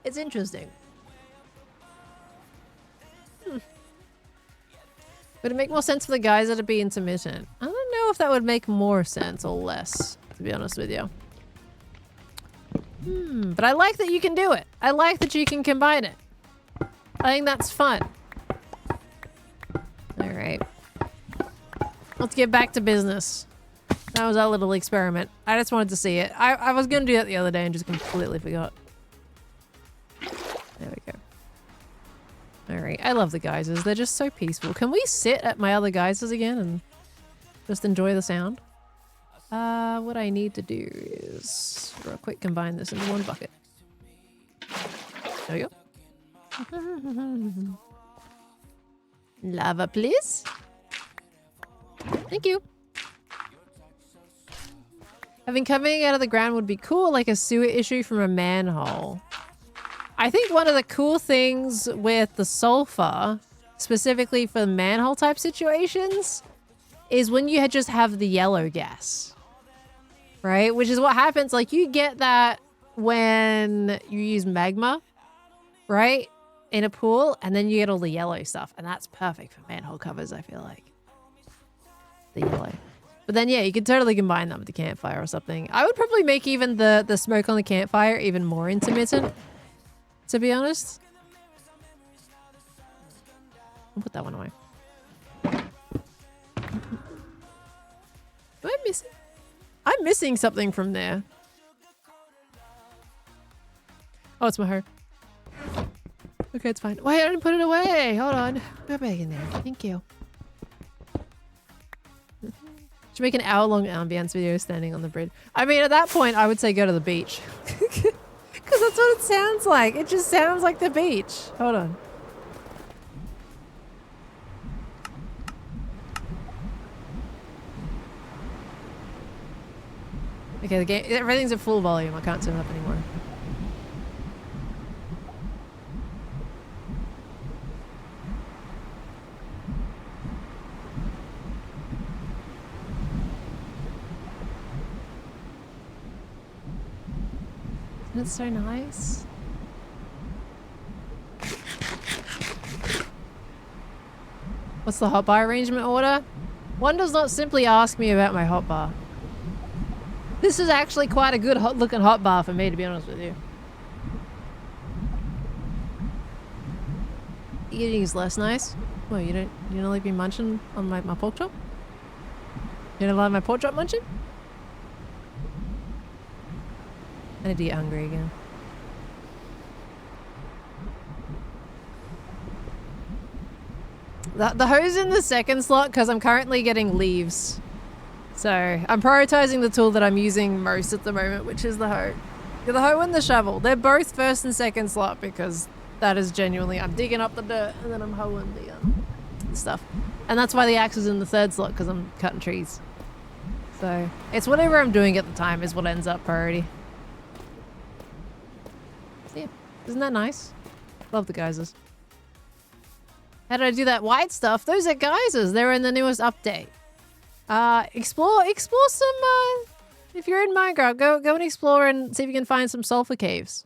It's interesting. Would it make more sense for the geyser to be intermittent? I don't know if that would make more sense or less, to be honest with you. But I like that you can do it. I like that you can combine it. I think that's fun. Alright. Let's get back to business. That was our little experiment. I just wanted to see it. I was going to do that the other day and just completely forgot. There we go. Alright, I love the geysers. They're just so peaceful. Can we sit at my other geysers again and just enjoy the sound? What I need to do is real quick combine this into one bucket. There we go. Lava, please. Thank you. Having coming out of the ground would be cool, like a sewer issue from a manhole. I think one of the cool things with the sulfur, specifically for manhole type situations, is when you just have the yellow gas. Right? Which is what happens, like you get that when you use magma, right? In a pool, and then you get all the yellow stuff, and that's perfect for manhole covers, I feel like. The yellow. But then yeah, you could totally combine that with the campfire or something. I would probably make even the smoke on the campfire even more intermittent, to be honest. I'll put that one away. Am I missing? I'm missing something from there. Oh, it's my hoe. Okay, it's fine. Wait, I didn't put it away. Hold on. Go back in there. Thank you. Should make an hour-long ambience video standing on the bridge. I mean, at that point, I would say go to the beach. Because that's what it sounds like. It just sounds like the beach. Hold on. Okay, the game, everything's at full volume. I can't turn it up anymore. Isn't it so nice? What's the hotbar arrangement order? One does not simply ask me about my hotbar. This is actually quite a good looking hotbar for me, to be honest with you. Eating is less nice. Well, you don't like me munching on my pork chop? You don't like my pork chop munching? I need to get hungry again. The hoe's in the second slot because I'm currently getting leaves. So I'm prioritizing the tool that I'm using most at the moment, which is the hoe. The hoe and the shovel. They're both first and second slot because that is genuinely, I'm digging up the dirt and then I'm hoeing the stuff. And that's why the axe is in the third slot, because I'm cutting trees. So it's whatever I'm doing at the time is what ends up priority. So yeah, isn't that nice? Love the geysers. How did I do that white stuff? Those are geysers. They're in the newest update. Explore some, if you're in Minecraft, go and explore and see if you can find some sulfur caves.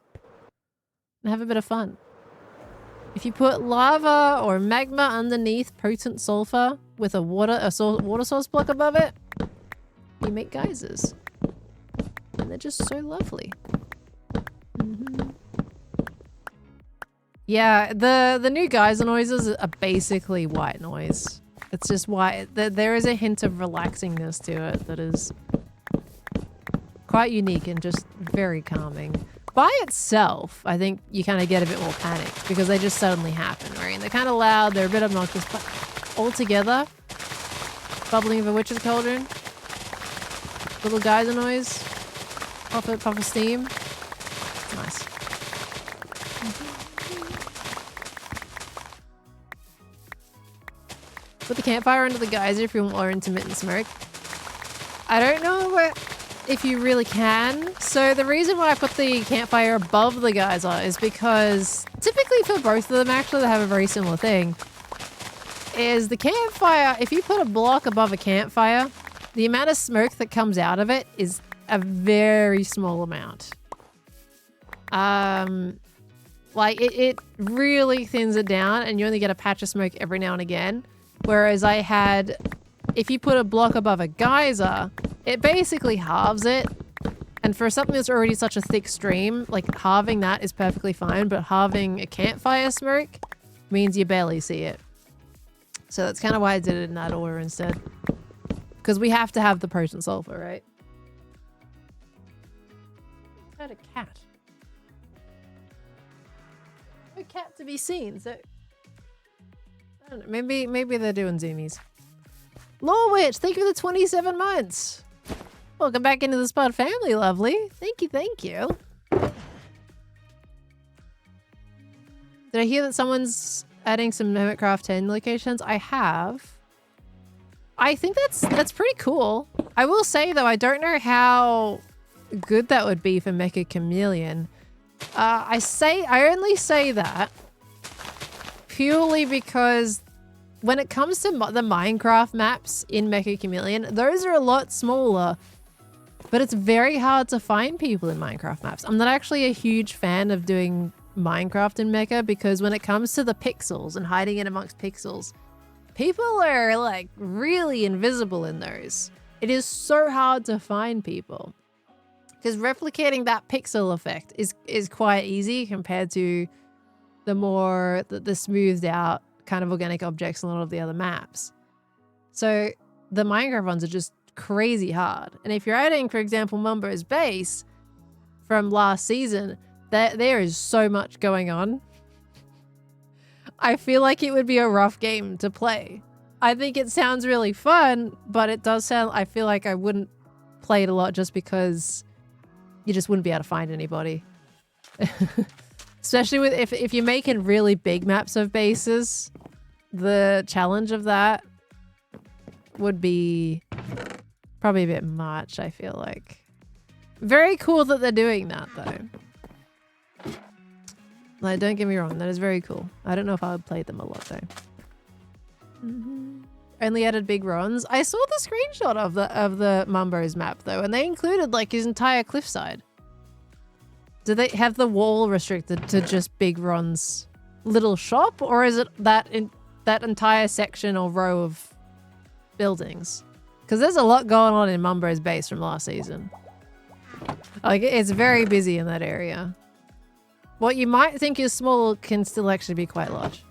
And have a bit of fun. If you put lava or magma underneath potent sulfur with a water source block above it, you make geysers. And they're just so lovely. Mm-hmm. Yeah, the new geyser noises are basically white noise. It's just white. There is a hint of relaxingness to it that is quite unique and just very calming. By itself, I think you kind of get a bit more panicked because they just suddenly happen, right? And they're kind of loud, they're a bit obnoxious, but all together, bubbling of a witch's cauldron, little geyser noise, pop of steam. It's nice. Put the campfire under the geyser if you want more intermittent smoke. I don't know if you really can. So the reason why I put the campfire above the geyser is because typically for both of them, actually, they have a very similar thing. Is the campfire, if you put a block above a campfire, the amount of smoke that comes out of it is a very small amount. Like it really thins it down and you only get a patch of smoke every now and again. Whereas if you put a block above a geyser, it basically halves it. And for something that's already such a thick stream, like halving that is perfectly fine, but halving a campfire smoke means you barely see it. So that's kind of why I did it in that order instead. Because we have to have the potent sulfur, right? I had a cat. No cat to be seen, so... I don't know, maybe they're doing zoomies. Law Witch, thank you for the 27 months. Welcome back into the Spud family, lovely. Thank you, thank you. Did I hear that someone's adding some Hermitcraft 10 locations? I have. I think that's pretty cool. I will say though, I don't know how good that would be for Mecha Chameleon. I only say that purely because when it comes to the Minecraft maps in Mecha Chameleon, those are a lot smaller, but it's very hard to find people in Minecraft maps. I'm not actually a huge fan of doing Minecraft in Mecha because when it comes to the pixels and hiding it amongst pixels, people are like really invisible in those. It is so hard to find people because replicating that pixel effect is quite easy compared to the smoothed out kind of organic objects on a lot of the other maps. So the Minecraft ones are just crazy hard. And if you're adding, for example, Mumbo's base from last season, there is so much going on. I feel like it would be a rough game to play. I think it sounds really fun, but it does sound, I feel like I wouldn't play it a lot just because you just wouldn't be able to find anybody. Especially with if you're making really big maps of bases, the challenge of that would be probably a bit much, I feel like. Very cool that they're doing that, though. Like, don't get me wrong, that is very cool. I don't know if I would play them a lot, though. Only added big Rons. I saw the screenshot of the Mumbo's map, though, and they included, like, his entire cliffside. Do they have the wall restricted to just Big Ron's little shop, or is it that entire section or row of buildings? Because there's a lot going on in Mumbo's base from last season. Like, it's very busy in that area. What you might think is small can still actually be quite large.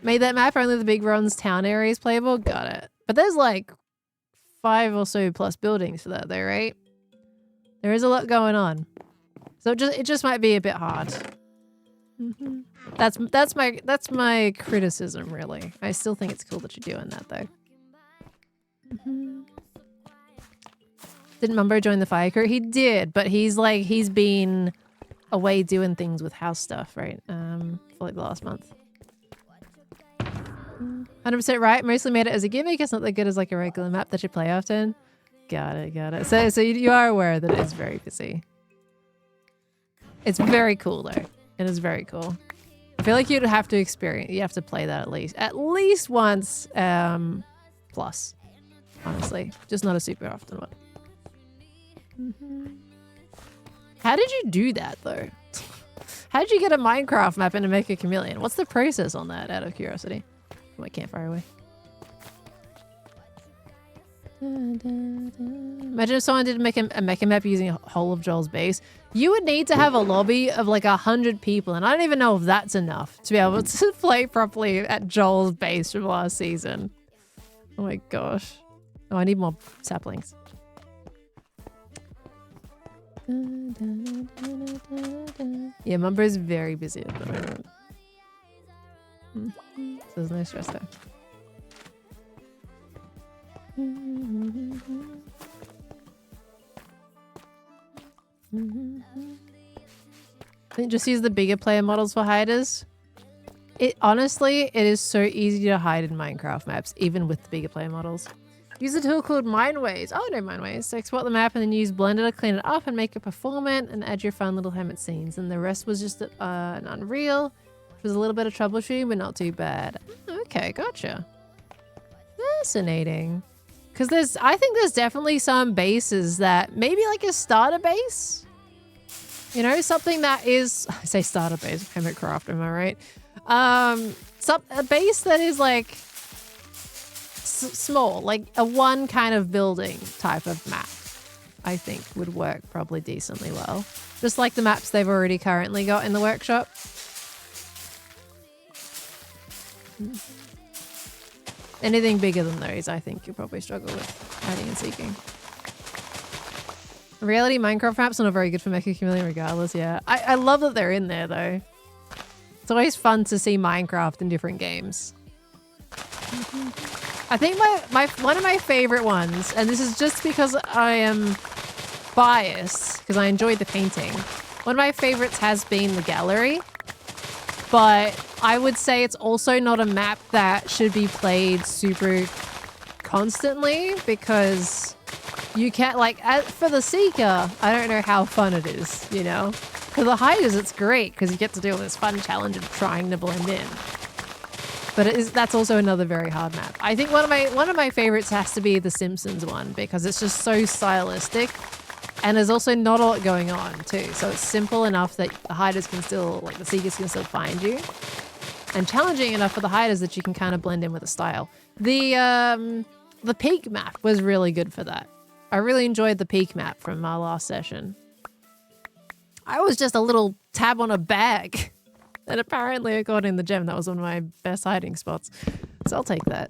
Made that map, only the Big Ron's town area is playable? Got it. But there's like 5 or so plus buildings for that though, right? There is a lot going on. So it just might be a bit hard. That's my criticism, really. I still think it's cool that you're doing that though. Didn't Mumbo join the fire crew? He did, but he's been away doing things with house stuff, right? For like the last month. 100% right. Mostly made it as a gimmick. It's not that good as like a regular map that you play often. Got it. So you are aware that it is very busy. It's very cool though. It is very cool. I feel like you'd have to experience. You have to play that at least once. Plus, honestly, just not a super often one. How did you do that though? How did you get a Minecraft map and make a chameleon? What's the process on that? Out of curiosity. My campfire away. Imagine if someone did make a mecha map using a whole of Joel's base. You would need to have a lobby of like 100 people, and I don't even know if that's enough to be able to play properly at Joel's base from last season. Oh my gosh. Oh, I need more saplings. Yeah, Mumbo's very busy at the moment. So there's no stress there. I think just use the bigger player models for hiders. Honestly, it is so easy to hide in Minecraft maps, even with the bigger player models. Use a tool called Mineways. Oh, no, Mineways. So export the map and then use Blender to clean it up and make it performant and add your fun little Hermit scenes. And the rest was just an Unreal, which was a little bit of troubleshooting, but not too bad. Okay, gotcha. Fascinating. Because I think there's definitely some bases that maybe like a starter base. You know, something that is, I say starter base, Hermitcraft, am I right? A base that is like small, like a one kind of building type of map, I think would work probably decently well. Just like the maps they've already currently got in the workshop. Anything bigger than those, I think you'll probably struggle with hiding and seeking. Reality Minecraft maps are not very good for Mecha Chameleon regardless, yeah. I love that they're in there though. It's always fun to see Minecraft in different games. I think one of my favorite ones, and this is just because I am biased, because I enjoyed the painting. One of my favorites has been the gallery, but I would say it's also not a map that should be played super constantly because you can't, like, for the Seeker, I don't know how fun it is, you know? For the hiders, it's great because you get to do this fun challenge of trying to blend in. But that's also another very hard map. I think one of my favorites has to be the Simpsons one because it's just so stylistic and there's also not a lot going on too. So it's simple enough that the hiders can still, like the Seekers can still find you. And challenging enough for the hiders that you can kind of blend in with the style. The peak map was really good for that. I really enjoyed the peak map from our last session. I was just a little tab on a bag. And apparently, according to the gem, that was one of my best hiding spots. So I'll take that.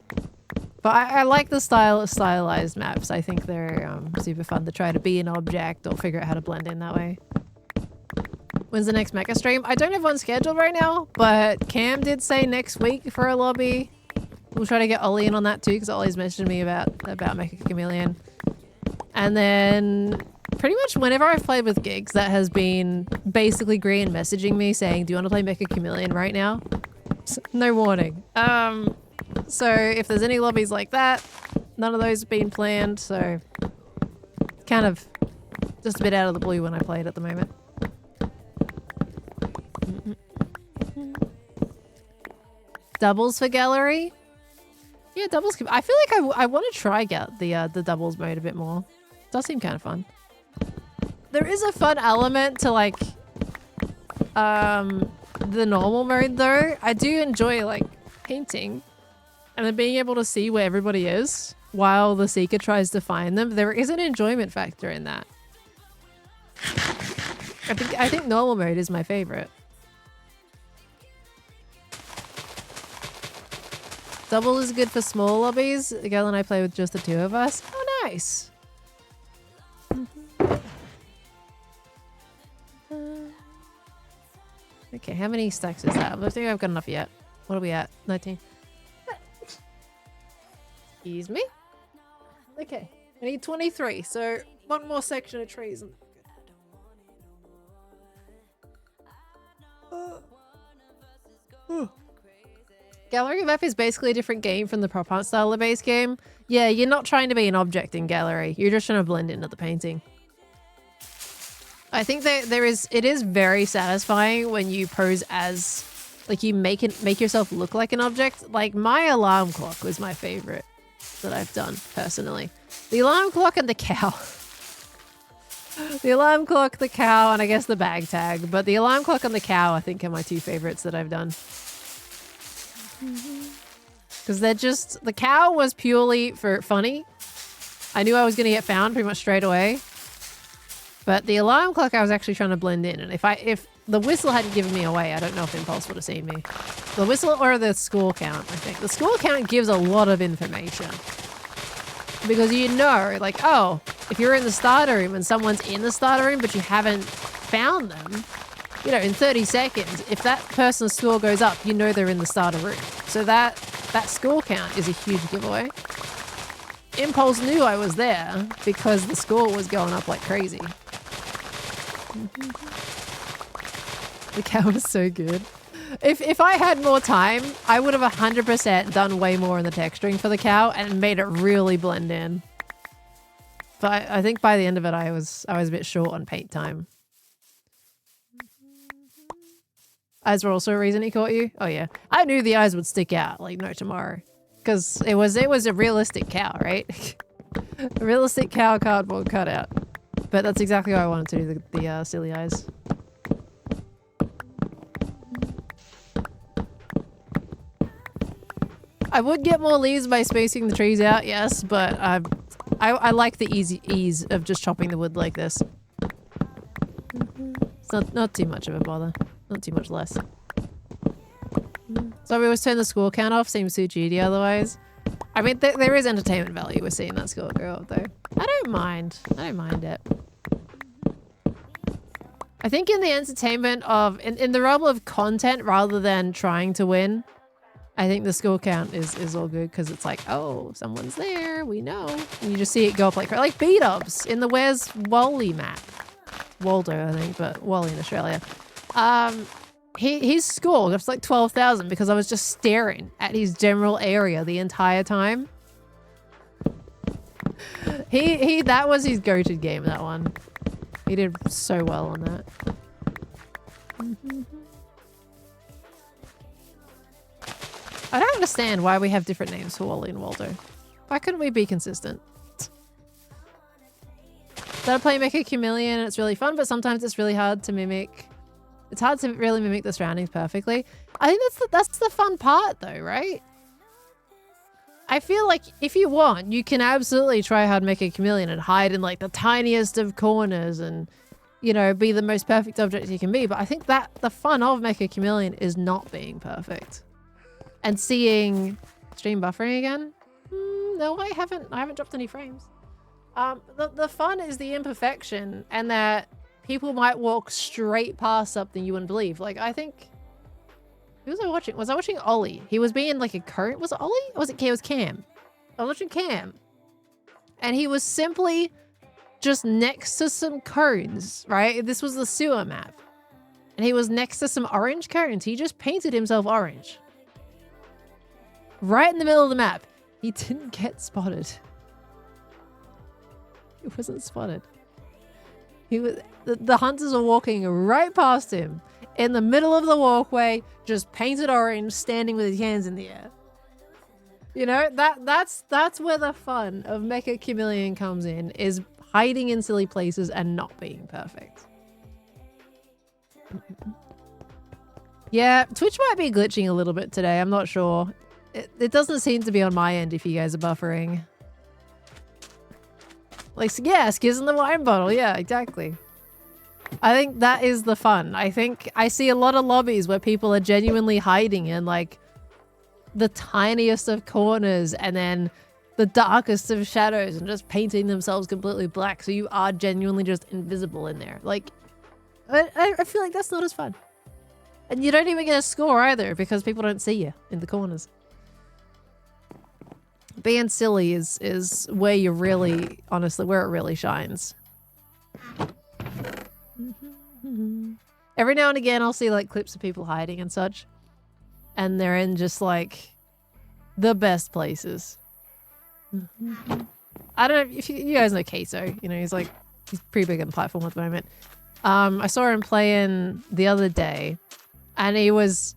But I like the stylized maps. I think they're super fun to try to be an object or figure out how to blend in that way. When's the next mecha stream? I don't have one scheduled right now, but Cam did say next week for a lobby. We'll try to get Ollie in on that too, because Ollie's mentioned to me about Mecha Chameleon. And then pretty much whenever I've played with gigs, that has been basically Green messaging me saying, do you want to play Mecha Chameleon right now? No warning. So if there's any lobbies like that, none of those have been planned, so kind of just a bit out of the blue when I play it at the moment. Doubles for gallery? Yeah, doubles. I feel like I want to try out the doubles mode a bit more. It does seem kind of fun. There is a fun element to like the normal mode though. I do enjoy like painting and then being able to see where everybody is while the seeker tries to find them. There is an enjoyment factor in that. I think normal mode is my favorite. Double is good for small lobbies. The girl and I play with just the two of us. Oh, nice. Okay, how many stacks is that? I don't think I've got enough yet. What are we at? 19. Excuse me. Okay, I need 23, so one more section of trees. Gallery map is basically a different game from the prop art style of the base game. Yeah, you're not trying to be an object in gallery. You're just trying to blend into the painting. I think that it is very satisfying when you pose as, like, you make yourself look like an object. Like, my alarm clock was my favorite that I've done personally. The alarm clock and the cow. The alarm clock, the cow, and I guess the bag tag. But the alarm clock and the cow, I think, are my two favorites that I've done. Because they're just... The cow was purely for funny. I knew I was going to get found pretty much straight away. But the alarm clock, I was actually trying to blend in. And if the whistle hadn't given me away, I don't know if Impulse would have seen me. The whistle or the school count, I think. The school count gives a lot of information. Because you know, like, oh, if you're in the starter room and someone's in the starter room but you haven't found them, you know, in 30 seconds, if that person's score goes up, you know they're in the starter room. So that score count is a huge giveaway. Impulse knew I was there because the score was going up like crazy. The cow was so good. If I had more time, I would have 100% done way more in the texturing for the cow and made it really blend in. But I think by the end of it, I was a bit short on paint time. Eyes were also a reason he caught you? Oh yeah. I knew the eyes would stick out like no tomorrow. Because it was a realistic cow, right? A realistic cow cardboard cutout. But that's exactly why I wanted to do the silly eyes. I would get more leaves by spacing the trees out, yes, but I like the ease of just chopping the wood like this. It's not too much of a bother. Not too much less. So we always turn the score count off, seems too cheaty otherwise. I mean, there is entertainment value with seeing that score go up though. I don't mind it. I think in the entertainment of, in the realm of content rather than trying to win, I think the score count is all good because it's like, oh, someone's there, we know. And you just see it go up like B-dubs in the Where's Wally map. Waldo, I think, but Wally in Australia. His score was like 12,000 because I was just staring at his general area the entire time. That was his go-to game, that one. He did so well on that. I don't understand why we have different names for Wally and Waldo. Why couldn't we be consistent? Started playing Mecha Chameleon and it's really fun, but sometimes it's really hard to mimic. It's hard to really mimic the surroundings perfectly. I think that's the fun part though, right? I feel like if you want, you can absolutely try hard Mecha Chameleon and hide in like the tiniest of corners and, you know, be the most perfect object you can be. But I think that the fun of Mecha Chameleon is not being perfect. And seeing stream buffering again? No, I haven't dropped any frames. The fun is the imperfection and that people might walk straight past something you wouldn't believe. Like, I think... Who was I watching? Was I watching Ollie? He was being like a cone. Was it Ollie? Or was it Cam? It was Cam. I was watching Cam. And he was simply just next to some cones, right? This was the sewer map. And he was next to some orange cones. He just painted himself orange. Right in the middle of the map. He didn't get spotted. He wasn't spotted. He was. The hunters are walking right past him in the middle of the walkway, just painted orange, standing with his hands in the air. You know, that's where the fun of Mecha Chameleon comes in, is hiding in silly places and not being perfect. Yeah, Twitch might be glitching a little bit today. I'm not sure. It doesn't seem to be on my end if you guys are buffering. Like, yeah, Skiz in the wine bottle. Yeah, exactly. I think that is the fun. I think I see a lot of lobbies where people are genuinely hiding in, like, the tiniest of corners and then the darkest of shadows and just painting themselves completely black, so you are genuinely just invisible in there. Like, I feel like that's not as fun. And you don't even get a score either because people don't see you in the corners. Being silly is where you really, honestly, where it really shines. Every now and again I'll see like clips of people hiding and such. And they're in just like the best places. I don't know if you guys know Queso. You know, he's pretty big on the platform at the moment. I saw him playing the other day, and it was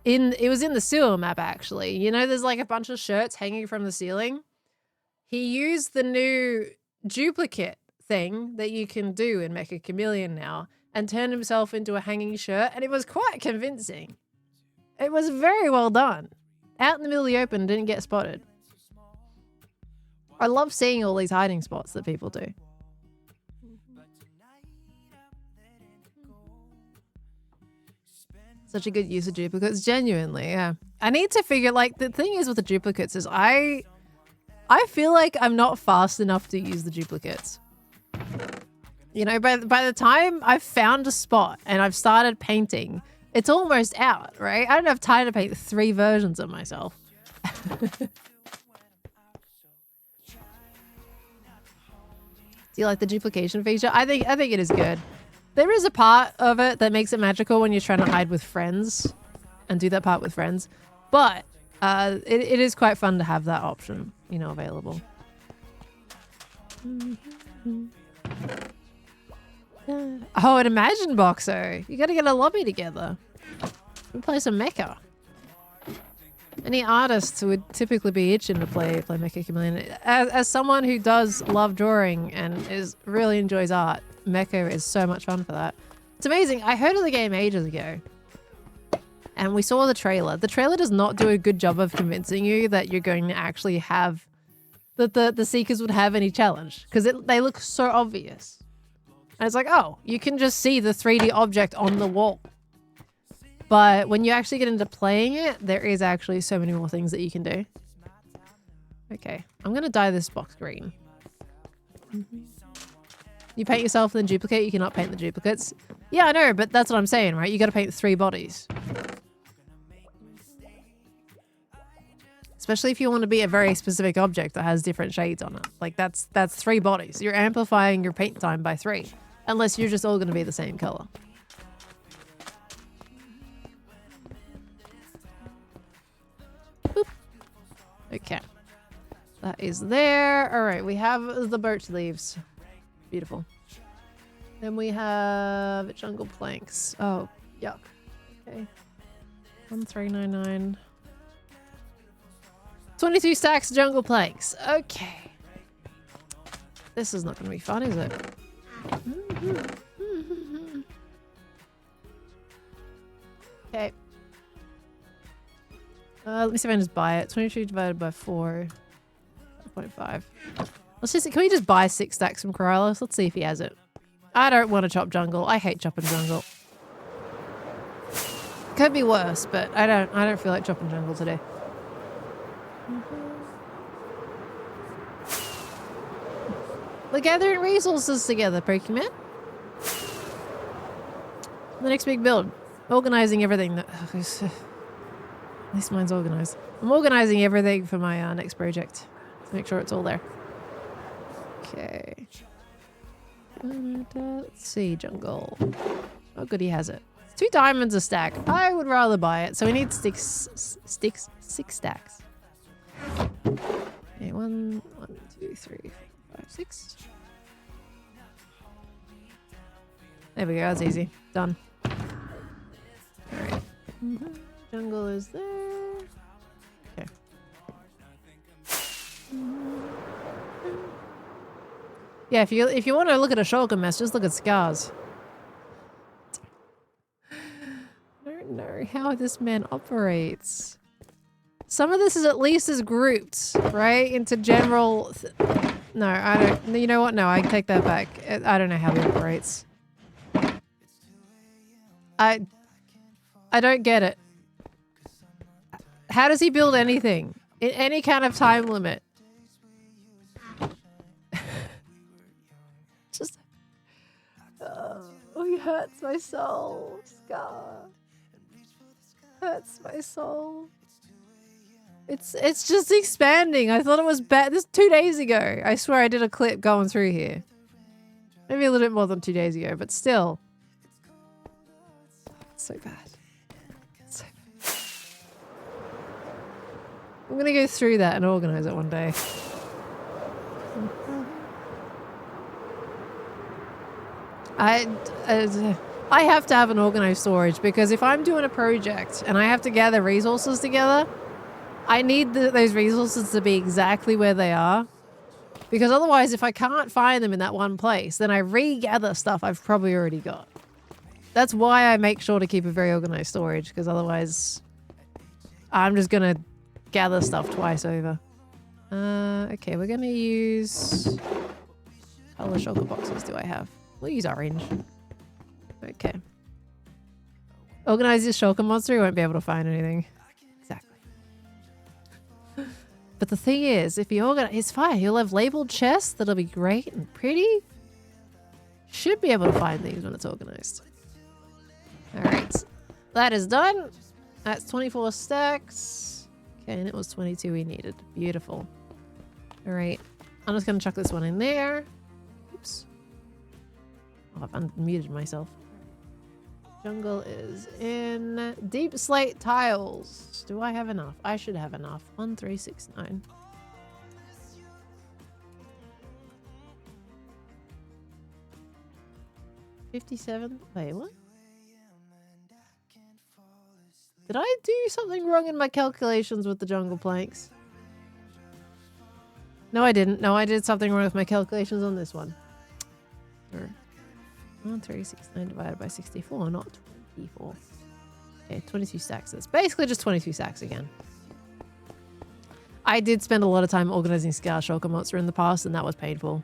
in the sewer map actually. You know, there's like a bunch of shirts hanging from the ceiling. He used the new duplicate thing that you can do in Mecha Chameleon now and turned himself into a hanging shirt, and it was quite convincing. It was very well done. Out in the middle of the open, didn't get spotted. I love seeing all these hiding spots that people do. Such a good use of duplicates, genuinely, yeah. I need to figure, like, the thing is with the duplicates is I feel like I'm not fast enough to use the duplicates. You know, by the time I've found a spot and I've started painting, it's almost out, right? I don't have time to paint 3 versions of myself. Do you like the duplication feature? I think it is good. There is a part of it that makes it magical when you're trying to hide with friends and do that part with friends. But it is quite fun to have that option, you know, available. Oh, an Imagine Boxo. You gotta get a lobby together. We play some Mecha. Any artists would typically be itching to play Mecha Chameleon. As someone who does love drawing and really enjoys art, Mecha is so much fun for that. It's amazing. I heard of the game ages ago. And we saw the trailer. The trailer does not do a good job of convincing you that you're going to actually have... that the Seekers would have any challenge. Because they look so obvious. And it's like, oh, you can just see the 3D object on the wall. But when you actually get into playing it, there is actually so many more things that you can do. Okay, I'm going to dye this box green. You paint yourself and then duplicate, you cannot paint the duplicates. Yeah, I know, but that's what I'm saying, right? You got to paint 3 bodies. Especially if you want to be a very specific object that has different shades on it. Like, that's 3 bodies. You're amplifying your paint time by 3. Unless you're just all going to be the same color. Boop. Okay. That is there. All right, we have the birch leaves. Beautiful. Then we have jungle planks. Oh, yuck. Okay. 1399. 22 stacks jungle planks. Okay. This is not going to be fun, is it? Okay. Let me see if I can just buy it. 22 divided by 4. 5.5. Can we just buy 6 stacks from Corylus? Let's see if he has it. I don't want to chop jungle. I hate chopping jungle. Could be worse, but I don't feel like chopping jungle today. We're gathering resources together, Pokemon. The next big build. Organizing everything. At least mine's organized. I'm organizing everything for my next project. To make sure it's all there. Okay. Let's see, jungle. Oh, good, he has it. It's 2 diamonds a stack. I would rather buy it. So we need 6 stacks. Okay, 1, 2, 3, 4, 5, 6. There we go. That's easy. Done. All right. Jungle is there. Okay. Yeah, if you want to look at a shulker mess, just look at scars. I don't know how this man operates. Some of this is at least is grouped, right? Into general... No, I don't... You know what? No, I take that back. I don't know how he operates. I don't get it. How does he build anything? In any kind of time limit? Just... Oh, he hurts my soul. Scar. Hurts my soul. It's just expanding. I thought it was bad. This 2 days ago. I swear I did a clip going through here. Maybe a little bit more than 2 days ago, but still. It's so bad. It's so bad. I'm gonna go through that and organize it one day. I have to have an organized storage because if I'm doing a project and I have to gather resources together, I need those resources to be exactly where they are. Because otherwise, if I can't find them in that one place, then I regather stuff I've probably already got. That's why I make sure to keep a very organized storage, because otherwise I'm just going to gather stuff twice over. Okay, we're going to use... How many shulker boxes do I have? We'll use orange. Okay. Organize this shulker monster, you won't be able to find anything. Exactly. But the thing is, if you organize, it's fine. You'll have labeled chests that'll be great and pretty. Should be able to find things when it's organized. Alright. That is done. That's 24 stacks. Okay, and it was 22 we needed. Beautiful. Alright. I'm just going to chuck this one in there. Oops. Oh, I've unmuted myself. Jungle is in. Deep slate tiles. Do I have enough? I should have enough. 1, 3, 6, 9. $57. Wait, what? Did I do something wrong in my calculations with the jungle planks? No, I didn't. No, I did something wrong with my calculations on this one. Sure. 1, 3, 6, 9 divided by 64, not 24. Okay, 22 stacks. That's basically just 22 stacks again. I did spend a lot of time organizing Scar Shulker Monster in the past, and that was painful.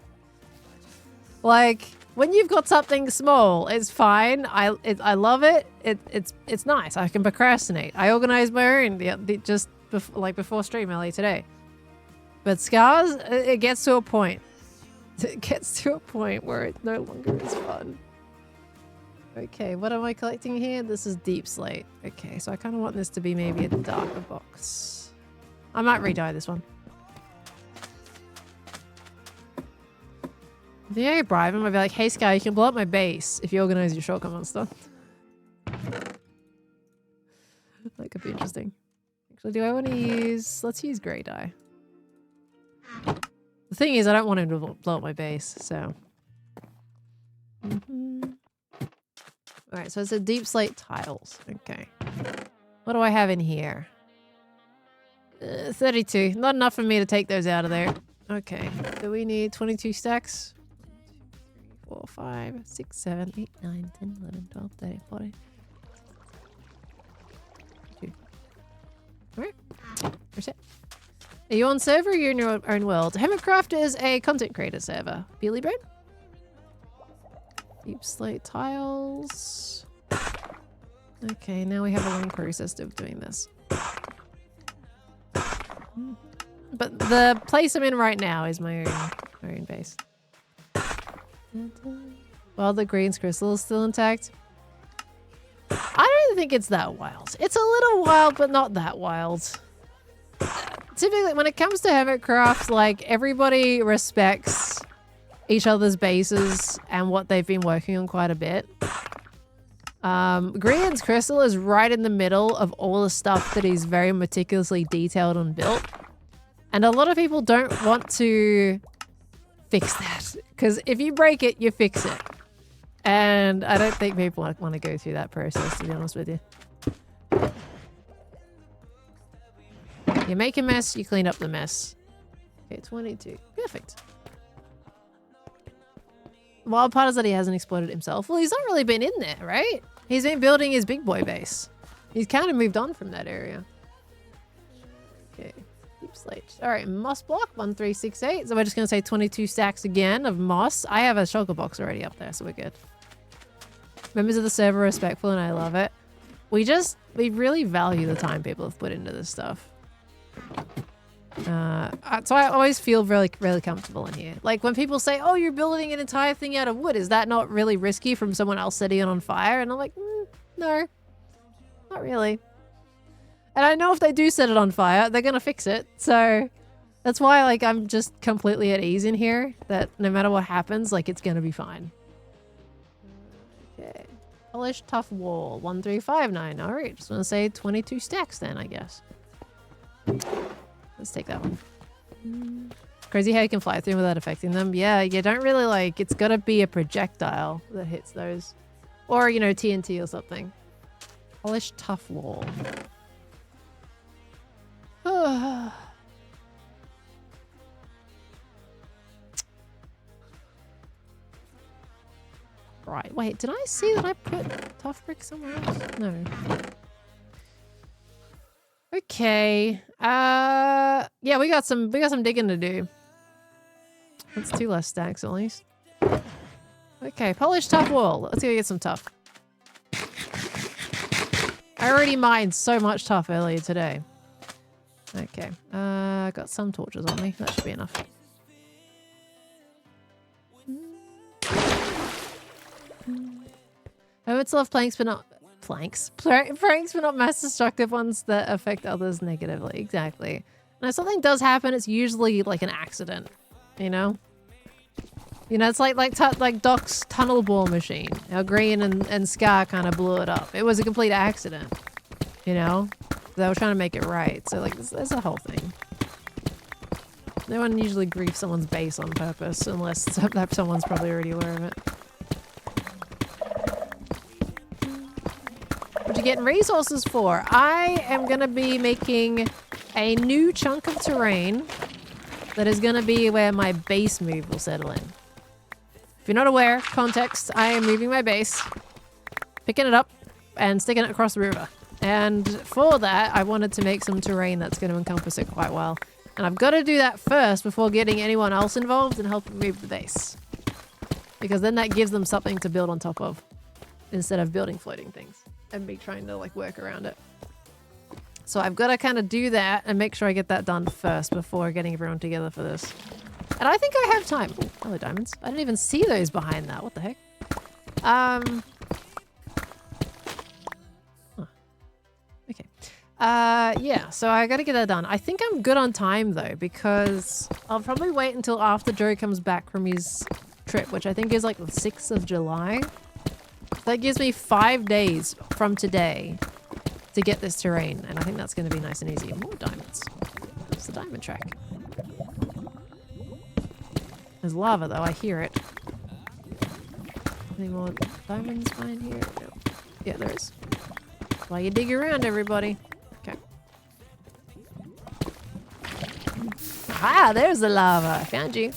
Like, when you've got something small, it's fine. I love it. It's nice. I can procrastinate. I organized my own just before stream earlier today. But Scars, it gets to a point. It gets to a point where it no longer is fun. Okay, what am I collecting here? This is deep slate. Okay, so I kind of want this to be maybe a darker box. I might re-dye this one. I think I could bribe him. I'd be like, hey Sky, you can blow up my base if you organize your shulker monster. That could be interesting. Actually, do I want to use... Let's use grey dye. The thing is, I don't want him to blow up my base, so... Alright, so it's a deep slate tiles. Okay. What do I have in here? 32. Not enough for me to take those out of there. Okay. Do we need 22 stacks? 1, 2, 3, 4, 5, 6, 7, 8, 9, 10, 11, 12, 13, 14. Alright. We're set. Are you on server or are you in your own world? Hermitcraft is a content creator server. Beely Brain? Deep slate tiles. Okay, now we have a long process of doing this. But the place I'm in right now is my own base. Well, the greens crystal is still intact. I don't think it's that wild. It's a little wild, but not that wild. Typically, when it comes to Hermitcraft, like, everybody respects each other's bases and what they've been working on quite a bit. Grian's Crystal is right in the middle of all the stuff that is very meticulously detailed and built. And a lot of people don't want to fix that. Because if you break it, you fix it. And I don't think people want to go through that process, to be honest with you. You make a mess, you clean up the mess. Okay, 22. Perfect. Wild part is that he hasn't exploded himself. Well, he's not really been in there, right? He's been building his big boy base. He's kind of moved on from that area. Okay, deep slate. All right, moss block, 1368. So we're just going to say 22 stacks again of moss. I have a shulker box already up there, so we're good. Members of the server are respectful, and I love it. We really value the time people have put into this stuff. So I always feel really, really comfortable in here. Like when people say, oh, you're building an entire thing out of wood. Is that not really risky from someone else setting it on fire? And I'm like, no, not really. And I know if they do set it on fire, they're going to fix it. So that's why like I'm just completely at ease in here, that no matter what happens, like it's going to be fine. Okay. Polished tough wall, 1359. All right, just want to say 22 stacks then, I guess. Let's take that one. Crazy how you can fly through them without affecting them. Yeah, you don't really like... It's got to be a projectile that hits those. Or, you know, TNT or something. Polished tough wall. Right, wait, did I see that I put tough brick somewhere else? No. Okay. Yeah, we got some digging to do. That's 2 less stacks at least. Okay, polished tough wall. Let's go get some tough. I already mined so much tough earlier today. Okay. Got some torches on me. That should be enough. Hermits love planks, but not... Planks, but not mass destructive ones that affect others negatively. Exactly. And if something does happen, it's usually like an accident, you know? You know, it's like Doc's tunnel bore machine. How Green and Scar kind of blew it up. It was a complete accident, you know? They were trying to make it right. So like, there's a whole thing. No one usually griefs someone's base on purpose, unless someone's probably already aware of it. What you getting resources for? I am going to be making a new chunk of terrain that is going to be where my base move will settle in. If you're not aware, context, I am moving my base, picking it up, and sticking it across the river. And for that, I wanted to make some terrain that's going to encompass it quite well. And I've got to do that first before getting anyone else involved and helping move the base. Because then that gives them something to build on top of, instead of building floating things and me trying to like work around it. So I've got to kind of do that and make sure I get that done first before getting everyone together for this. And I think I have time. Ooh, hello diamonds. I didn't even see those behind that. What the heck? Huh. Okay. Yeah, so I got to get that done. I think I'm good on time though, because I'll probably wait until after Joe comes back from his trip, which I think is like the 6th of July. That gives me 5 days from today to get this terrain, and I think that's going to be nice and easy. More diamonds. It's the diamond track. There's lava though, I hear it. Any more diamonds behind here? No. Yeah, there is. While you dig around, everybody. Okay. Ah, there's the lava. I found you.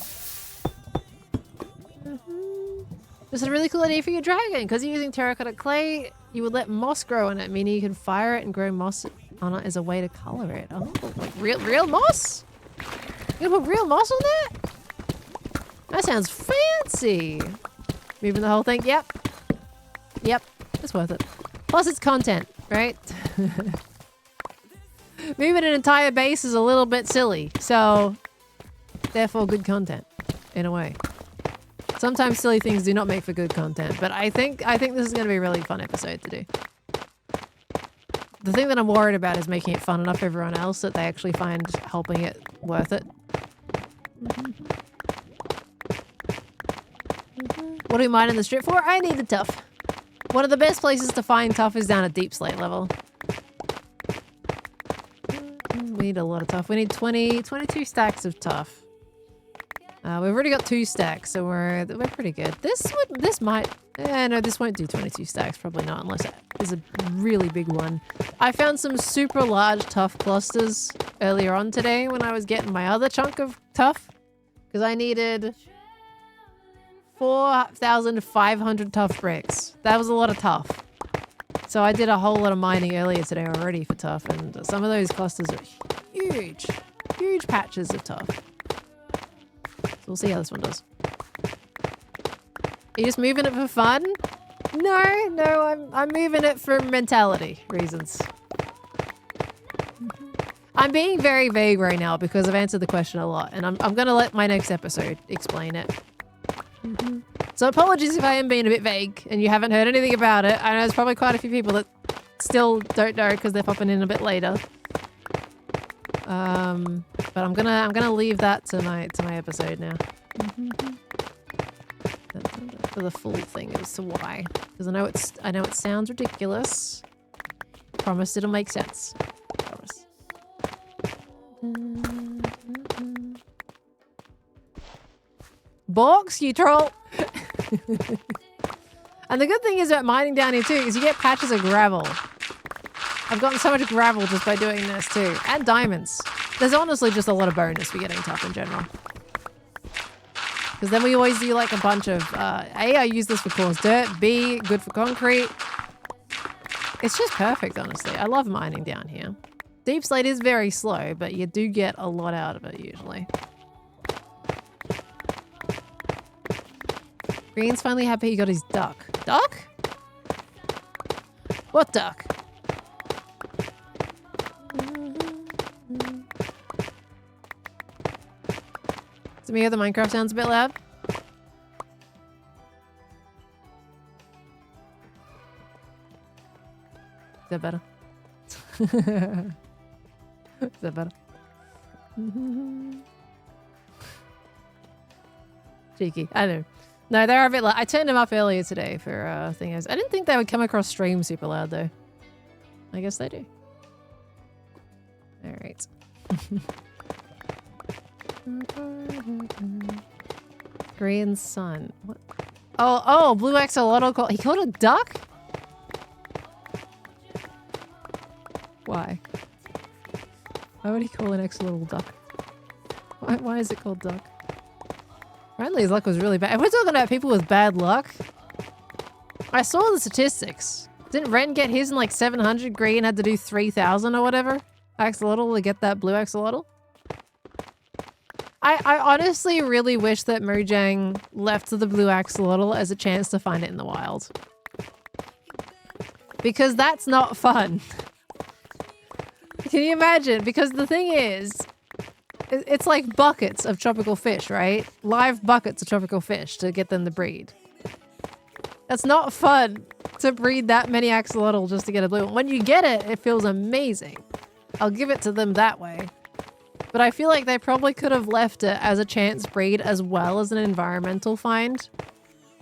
This is a really cool idea for your dragon. Because you're using terracotta clay, you would let moss grow on it, meaning you can fire it and grow moss on it as a way to color it. Oh, like real moss? You gonna put real moss on that? That sounds fancy. Moving the whole thing. Yep. Yep. It's worth it. Plus it's content, right? Moving an entire base is a little bit silly. So, therefore good content, in a way. Sometimes silly things do not make for good content, but I think this is going to be a really fun episode to do. The thing that I'm worried about is making it fun enough for everyone else that they actually find helping it worth it. What do we mine in the strip for? I need the tough. One of the best places to find tough is down at deep slate level. We need a lot of tough. We need 22 stacks of tough. We've already got 2 stacks, so we're pretty good. This might... no, this won't do 22 stacks. Probably not, unless it is a really big one. I found some super large tough clusters earlier on today when I was getting my other chunk of tough. Because I needed 4,500 tough bricks. That was a lot of tough. So I did a whole lot of mining earlier today already for tough, and some of those clusters are huge. Huge patches of tough. So we'll see how this one does. Are you just moving it for fun? No, I'm moving it for mentality reasons. I'm being very vague right now because I've answered the question a lot, and I'm gonna let my next episode explain it. So apologies if I am being a bit vague and you haven't heard anything about it. I know there's probably quite a few people that still don't know because they're popping in a bit later. But I'm gonna leave that to my episode now. For the full thing as to why, because I know it sounds ridiculous. Promise it'll make sense. Promise. Box, you troll! And the good thing is about mining down here too, is you get patches of gravel. I've gotten so much gravel just by doing this too. And diamonds. There's honestly just a lot of bonus for getting tough in general. Because then we always do like a bunch of, A, I use this for coarse dirt. B, good for concrete. It's just perfect, honestly. I love mining down here. Deep slate is very slow, but you do get a lot out of it usually. Green's finally happy he got his duck. Duck? What duck? Does me hear the Minecraft sounds a bit loud? Is that better? Is that better? Cheeky. I know. No, they're a bit loud. I turned them up earlier today for things. I didn't think they would come across stream super loud though. I guess they do. All right. Green sun. What? Oh, blue axolotl called. He called a duck? Why? Why would he call an axolotl duck? Why is it called duck? Apparently his luck was really bad. If we're talking about people with bad luck, I saw the statistics. Didn't Ren get his in like 700? Green had to do 3,000 or whatever? Axolotl to get that blue axolotl? I honestly really wish that Mojang left the blue axolotl as a chance to find it in the wild. Because that's not fun. Can you imagine? Because the thing is, it's like buckets of tropical fish, right? Live buckets of tropical fish to get them to breed. That's not fun to breed that many axolotl just to get a blue one. When you get it, it feels amazing. I'll give it to them that way. But I feel like they probably could have left it as a chance breed as well as an environmental find.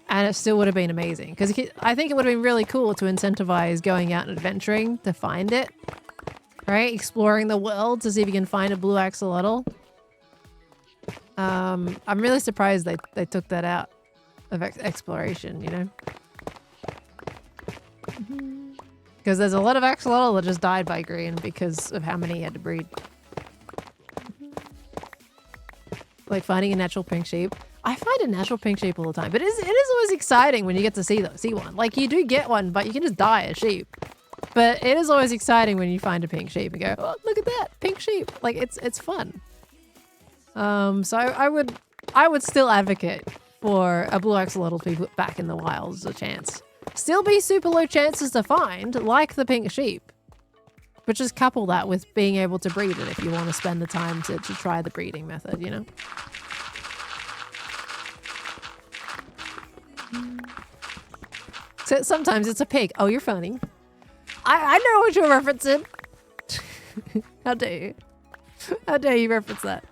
And it still would have been amazing. Because I think it would have been really cool to incentivize going out and adventuring to find it. Right? Exploring the world to see if you can find a blue axolotl. I'm really surprised they took that out of exploration, you know? Because there's a lot of axolotl that just died by green because of how many he had to breed. Like finding a natural pink sheep. I find a natural pink sheep all the time, but it is always exciting when you get to see one. Like you do get one, but you can just die a sheep. But it is always exciting when you find a pink sheep and go, oh, look at that, pink sheep. Like it's fun. So I would still advocate for a blue axolotl to be put back in the wild as a chance. Still be super low chances to find, like the pink sheep. But just couple that with being able to breed it if you want to spend the time to try the breeding method, you know? So sometimes it's a pig. Oh, you're funny. I know what you're referencing. How dare you? How dare you reference that?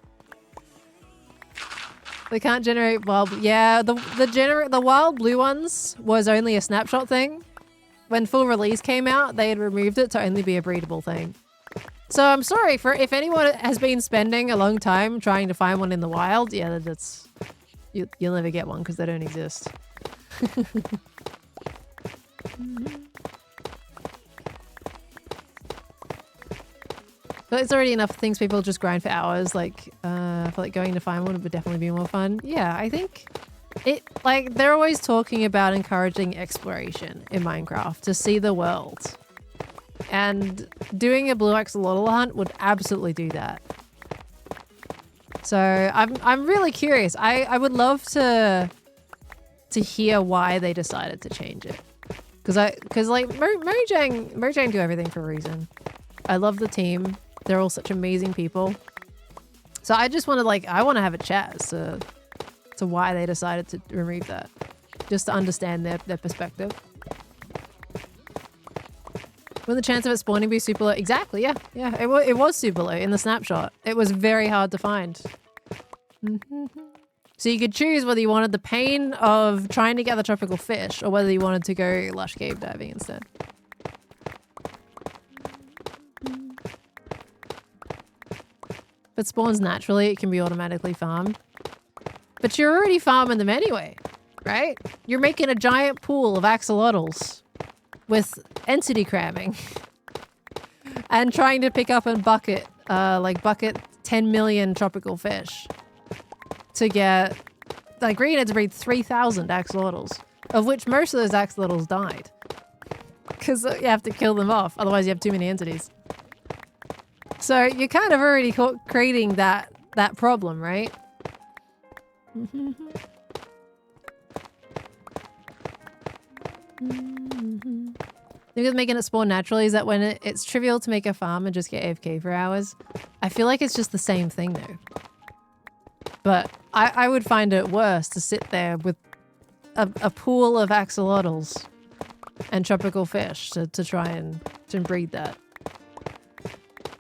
They can't generate wild... Yeah, the wild blue ones was only a snapshot thing. When full release came out, they had removed it to only be a breedable thing. So I'm sorry for if anyone has been spending a long time trying to find one in the wild. Yeah, that's you'll never get one because they don't exist. But it's already enough things people just grind for hours. Like, I feel like going to find one would definitely be more fun. Yeah, I think like they're always talking about encouraging exploration in Minecraft to see the world. And doing a blue axolotl hunt would absolutely do that. So I'm really curious. I would love to hear why they decided to change it. Cause like Mojang do everything for a reason. I love the team. They're all such amazing people. So I just want to I want to have a chat as to why they decided to remove that. Just to understand their perspective. Will the chance of it spawning be super low? Exactly, yeah. Yeah, it was super low in the snapshot. It was very hard to find. So you could choose whether you wanted the pain of trying to get the tropical fish or whether you wanted to go lush cave diving instead. If it spawns naturally, it can be automatically farmed. But you're already farming them anyway, right? You're making a giant pool of axolotls with entity cramming and trying to pick up and bucket 10 million tropical fish to get, like, Green had to breed 3,000 axolotls, of which most of those axolotls died because you have to kill them off, otherwise you have too many entities. So you're kind of already creating that problem, right? The thing with making it spawn naturally is that when it's trivial to make a farm and just get AFK for hours, I feel like it's just the same thing though. But I would find it worse to sit there with a pool of axolotls and tropical fish to try and to breed that.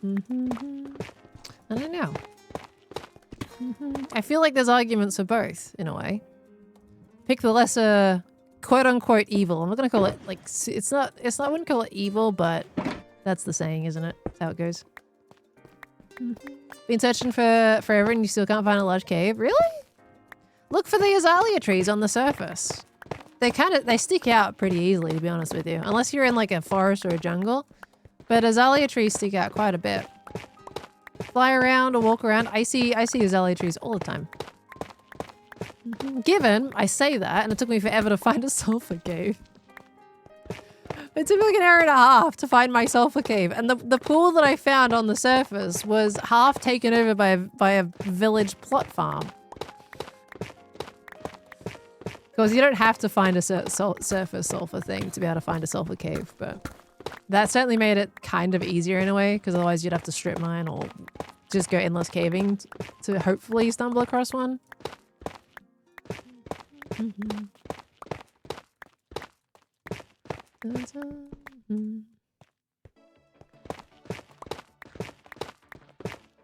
I don't know. I feel like there's arguments for both, in a way. Pick the lesser, quote-unquote evil. I'm not gonna call it, like, I wouldn't call it evil, but that's the saying, isn't it? That's how it goes. Been searching for forever and you still can't find a large cave? Really? Look for the azalea trees on the surface. They stick out pretty easily, to be honest with you. Unless you're in, like, a forest or a jungle. But azalea trees stick out quite a bit. Fly around or walk around. I see azalea trees all the time. Given I say that, and it took me forever to find a sulfur cave. It took me like an hour and a half to find my sulfur cave, and the pool that I found on the surface was half taken over by a village plot farm. Because you don't have to find a surface sulfur thing to be able to find a sulfur cave, but that certainly made it kind of easier in a way, because otherwise you'd have to strip mine or just go endless caving to hopefully stumble across one.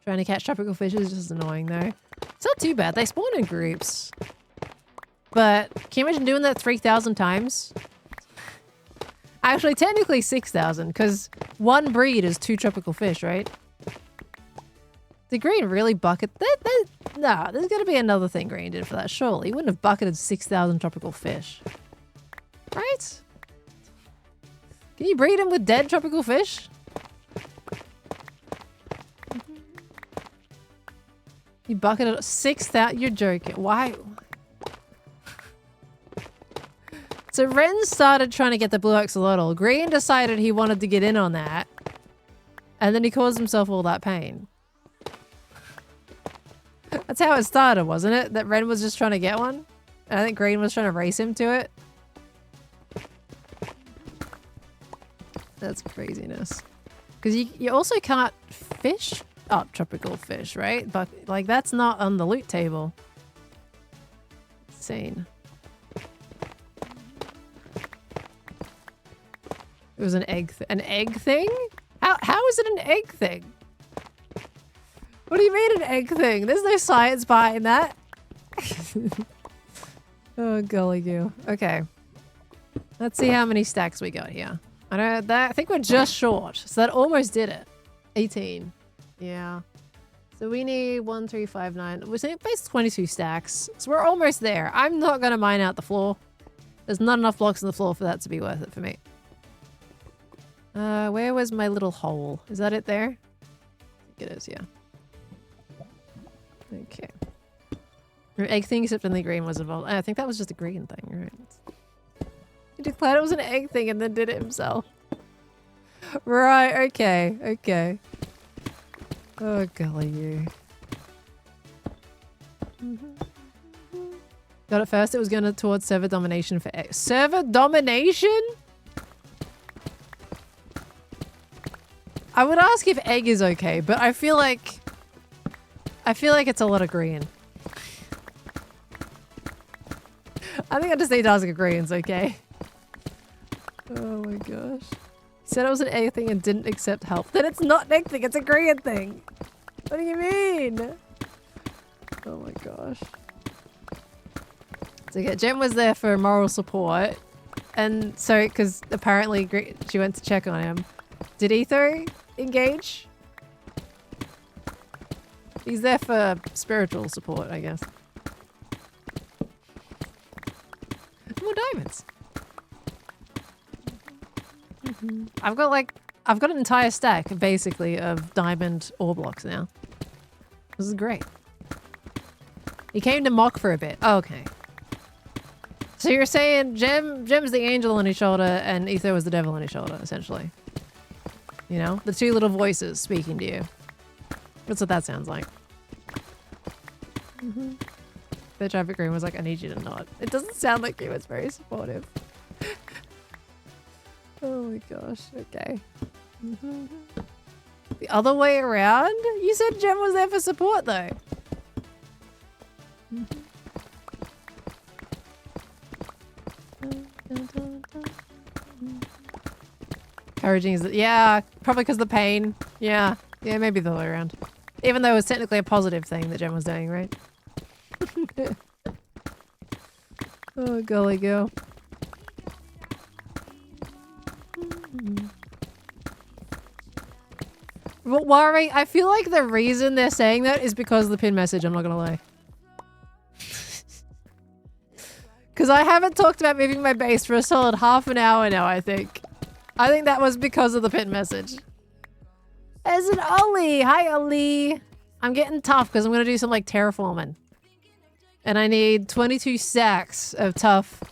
Trying to catch tropical fish is just annoying though. It's not too bad. They spawn in groups. But can you imagine doing that 3,000 times? Actually, technically 6,000, because one breed is 2 tropical fish, right? Did Green really bucket? Nah, there's got to be another thing Green did for that, surely. He wouldn't have bucketed 6,000 tropical fish. Right? Can you breed them with dead tropical fish? You bucketed 6,000? You're joking. Why? So Ren started trying to get the blue axolotl. Green decided he wanted to get in on that. And then he caused himself all that pain. That's how it started, wasn't it? That Ren was just trying to get one? And I think Green was trying to race him to it. That's craziness. Because you also can't fish up tropical fish, right? But like that's not on the loot table. Insane. It was an egg thing? How is it an egg thing? What do you mean an egg thing? There's no science behind that. Oh, golly goo. Okay. Let's see how many stacks we got here. I think we're just short, so that almost did it. 18. Yeah. So we need 1, 3, 5, 9. We're saying base 22 stacks. So we're almost there. I'm not going to mine out the floor. There's not enough blocks on the floor for that to be worth it for me. Where was my little hole? Is that it there? I think it is, yeah. Okay. Egg thing except in the green was involved. I think that was just a green thing, right? He declared it was an egg thing and then did it himself. Right, okay, okay. Oh, golly, you. Got it first, it was going towards server domination for egg. Server domination? I would ask if egg is okay, but I feel like it's a lot of green. I think I just need to ask if green's okay. Oh my gosh. He said it was an egg thing and didn't accept help. Then it's not an egg thing, it's a green thing. What do you mean? Oh my gosh. So yeah, Jem was there for moral support. And so, because apparently she went to check on him. Did Etho engage? He's there for spiritual support, I guess. More diamonds. I've got an entire stack, basically, of diamond ore blocks now. This is great. He came to mock for a bit. Oh, okay. So you're saying Jem's the angel on his shoulder and Etho was the devil on his shoulder, essentially. You know? The two little voices speaking to you. That's what that sounds like. The traffic green was like, I need you to nod. It doesn't sound like he was very supportive. Oh my gosh, okay. The other way around? You said Jem was there for support though. Encouraging is, yeah, probably because of the pain. Yeah, maybe the other way around. Even though it was technically a positive thing that Jem was doing, right? Oh, golly girl. But worry, I feel like the reason they're saying that is because of the pin message, I'm not gonna lie. Because I haven't talked about moving my base for a solid half an hour now, I think. I think that was because of the pin message. There's an Ollie! Hi, Ollie! I'm getting tough because I'm gonna do some, like, terraforming. And I need 22 stacks of tough.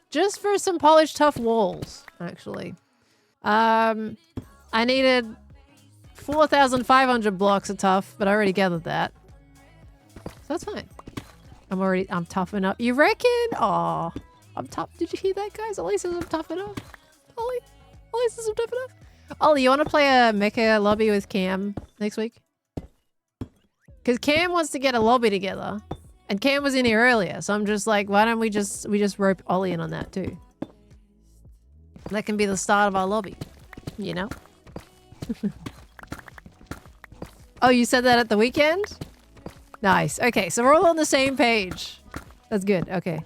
Just for some polished tough walls, actually. I needed 4,500 blocks of tough, but I already gathered that. So that's fine. I'm tough enough. You reckon? Aw. I'm tough. Did you hear that, guys? Ollie says I'm tough enough. Ollie says I'm tough enough. Ollie, you want to play a mecha lobby with Cam next week? Because Cam wants to get a lobby together. And Cam was in here earlier, so I'm just like, why don't we just rope Ollie in on that too? That can be the start of our lobby, you know? Oh, you said that at the weekend? Nice. Okay, so we're all on the same page. That's good. Okay.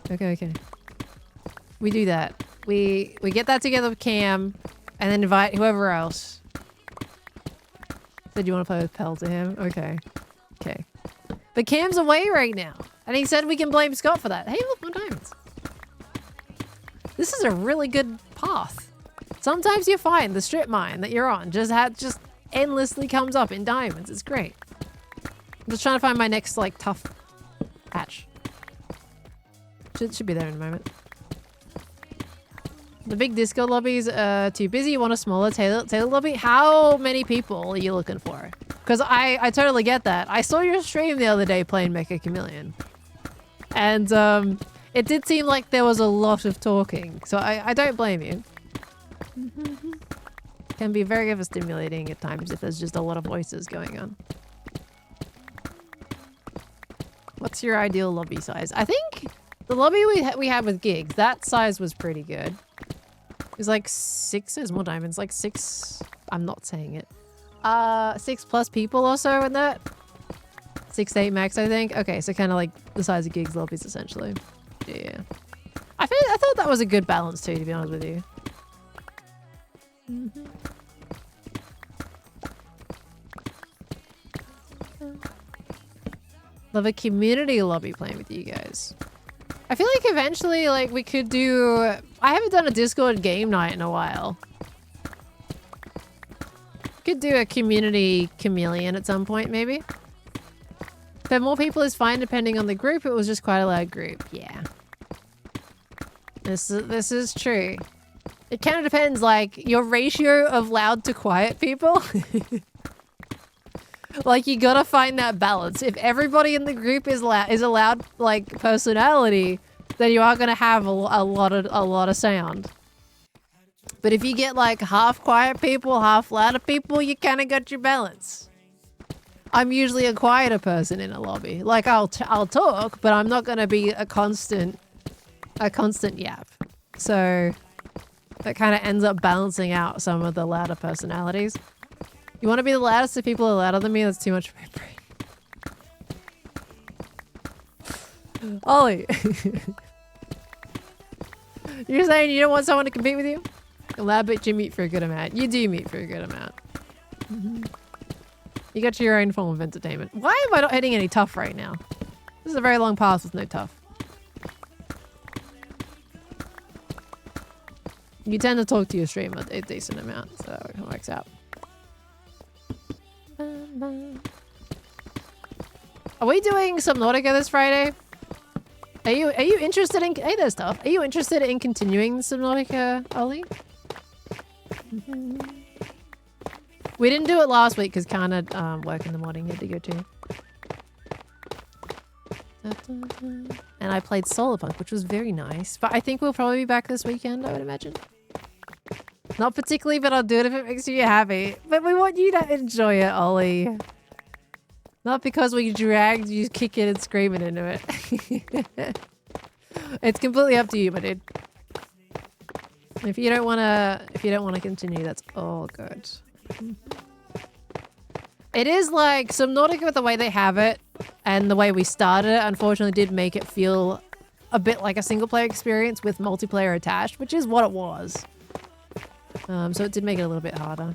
We do that. We get that together with Cam, and then invite whoever else. Said you want to play with Pel to him? Okay. But Cam's away right now. And he said we can blame Scott for that. Hey, look, more diamonds. This is a really good path. Sometimes you find the strip mine that you're on just endlessly comes up in diamonds. It's great. I'm just trying to find my next, like, tough patch. Should be there in a moment. The big disco lobbies are too busy. You want a smaller Taylor lobby? How many people are you looking for? Because I totally get that. I saw your stream the other day playing Mecha Chameleon. And it did seem like there was a lot of talking. So I don't blame you. Can be very overstimulating at times if there's just a lot of voices going on. What's your ideal lobby size? I think the lobby we had with gigs, that size was pretty good. It was like 6, there's more diamonds, like 6, I'm not saying it. 6+ people or so in that. 6 to 8 max, I think. Okay, so kind of like the size of gigs lobbies, essentially. Yeah. I thought that was a good balance too, to be honest with you. Love a community lobby playing with you guys. I feel like eventually, like, we could do... I haven't done a Discord game night in a while. Could do a community chameleon at some point, maybe. But more people is fine depending on the group. It was just quite a loud group. Yeah. This is true. It kind of depends, like, your ratio of loud to quiet people. Like, you gotta find that balance. If everybody in the group is a loud, like, personality, then you are gonna have a lot of sound. But if you get, like, half quiet people, half louder people, you kind of got your balance. I'm usually a quieter person in a lobby. Like, I'll talk, but I'm not gonna be a constant yap. So that kind of ends up balancing out some of the louder personalities. You want to be the loudest if people are louder than me? That's too much for my brain. Ollie. You're saying you don't want someone to compete with you? Loud, but you meet for a good amount. You do meet for a good amount. You got your own form of entertainment. Why am I not hitting any tough right now? This is a very long pass with no tough. You tend to talk to your streamer a decent amount, so it works out. Are we doing Subnautica this Friday? Are you interested in... Hey there, stuff. Are you interested in continuing Subnautica, Ollie? We didn't do it last week because Kana work in the morning had to go to. And I played Solarpunk, which was very nice. But I think we'll probably be back this weekend, I would imagine. Not particularly, but I'll do it if it makes you happy. But we want you to enjoy it, Ollie. Not because we dragged you kicking and screaming into it. It's completely up to you, my dude. If you don't wanna continue, that's all good. It is like Subnautica with the way they have it and the way we started it, unfortunately did make it feel a bit like a single player experience with multiplayer attached, which is what it was. So it did make it a little bit harder.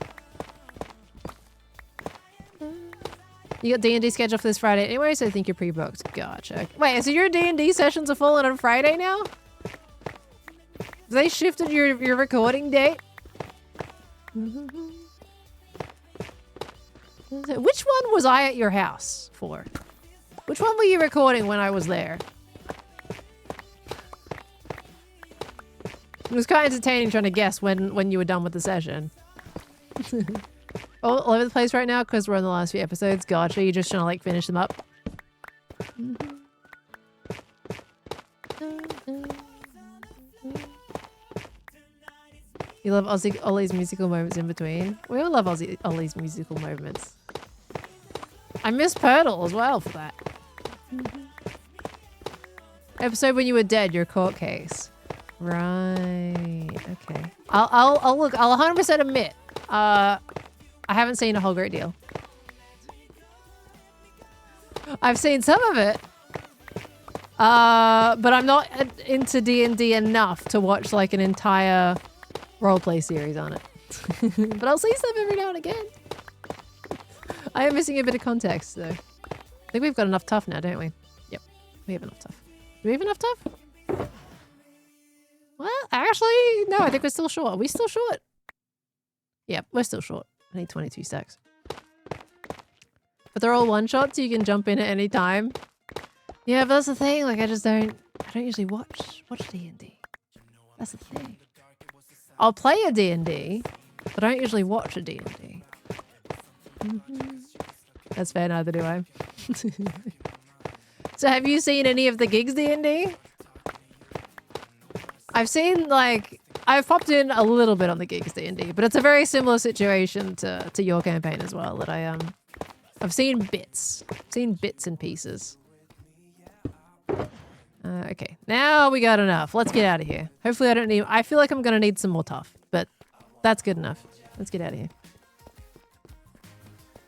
You got D&D scheduled for this Friday anyway, so I think you're pre-booked. Gotcha. Wait, so your D&D sessions are falling on Friday now? Have they shifted your recording date? Which one was I at your house for? Which one were you recording when I was there? It was quite entertaining trying to guess when you were done with the session. All over the place right now because we're on the last few episodes. Gotcha, you're just trying to like finish them up. You love Ollie's musical moments in between. We all love Ollie's musical moments. I miss Purtle as well for that. Episode when you were dead, your court case. Right. Okay. I'll look. I'll 100% admit. I haven't seen a whole great deal. I've seen some of it. But I'm not into D&D enough to watch like an entire roleplay series on it. But I'll see some every now and again. I am missing a bit of context though. I think we've got enough tough now, don't we? Yep. We have enough tough. Do we have enough tough? Well, actually, no, I think we're still short. Are we still short? Yep, we're still short. I need 22 stacks. But they're all one-shots, so you can jump in at any time. Yeah, but that's the thing. Like, I don't usually watch D&D. That's the thing. I'll play a D&D, but I don't usually watch a D&D. That's fair, neither do I. So have you seen any of the gigs D&D? I've seen, like... I've popped in a little bit on the gigs D&D, but it's a very similar situation to your campaign as well, that I've seen bits. Seen bits and pieces. Okay, now we got enough. Let's get out of here. Hopefully I don't need... I feel like I'm gonna need some more tough, but that's good enough. Let's get out of here.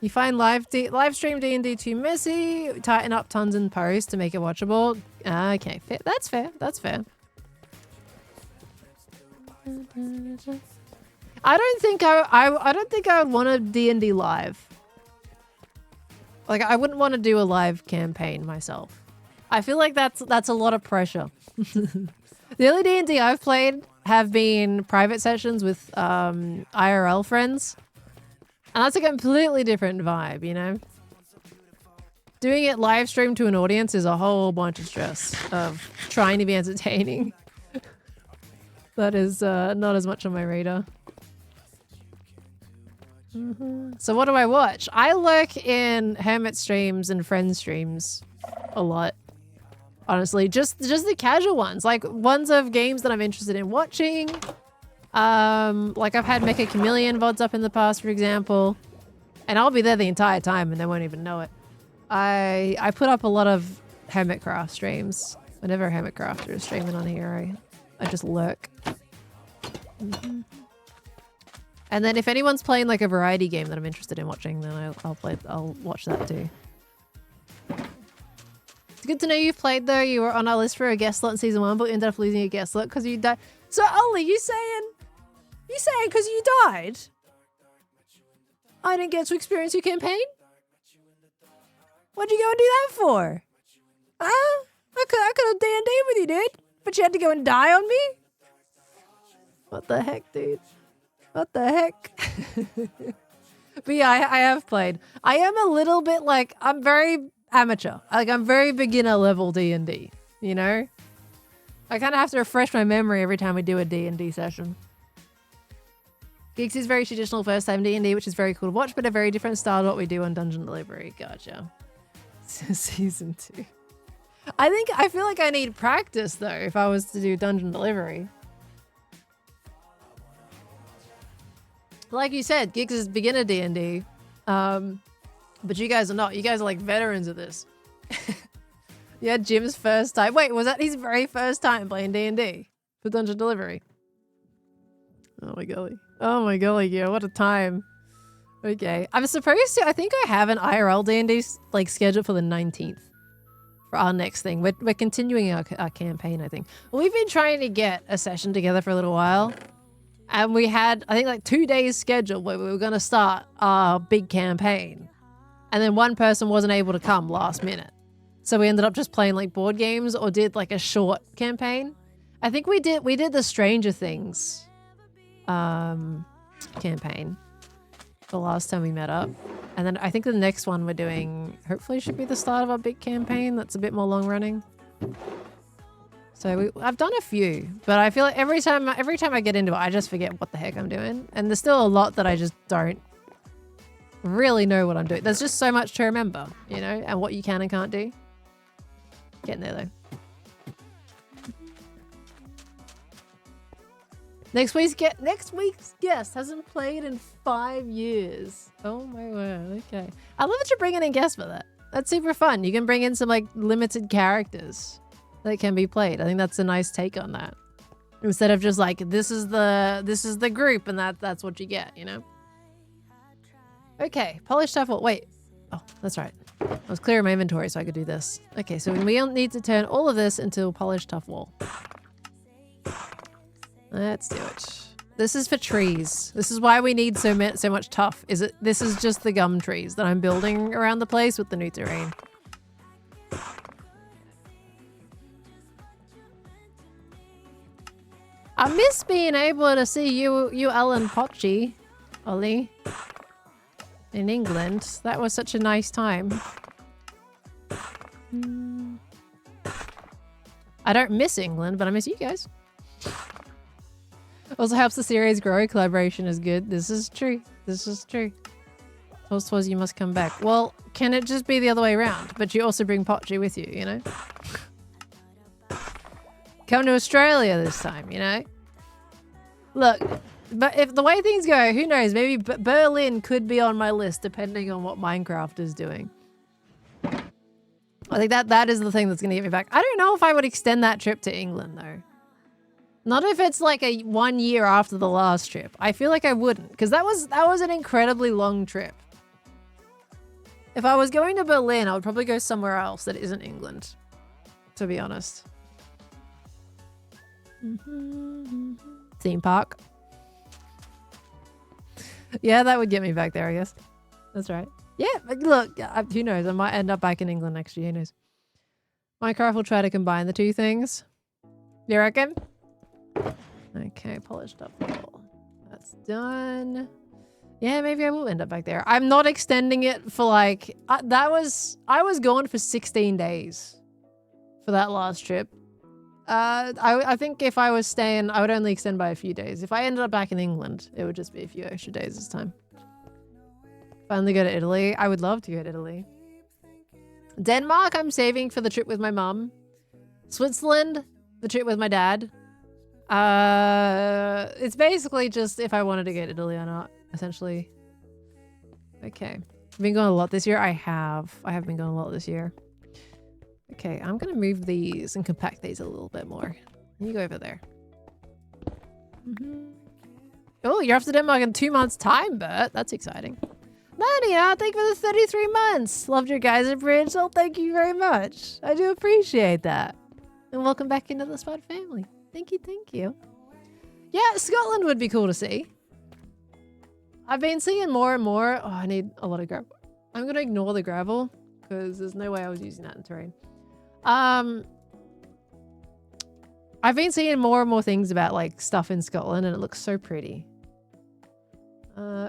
You find live stream D&D too messy, tighten up tons in post to make it watchable. Okay, fair. That's fair. That's fair. I don't think I would want a D&D live. Like, I wouldn't want to do a live campaign myself. I feel like that's a lot of pressure. The only D&D I've played have been private sessions with IRL friends. And that's a completely different vibe, you know? Doing it live stream to an audience is a whole bunch of stress of trying to be entertaining. That is not as much on my radar. So what do I watch? I lurk in Hermit streams and friend streams a lot. Honestly, just the casual ones, like ones of games that I'm interested in watching. Like I've had Mecha Chameleon VODs up in the past, for example, and I'll be there the entire time and they won't even know it. I put up a lot of Hermitcraft streams. Whenever Hermitcrafter is streaming on here, I just lurk. And then if anyone's playing like a variety game that I'm interested in watching, then I'll watch that too. It's good to know you've played though. You were on our list for a guest slot in season 1, but ended up losing a guest slot because you died. So Ollie, you saying because you died, I didn't get to experience your campaign? What'd you go and do that for? Huh? I could have D&D with you, dude. But you had to go and die on me? What the heck, dude? What the heck? But yeah, I have played. I am a little bit like, I'm very amateur. Like, I'm very beginner level D&D, you know? I kind of have to refresh my memory every time we do a D&D session. Geeks is very traditional first time D&D, which is very cool to watch, but a very different style to what we do on Dungeon Delivery. Gotcha. Season 2. I feel like I need practice though if I was to do Dungeon Delivery. Like you said, Geeks is beginner D&D. But you guys are not. You guys are like veterans of this. Yeah, Jim's first time. Wait, was that his very first time playing D&D for Dungeon Delivery? Oh my golly. Oh my golly, yeah, what a time. Okay, I'm supposed to, I think I have an IRL D&D like scheduled for the 19th for our next thing. We're continuing our campaign, I think. We've been trying to get a session together for a little while. And we had, I think, like 2 days scheduled where we were going to start our big campaign. And then one person wasn't able to come last minute. So we ended up just playing like board games or did like a short campaign. I think we did the Stranger Things campaign the last time we met up. And then I think the next one we're doing hopefully should be the start of our big campaign that's a bit more long running. So I've done a few, but I feel like every time I get into it, I just forget what the heck I'm doing. And there's still a lot that I just don't really know what I'm doing. There's just so much to remember, you know, and what you can and can't do. Getting there though. Next week's guest hasn't played in 5 years. Oh my word, okay. I love that you're bringing in guests for that. That's super fun. You can bring in some like limited characters that can be played. I think that's a nice take on that. Instead of just like, this is the group and that's what you get, you know? Okay, polished shuffle. Wait. Oh, that's right. I was clearing my inventory so I could do this. Okay, so we don't need to turn all of this into a polished tough wall. Let's do it. This is for trees. This is why we need so much tough. This is just the gum trees that I'm building around the place with the new terrain. I miss being able to see you Alan Pochi, Ollie, in England. That was such a nice time. I don't miss England, but I miss you guys. Also helps the series grow. Collaboration is good. This is true. This is true. Tours you must come back. Well, can it just be the other way around? But you also bring Pochi with you, you know? Come to Australia this time, you know? Look, but if the way things go, who knows? Maybe Berlin could be on my list depending on what Minecraft is doing. I think that is the thing that's going to get me back. I don't know if I would extend that trip to England though. Not if it's like 1 year after the last trip. I feel like I wouldn't, because that was an incredibly long trip. If I was going to Berlin, I would probably go somewhere else that isn't England, to be honest. Theme park. Yeah, that would get me back there, I guess. That's right. Yeah, but look, who knows? I might end up back in England next year. Who knows? Minecraft will try to combine the two things. You reckon? Okay, polished up wall. That's done. Yeah, maybe I will end up back there. I'm not extending it for like... I was gone for 16 days for that last trip. I think if I was staying, I would only extend by a few days. If I ended up back in England, it would just be a few extra days this time. Finally go to Italy. I would love to go to Italy. Denmark, I'm saving for the trip with my mum. Switzerland, the trip with my dad. It's basically just if I wanted to go to Italy or not, essentially. Okay. I've been going a lot this year. I have been going a lot this year. Okay, I'm gonna move these and compact these a little bit more. You go over there. Oh, you're off to Denmark in 2 months' time, Bert. That's exciting. Nadia, thank you for the 33 months. Loved your guys' bridge. Well, thank you very much. I do appreciate that. And welcome back into the Spud family. Thank you, thank you. Yeah, Scotland would be cool to see. I've been seeing more and more. Oh, I need a lot of gravel. I'm going to ignore the gravel because there's no way I was using that in terrain. I've been seeing more and more things about like stuff in Scotland and it looks so pretty.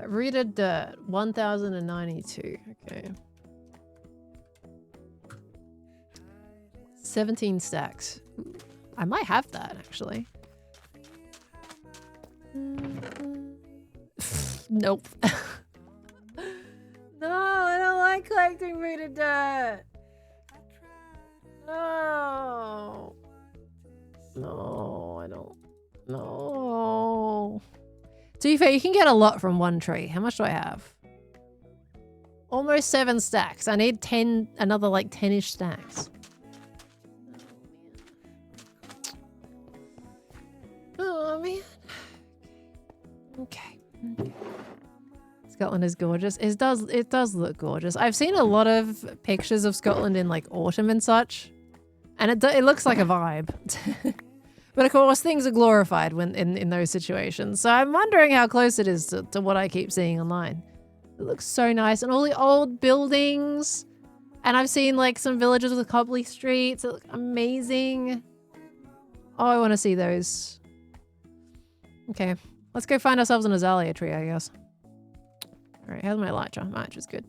Rita Dirt, 1092. Okay. 17 stacks. I might have that actually. Nope. No, I don't like collecting Rita Dirt. No. No, I don't. No. To be fair, you can get a lot from one tree. How much do I have? Almost 7 stacks. I need 10, another like 10-ish stacks. Oh man. Okay. Scotland is gorgeous. It does look gorgeous. I've seen a lot of pictures of Scotland in like autumn and such, and it looks like a vibe. But of course, things are glorified when in those situations. So I'm wondering how close it is to what I keep seeing online. It looks so nice, and all the old buildings. And I've seen like some villages with cobbly streets. It looks amazing. Oh, I want to see those. Okay, let's go find ourselves an azalea tree, I guess. All right, how's my elytra? My elytra's good.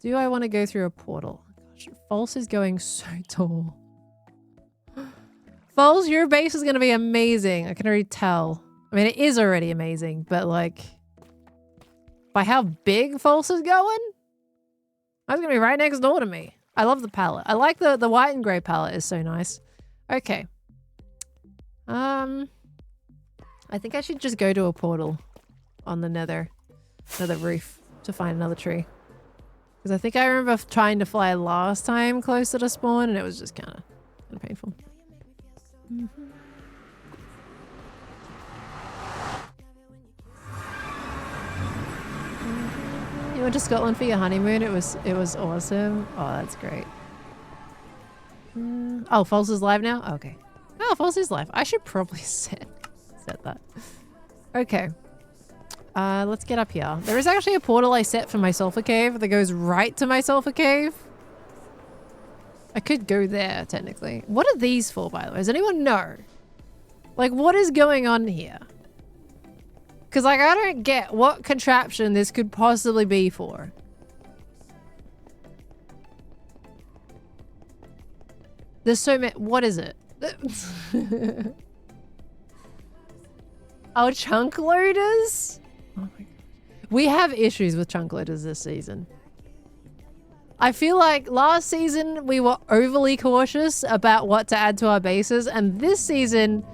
Do I want to go through a portal? Gosh, False is going so tall. False, your base is going to be amazing. I can already tell. I mean, it is already amazing, but like, by how big False is going, that's going to be right next door to me. I love the palette. I like the white and grey palette is so nice. Okay. I think I should just go to a portal on the nether roof to find another tree. Because I think I remember trying to fly last time closer to spawn and it was just kind of painful. You went to Scotland for your honeymoon? It was awesome. Oh, that's great. Oh, False is live now? Okay. Oh, False is live. I should probably set that. Okay. Let's get up here. There is actually a portal I set for my sulfur cave that goes right to my sulfur cave. I could go there, technically. What are these for, by the way? Does anyone know? Like, what is going on here? Because, like, I don't get what contraption this could possibly be for. There's so many... What is it? Oh, chunk loaders? Oh my god. We have issues with chunk loaders this season. I feel like last season we were overly cautious about what to add to our bases, and this season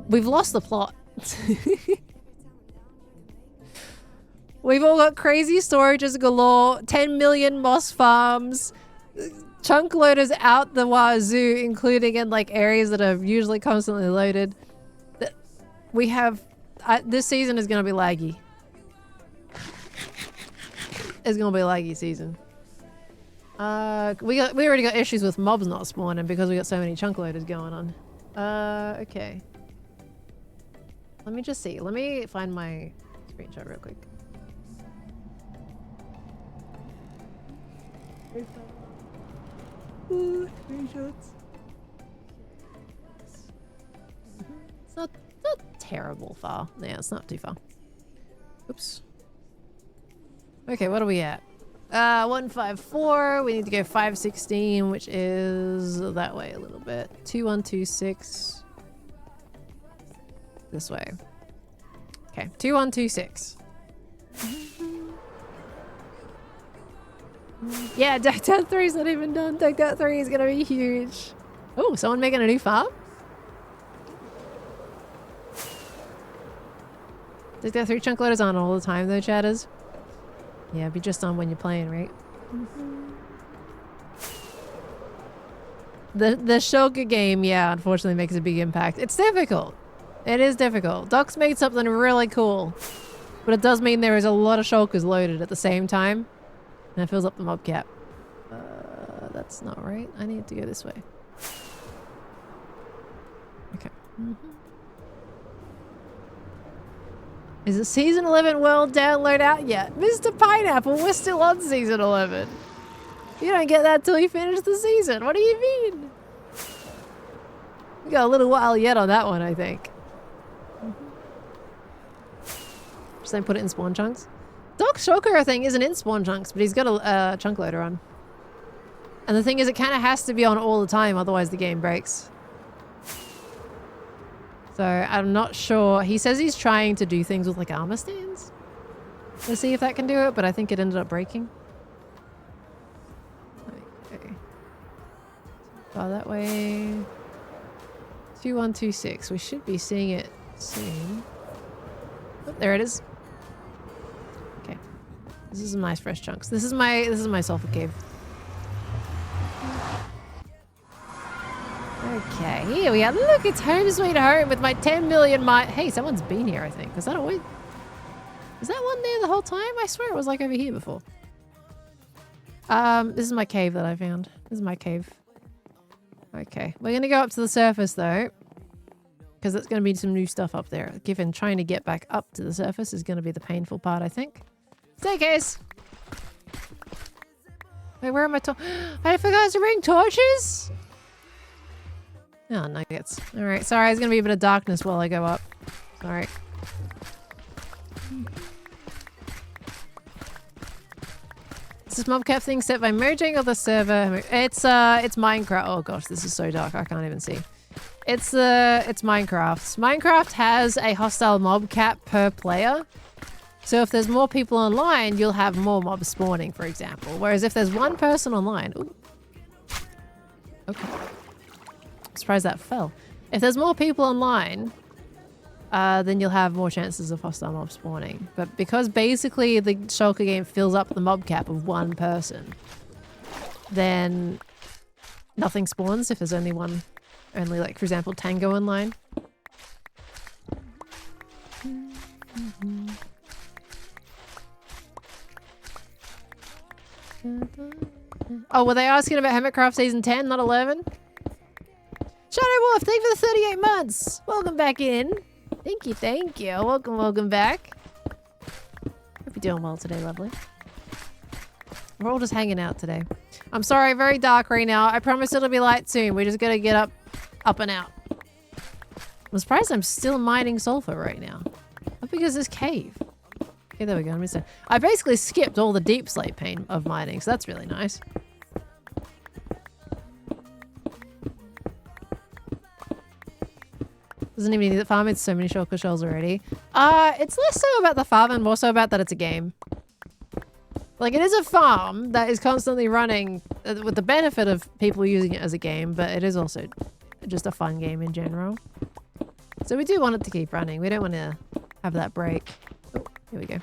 we've lost the plot. We've all got crazy storages galore, 10 million moss farms, chunk loaders out the wazoo, including in like areas that are usually constantly loaded. We have... this season is going to be laggy. It's going to be a laggy season. We already got issues with mobs not spawning because we got so many chunk loaders going on. Okay. Let me just see. Let me find my screenshot real quick. Screenshots. It's not terrible far. Yeah, it's not too far. Oops. Okay, what are we at? 154. We need to go 516, which is that way a little bit. 2126. This way. Okay, 2126. Yeah, Decked Out 3 is not even done. Decked Out 3 is gonna be huge. Oh, someone making a new farm? Decked Out 3 chunk loaders on all the time though, chatters. Yeah, be just on when you're playing, right? The Shulker game, yeah, unfortunately makes a big impact. It's difficult. It is difficult. Doc's made something really cool. But it does mean there is a lot of shulkers loaded at the same time. And it fills up the mob cap. That's not right. I need to go this way. Okay. Is it Season 11 World download out yet? Mr. Pineapple, we're still on Season 11. You don't get that till you finish the season. What do you mean? We got a little while yet on that one, I think. Just then put it in spawn chunks. Doc Shulker, I think, isn't in spawn chunks, but he's got a chunk loader on. And the thing is, it kind of has to be on all the time, otherwise the game breaks. So I'm not sure. He says he's trying to do things with like armor stands. Let's see if that can do it, but I think it ended up breaking. Okay. Far that way. 2126. We should be seeing it soon. Oh, there it is. Okay. This is some nice fresh chunks. This is my sulfur cave. Okay, here we are. Look, it's home sweet home with my 10 million Hey, someone's been here, I think. Is that always... Is that one there the whole time? I swear it was like over here before. This is my cave that I found. This is my cave. Okay, we're going to go up to the surface though. Because there's going to be some new stuff up there. Given trying to get back up to the surface is going to be the painful part, I think. Staircase! Wait, where are my I forgot to bring torches? Oh, nuggets. Alright, sorry, there's gonna be a bit of darkness while I go up. Sorry. Is this mobcap thing set by merging or the server? It's Minecraft. Oh gosh, this is so dark, I can't even see. It's Minecraft. Minecraft has a hostile mobcap per player. So if there's more people online, you'll have more mobs spawning, for example. Whereas if there's one person online... Ooh. Okay. Surprised that fell. If there's more people online, then you'll have more chances of hostile mob spawning. But because basically the Shulker game fills up the mob cap of one person, then nothing spawns if there's only one, like for example Tango online. Oh, were they asking about Hermitcraft Season 10, not 11? Shadow Wolf, thank you for the 38 months. Welcome back in. Thank you, thank you. Welcome back. Hope you're doing well today, lovely. We're all just hanging out today. I'm sorry, very dark right now. I promise it'll be light soon. We just gotta get up and out. I'm surprised I'm still mining sulfur right now. Not because this cave. Okay, there we go. I basically skipped all the deep slate pain of mining, so that's really nice. Doesn't even need the farm. It's so many shulker shells already. It's less so about the farm and more so about that it's a game. Like, it is a farm that is constantly running with the benefit of people using it as a game, but it is also just a fun game in general. So we do want it to keep running. We don't want to have that break. Oh, here we go.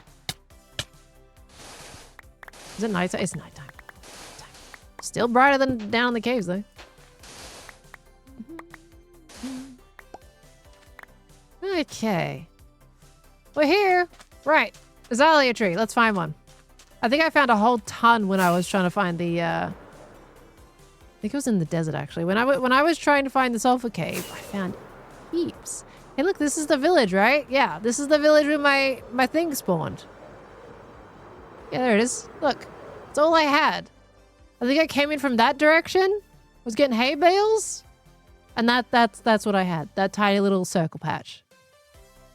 Is it nighttime? It's nighttime. Still brighter than down in the caves, though. Okay. We're here. Right. Azalea tree. Let's find one. I think I found a whole ton when I was trying to find the, I think it was in the desert, actually. When I was trying to find the sulfur cave, I found heaps. Hey, look, this is the village, right? Yeah, this is the village where my thing spawned. Yeah, there it is. Look. It's all I had. I think I came in from that direction. Was getting hay bales. And that's what I had. That tiny little circle patch.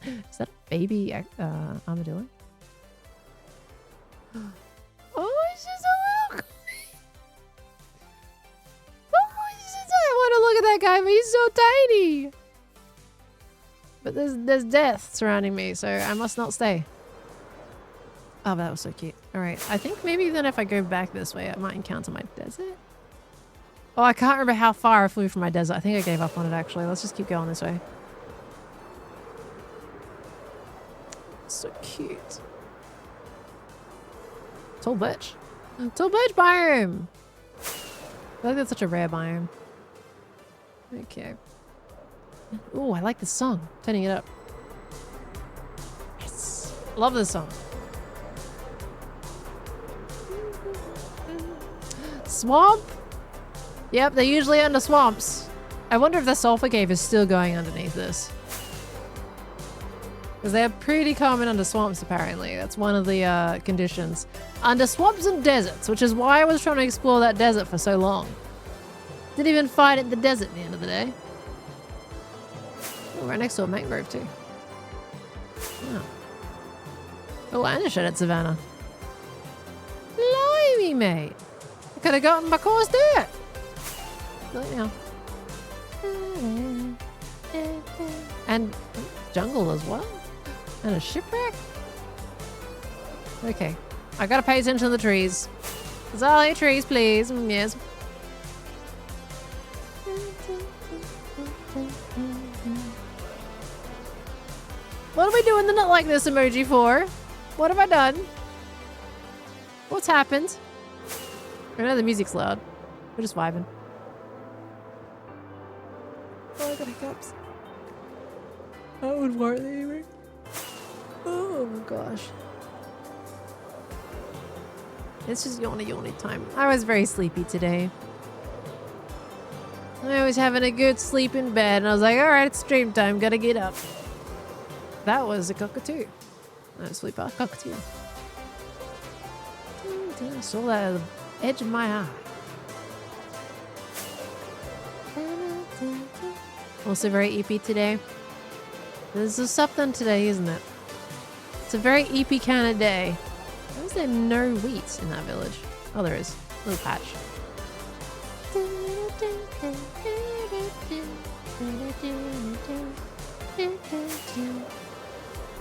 Is that a baby armadillo? Oh, it's just a little... Oh, I want to look at that guy, but he's so tiny. But there's death surrounding me, so I must not stay. Oh, that was so cute. All right, I think maybe then if I go back this way, I might encounter my desert. Oh, I can't remember how far I flew from my desert. I think I gave up on it, actually. Let's just keep going this way. So cute. Tall birch. Tall birch biome! I feel like that's such a rare biome. Okay. Oh, I like this song. Turning it up. Yes. Love this song. Swamp? Yep, they're usually under swamps. I wonder if the sulfur cave is still going underneath this. Because they're pretty common under swamps, apparently. That's one of the conditions. Under swamps and deserts, which is why I was trying to explore that desert for so long. Didn't even find it in the desert at the end of the day. Oh, right next to a mangrove, too. Oh, and a shredded savannah. Blimey, mate. I could have gotten my course dirt. Not now. And jungle as well. And a shipwreck. Okay. I gotta pay attention to the trees. Azalea trees, please. Yes. What are we doing the not like this emoji for? What have I done? What's happened? I know the music's loud. We're just vibing. Oh, I got hiccups. That would work anyway. Oh my gosh. It's just yawny time. I was very sleepy today. I was having a good sleep in bed and I was like, alright, it's stream time, gotta get up. That was a cockatoo. No, sleeper, cockatoo. I saw that at the edge of my eye. Also very EP today. There's just something today, isn't it? It's a very EP kind of day. Why is there no wheat in that village? Oh, there is. A little patch.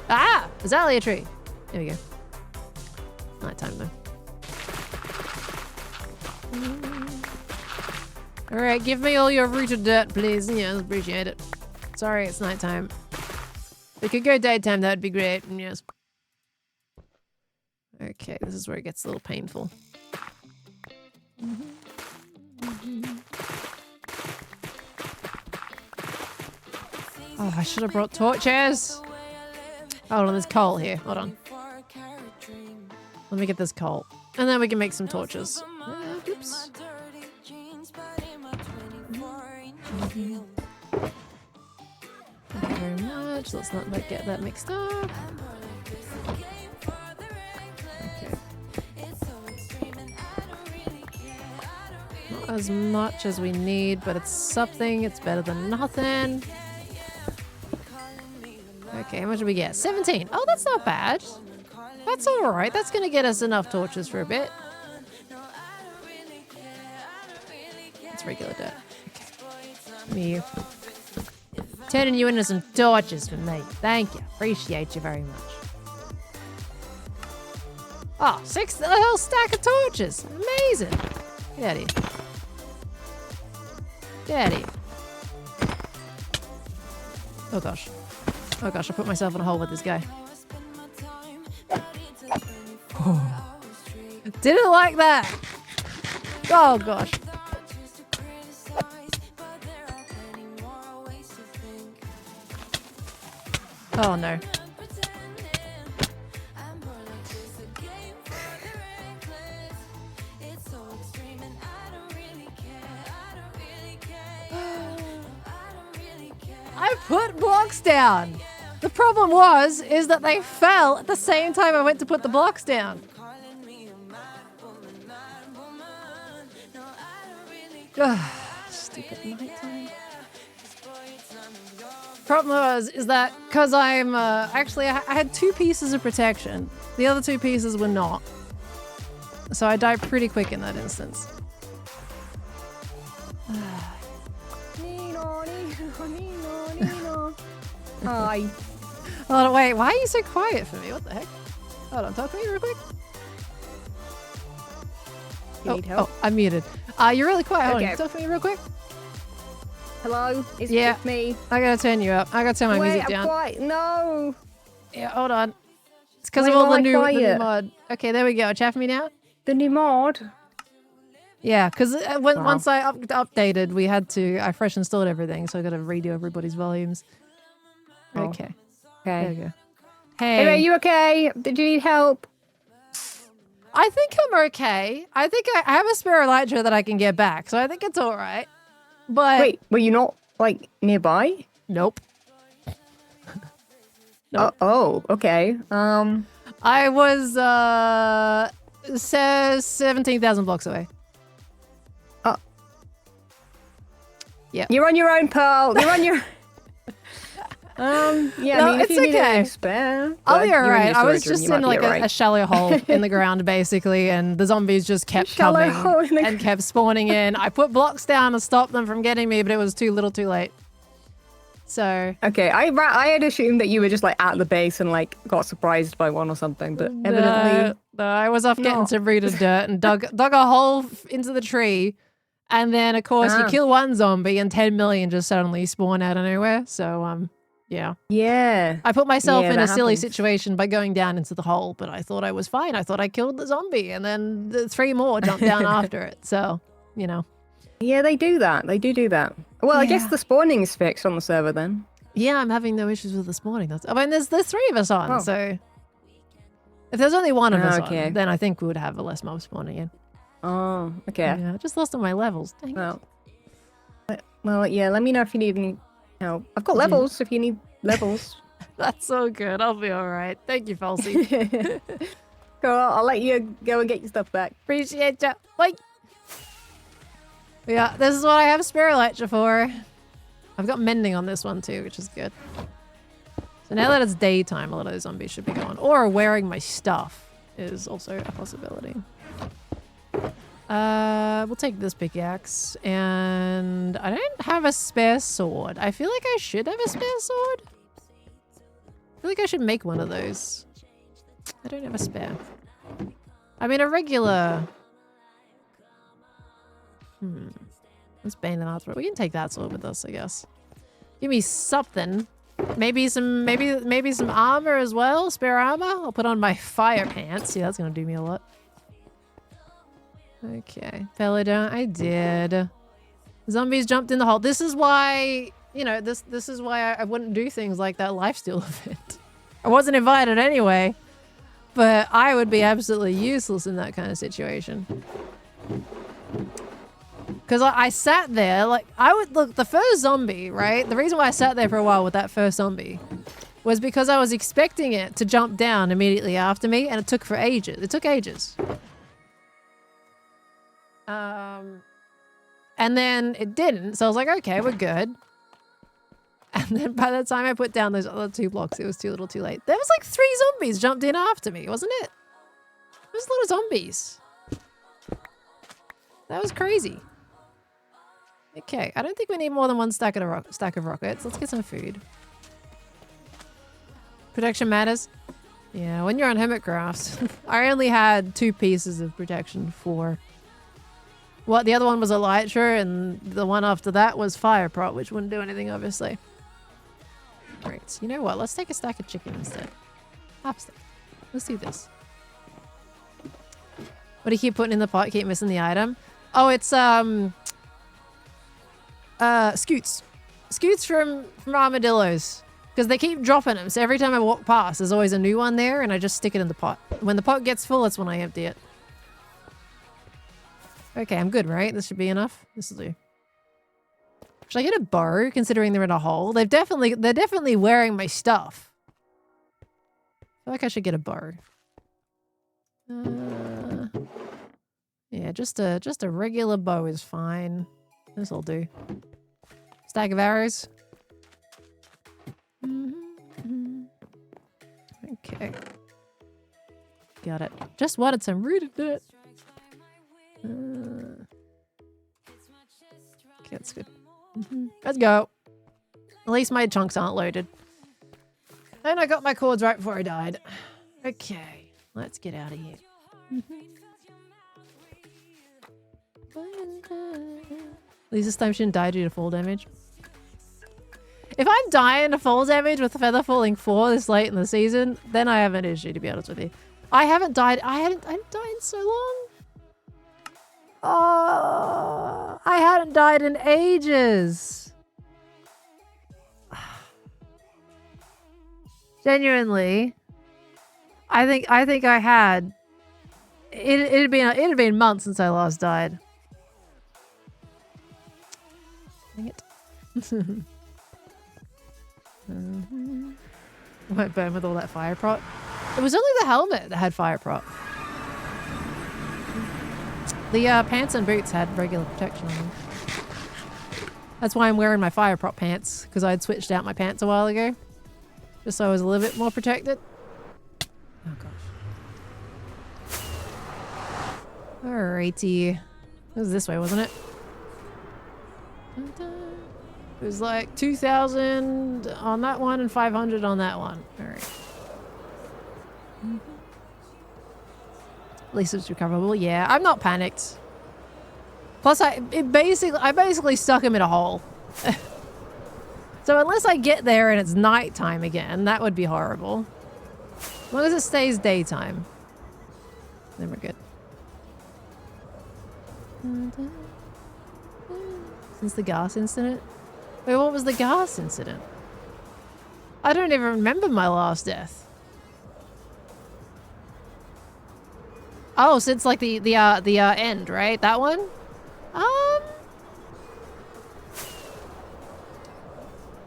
Ah! Azalea tree! There we go. Nighttime though. Alright, give me all your rooted dirt, please. Yes, appreciate it. Sorry, it's nighttime. We could go daytime, that would be great. Yes. Okay, this is where it gets a little painful. Oh, I should have brought torches. Hold on, there's coal here. Hold on. Let me get this coal. And then we can make some torches. Oops. Thank you very much. Let's not get that mixed up. Okay. Not as much as we need, but it's something. It's better than nothing. Okay, how much did we get? 17. Oh, that's not bad. That's alright. That's going to get us enough torches for a bit. It's regular dirt. Okay. Me. Turning you into some torches for me. Thank you. Appreciate you very much. Oh, a whole stack of torches. Amazing. Get out of here. Get out of here. Oh gosh. Oh gosh, I put myself in a hole with this guy. Oh. Didn't like that. Oh gosh. Oh no. I put blocks down. The problem is that they fell at the same time I went to put the blocks down. Stupid nighttime. Problem is that because I'm actually I had 2 pieces of protection. The other 2 pieces were not. So I died pretty quick in that instance. Hi. Hold on, wait, why are you so quiet for me? What the heck? Hold on, talk to me real quick. You need help? Oh, I'm muted. You're really quiet. Hold Okay. on, talk to me real quick. Hello? It's me. I gotta turn you up. I gotta turn my music down. No. Yeah, hold on. It's because Wait, of all why the new quiet? mod. Okay, there we go. Chat for me now? The new mod? Yeah, because once I updated, we had to. I fresh installed everything, so I got to redo everybody's volumes. Oh. Okay. Okay. There we go. Hey. Hey, are you okay? Did you need help? I think I'm okay. I think I have a spare elytra that I can get back, so I think it's all right. But Wait, were you not, like, nearby? nope. Nope. Oh, okay. I was 17,000 blocks away. Yeah. You're on your own, Pearl. You're on your... yeah, No, I mean, if it's you need okay. anything spare... I'll be but you're in alright. your I was storage room, just you might in be like alright. a shallow hole in the ground, basically, and the zombies just kept Shallow coming hole in the and kept spawning in. I put blocks down to stop them from getting me, but it was too little too late. So... Okay, I had assumed that you were just, like, at the base and, like, got surprised by one or something, but evidently... No, I was off getting some rooted dirt and dug a hole into the tree. And then, of course, you kill one zombie and 10 million just suddenly spawn out of nowhere. So, yeah. Yeah. I put myself in a silly happens. situation by going down into the hole, but I thought I was fine. I thought I killed the zombie, and then the 3 more jumped down after it. So, you know. Yeah, they do that. They do that. Well, I guess the spawning is fixed on the server then. Yeah, I'm having no issues with the spawning. I mean, there's 3 of us on, Oh. so... If there's only one of us okay. on, then I think we would have a less mob spawning in. Oh, okay. Yeah, I just lost all my levels. Dang it. Well, yeah, let me know if you need any help. I've got levels if you need levels. That's so good. I'll be all right. Thank you, Falsey. Cool, I'll let you go and get your stuff back. Appreciate ya. Bye. Yeah, this is what I have spare elytra for. I've got mending on this one too, which is good. So now that it's daytime, a lot of those zombies should be gone. Or wearing my stuff is also a possibility. We'll take this pickaxe, and I don't have a spare sword. I feel like I should have a spare sword. I feel like I should make one of those. I don't have a spare. I mean, a regular... Let's bane and arthur. We can take that sword with us, I guess. Give me something. Maybe some armor as well. Spare armor. I'll put on my fire pants. Yeah, that's gonna do me a lot. Okay, Pelida, I did. Zombies jumped in the hole. This is why, you know, this is why I wouldn't do things like that lifesteal event. I wasn't invited anyway, but I would be absolutely useless in that kind of situation. Because I sat there, like, look, the first zombie, right? The reason why I sat there for a while with that first zombie was because I was expecting it to jump down immediately after me, and it took for ages. It took ages. And then it didn't, so I was like, okay, we're good. And then by the time I put down those other 2 blocks, it was too little too late. There was like 3 zombies jumped in after me, wasn't it? There was a lot of zombies. That was crazy. Okay, I don't think we need more than 1 stack of rockets. Let's get some food. Protection matters. Yeah, when you're on Hermitcraft, I only had 2 pieces of protection for... What, the other one was elytra, and the one after that was fire prop, which wouldn't do anything, obviously. Great. You know what? Let's take a stack of chicken instead. Half stack. Let's do this. What do you keep putting in the pot? Keep missing the item. Oh, it's scoots. Scoots from armadillos. Because they keep dropping them, so every time I walk past, there's always a new one there, and I just stick it in the pot. When the pot gets full, that's when I empty it. Okay, I'm good, right? This should be enough. This will do. Should I get a bow, considering they're in a hole? They're definitely wearing my stuff. I feel like I should get a bow. Yeah, just a regular bow is fine. This'll do. Stack of arrows. Okay. Got it. Just wanted some rooted dirt. Okay, that's good. Let's go. At least my chunks aren't loaded. And I got my cords right before I died. Okay, let's get out of here. At least this time she didn't die due to fall damage. If I'm dying to fall damage with Feather Falling 4 this late in the season, then I have an issue, to be honest with you. I haven't died. I hadn't died in so long. Oh, I hadn't died in ages. Genuinely, I think I had. It'd been months since I last died. Dang it. Won't burn with all that fire prot. It was only the helmet that had fire prot. The pants and boots had regular protection on them. That's why I'm wearing my fire prot pants, because I'd switched out my pants a while ago. Just so I was a little bit more protected. Oh gosh. Alrighty. It was this way, wasn't it? It was like 2,000 on that one and 500 on that one. Alright. At least it's recoverable. Yeah, I'm not panicked. Plus, I basically stuck him in a hole. So unless I get there and it's nighttime again, that would be horrible. As long as it stays daytime, then we're good. Since the gas incident? Wait, what was the gas incident? I don't even remember my last death. Oh, since like the end, right? That one?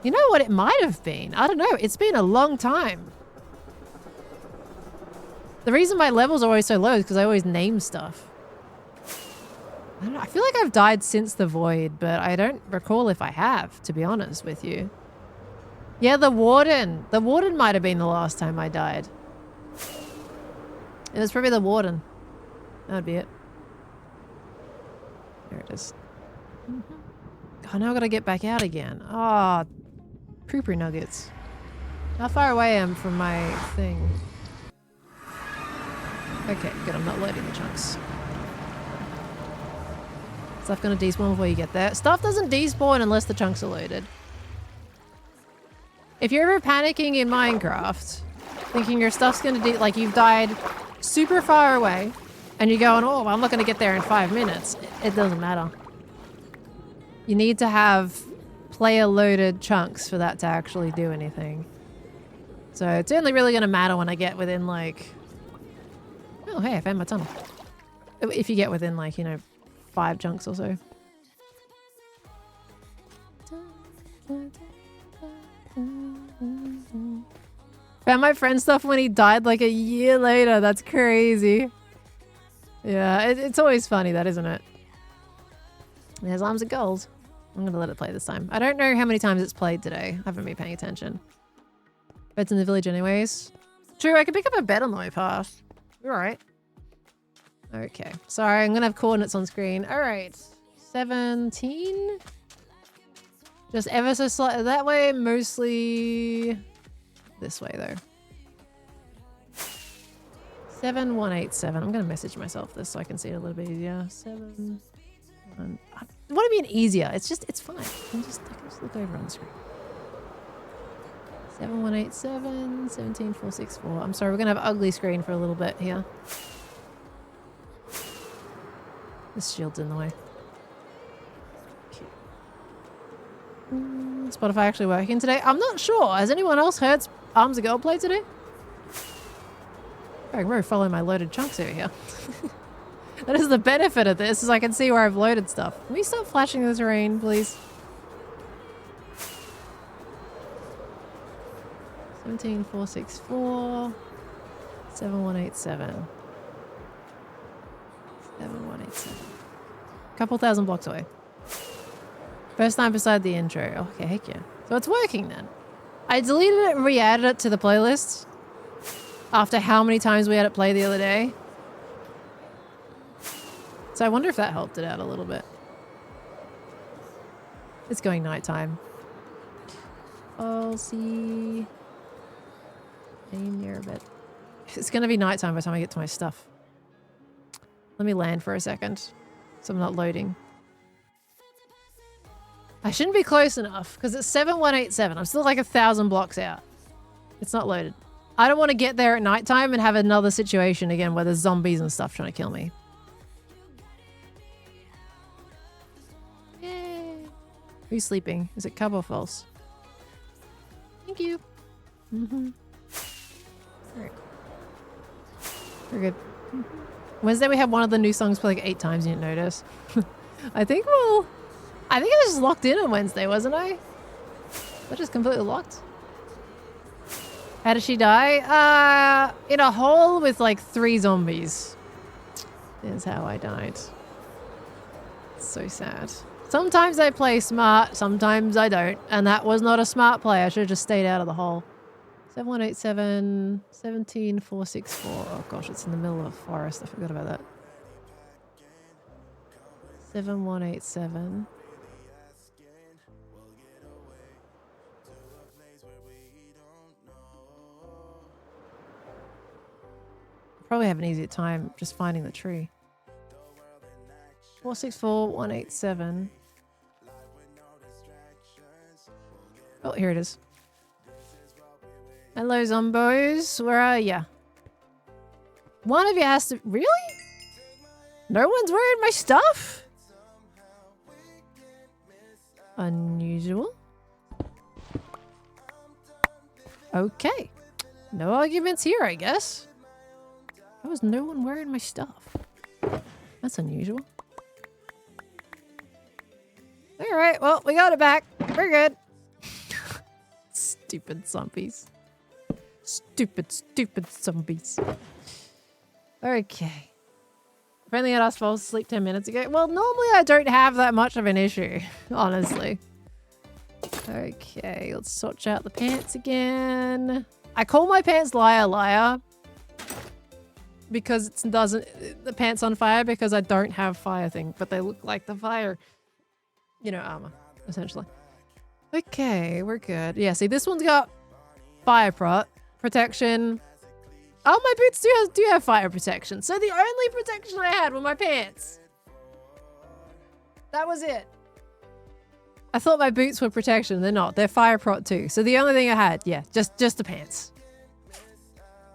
You know what it might have been? I don't know. It's been a long time. The reason my levels are always so low is because I always name stuff. I don't know. I feel like I've died since the void, but I don't recall if I have, to be honest with you. Yeah, the warden. The warden might have been the last time I died. It was probably the warden. That would be it. There it is. Oh, now I've got to get back out again. Oh, pooper nuggets. How far away am I from my thing? Okay, good. I'm not loading the chunks. Stuff gonna despawn before you get there. Stuff doesn't despawn unless the chunks are loaded. If you're ever panicking in Minecraft, thinking your stuff's gonna like you've died super far away, and you're going, oh, I'm not gonna get there in 5 minutes. It doesn't matter. You need to have player-loaded chunks for that to actually do anything. So it's only really gonna matter when I get within like... Oh, hey, I found my tunnel. If you get within like, you know, 5 chunks or so. Found my friend's stuff when he died like a year later. That's crazy. Yeah, it's always funny that, isn't it? There's arms of gold. I'm going to let it play this time. I don't know how many times it's played today. I haven't been paying attention. Bed's in the village anyways. True, I can pick up a bed on the way past. You're right. Okay. Sorry, I'm going to have coordinates on screen. All right. 17? Just ever so slightly that way. Mostly this way, though. 7187. I'm going to message myself this so I can see it a little bit easier. 7... What do you mean easier? It's just, it's fine. I can just look over on the screen. 7187, 17464. I'm sorry, we're going to have ugly screen for a little bit here. This shield's in the way. Okay. Spotify actually working today? I'm not sure. Has anyone else heard Arms of Gold play today? I can really follow my loaded chunks over here. That is the benefit of this, is I can see where I've loaded stuff. Can we stop flashing the terrain, please? 17464 7187 7187. Couple thousand blocks away. First time beside the intro. Okay, heck yeah. So it's working then. I deleted it and re-added it to the playlist after how many times we had it play the other day. So I wonder if that helped it out a little bit. It's going nighttime. I'll see. In near a bit. It's going to be nighttime by the time I get to my stuff. Let me land for a second so I'm not loading. I shouldn't be close enough because it's 7187. I'm still like 1,000 blocks out. It's not loaded. I don't want to get there at nighttime and have another situation again where there's zombies and stuff trying to kill me. Yay. Who's sleeping? Is it cub or false? Thank you. Mm-hmm. Alright. We're good. Wednesday we had one of the new songs play like 8 times, you didn't notice. I think I was just locked in on Wednesday, wasn't I? I just completely locked. How did she die? In a hole with like 3 zombies. Is how I died. So sad. Sometimes I play smart, sometimes I don't. And that was not a smart play. I should have just stayed out of the hole. 7187, 17464. Oh gosh, it's in the middle of a forest. I forgot about that. 7187. Probably have an easier time just finding the tree. 464 187. Oh, here it is. Hello, zombos. Where are ya? One of you has to... Really? No one's wearing my stuff? Unusual. Okay. No arguments here, I guess. How is no one wearing my stuff? That's unusual. Alright, well, we got it back. We're good. Stupid zombies. Stupid, stupid zombies. Okay. If only I'd asked falls asleep 10 minutes ago. Well, normally I don't have that much of an issue, honestly. Okay, let's switch out the pants again. I call my pants liar liar because it doesn't, the pants on fire because I don't have fire thing, but they look like the fire, you know, armor, essentially. Okay, we're good. Yeah, see, this one's got fire protection. Oh, my boots do have fire protection. So the only protection I had were my pants. That was it. I thought my boots were protection. They're not. They're fire prot too. So the only thing I had, yeah, just the pants.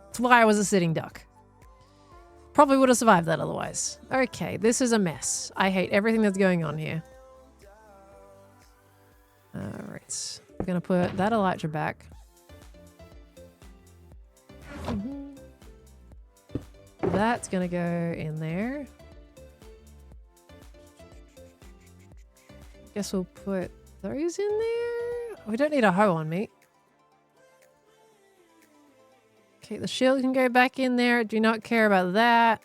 That's why I was a sitting duck. Probably would have survived that otherwise. Okay, this is a mess. I hate everything that's going on here. Alright. We're going to put that elytra back. That's going to go in there. Guess we'll put those in there. We don't need a hoe on me. Okay, the shield can go back in there. Do not care about that.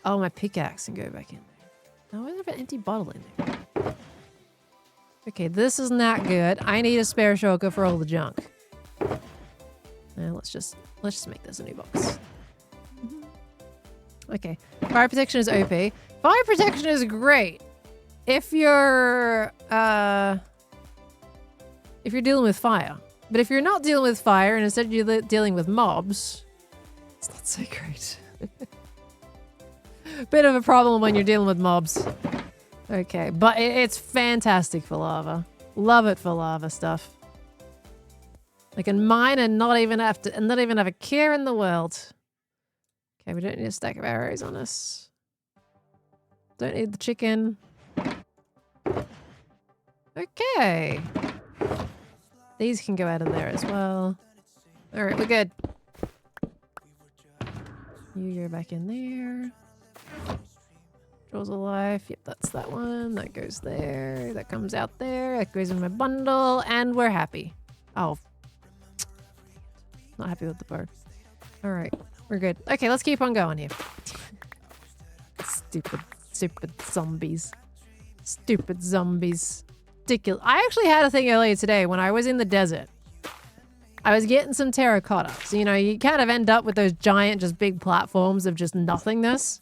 Oh, my pickaxe can go back in there. No, I have an empty bottle in there. Okay, this is not good. I need a spare shulker for all the junk. Now let's just make this a new box. Okay, fire protection is OP. Fire protection is great if you're dealing with fire. But if you're not dealing with fire and instead you're dealing with mobs, it's not so great. Bit of a problem when you're dealing with mobs. Okay, but it's fantastic for lava. Love it for lava stuff. I can mine and not even have a care in the world. Okay, we don't need a stack of arrows on us. Don't need the chicken. Okay. These can go out of there as well. Alright, we're good. You go back in there. Jaws of Life. Yep, that's that one. That goes there. That comes out there. That goes in my bundle. And we're happy. Oh. Not happy with the bow. Alright, we're good. Okay, let's keep on going here. Stupid zombies. Stupid zombies. Ridiculous. I actually had a thing earlier today when I was in the desert. I was getting some terracotta. So, you know, you kind of end up with those giant, just big platforms of just nothingness.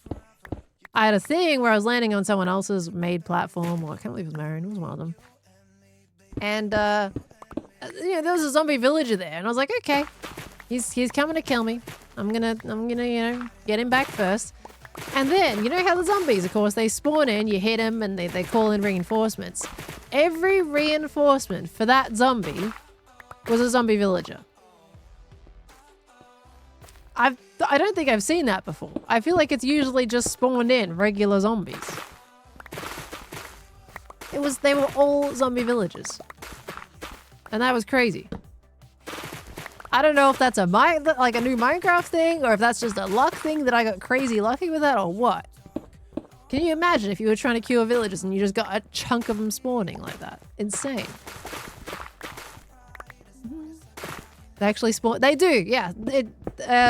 I had a thing where I was landing on someone else's made platform. Well, I can't believe it was Marion. It was one of them. And, you know, there was a zombie villager there. And I was like, okay, he's coming to kill me. I'm gonna, you know, get him back first. And then, you know how the zombies, of course, they spawn in, you hit them, and they call in reinforcements. Every reinforcement for that zombie was a zombie villager. I don't think I've seen that before. I feel like it's usually just spawned in regular zombies. They were all zombie villagers. And that was crazy. I don't know if that's like a new Minecraft thing, or if that's just a luck thing that I got crazy lucky with that, or what. Can you imagine if you were trying to cure villagers and you just got a chunk of them spawning like that? Insane. They actually spawn. They do, yeah.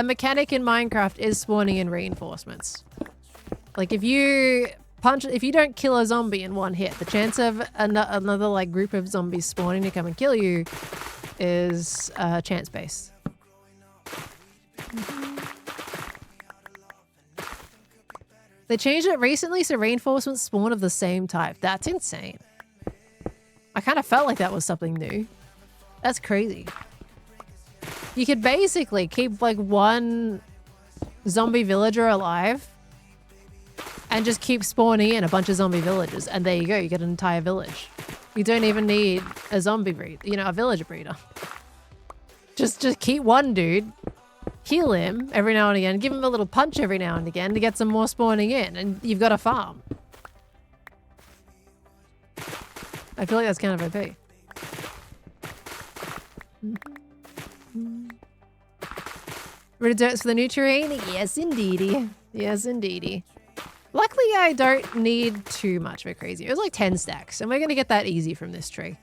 Mechanic in Minecraft is spawning in reinforcements. Like if you don't kill a zombie in one hit, the chance of another like group of zombies spawning to come and kill you is chance based. They changed it recently so reinforcements spawn of the same type. That's insane. I kind of felt like that was something new. That's crazy. You could basically keep like one zombie villager alive and just keep spawning in a bunch of zombie villagers, and there you go, you get an entire village. You don't even need a zombie breed, you know, a villager breeder. Just keep one dude, heal him every now and again, give him a little punch every now and again to get some more spawning in, and you've got a farm. I feel like that's kind of OP. Rid of dirts for the new terrain? Yes, indeedy. Yes, indeedy. Luckily, I don't need too much of a crazy. It was like 10 stacks, and we're going to get that easy from this tree.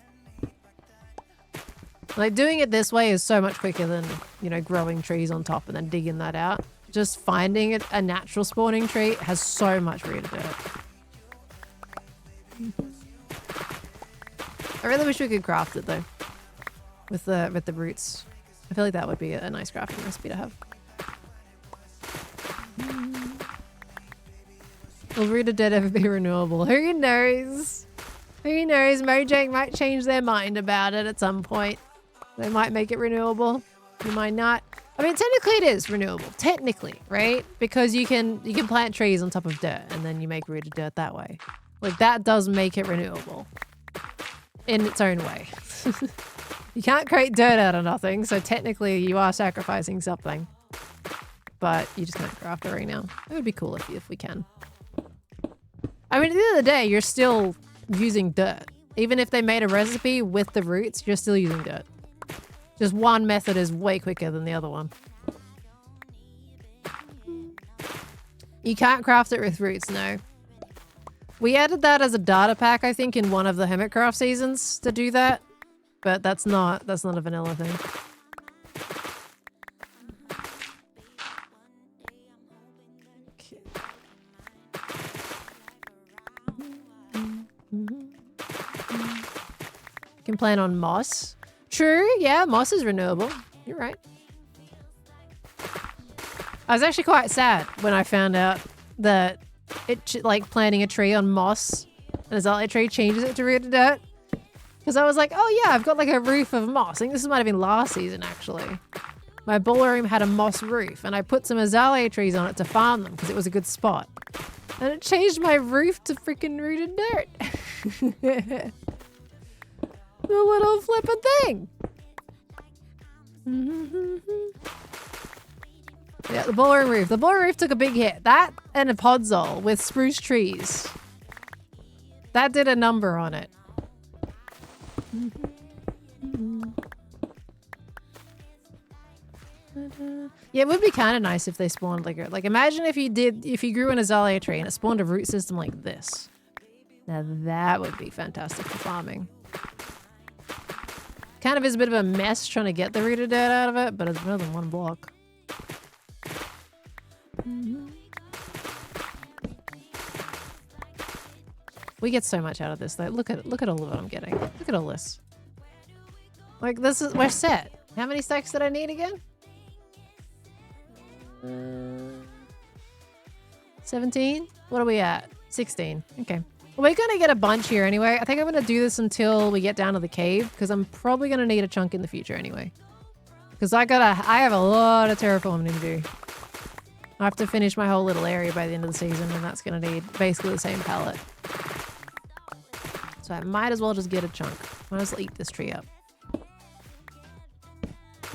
Like, doing it this way is so much quicker than, you know, growing trees on top and then digging that out. Just finding a natural spawning tree has so much rid of dirt. I really wish we could craft it, though. With the roots. I feel like that would be a nice crafting recipe to have. Will Root of Dead ever be renewable? Who knows? Who knows? Mojang might change their mind about it at some point. They might make it renewable. They might not. I mean, technically it is renewable. Technically, right? Because you can plant trees on top of dirt and then you make Root of Dirt that way. Like, that does make it renewable. In its own way. You can't create dirt out of nothing, so technically you are sacrificing something. But you just can't craft it right now. It would be cool if we can. I mean, at the end of the day, you're still using dirt. Even if they made a recipe with the roots, you're still using dirt. Just one method is way quicker than the other one. You can't craft it with roots, no. We added that as a data pack, I think, in one of the Hermitcraft seasons to do that. But that's not a vanilla thing. Okay. You can plant on moss. True, yeah, moss is renewable. You're right. I was actually quite sad when I found out that like planting a tree on moss and a azalea tree changes it to root of dirt. Because I was like, oh yeah, I've got like a roof of moss. I think this might have been last season, actually. My ballroom had a moss roof, and I put some azalea trees on it to farm them because it was a good spot. And it changed my roof to freaking rooted dirt. The little flippin' thing. Yeah, the ballroom roof. The ballroom roof took a big hit. That and a podzol with spruce trees. That did a number on it. Yeah, it would be kind of nice if they spawned like imagine if you grew an azalea tree and it spawned a root system like this. Now that would be fantastic for farming. Kind of is a bit of a mess trying to get the rooted dirt out of it, but it's better than one block. We get so much out of this though. Look at all of it I'm getting. Look at all this. Like this is we're set. How many stacks did I need again? 17? What are we at? 16. Okay. Well, we're gonna get a bunch here anyway. I think I'm gonna do this until we get down to the cave because I'm probably gonna need a chunk in the future anyway. Because I have a lot of terraforming to do. I have to finish my whole little area by the end of the season and that's gonna need basically the same palette. So I might as well just get a chunk. Might as well eat this tree up.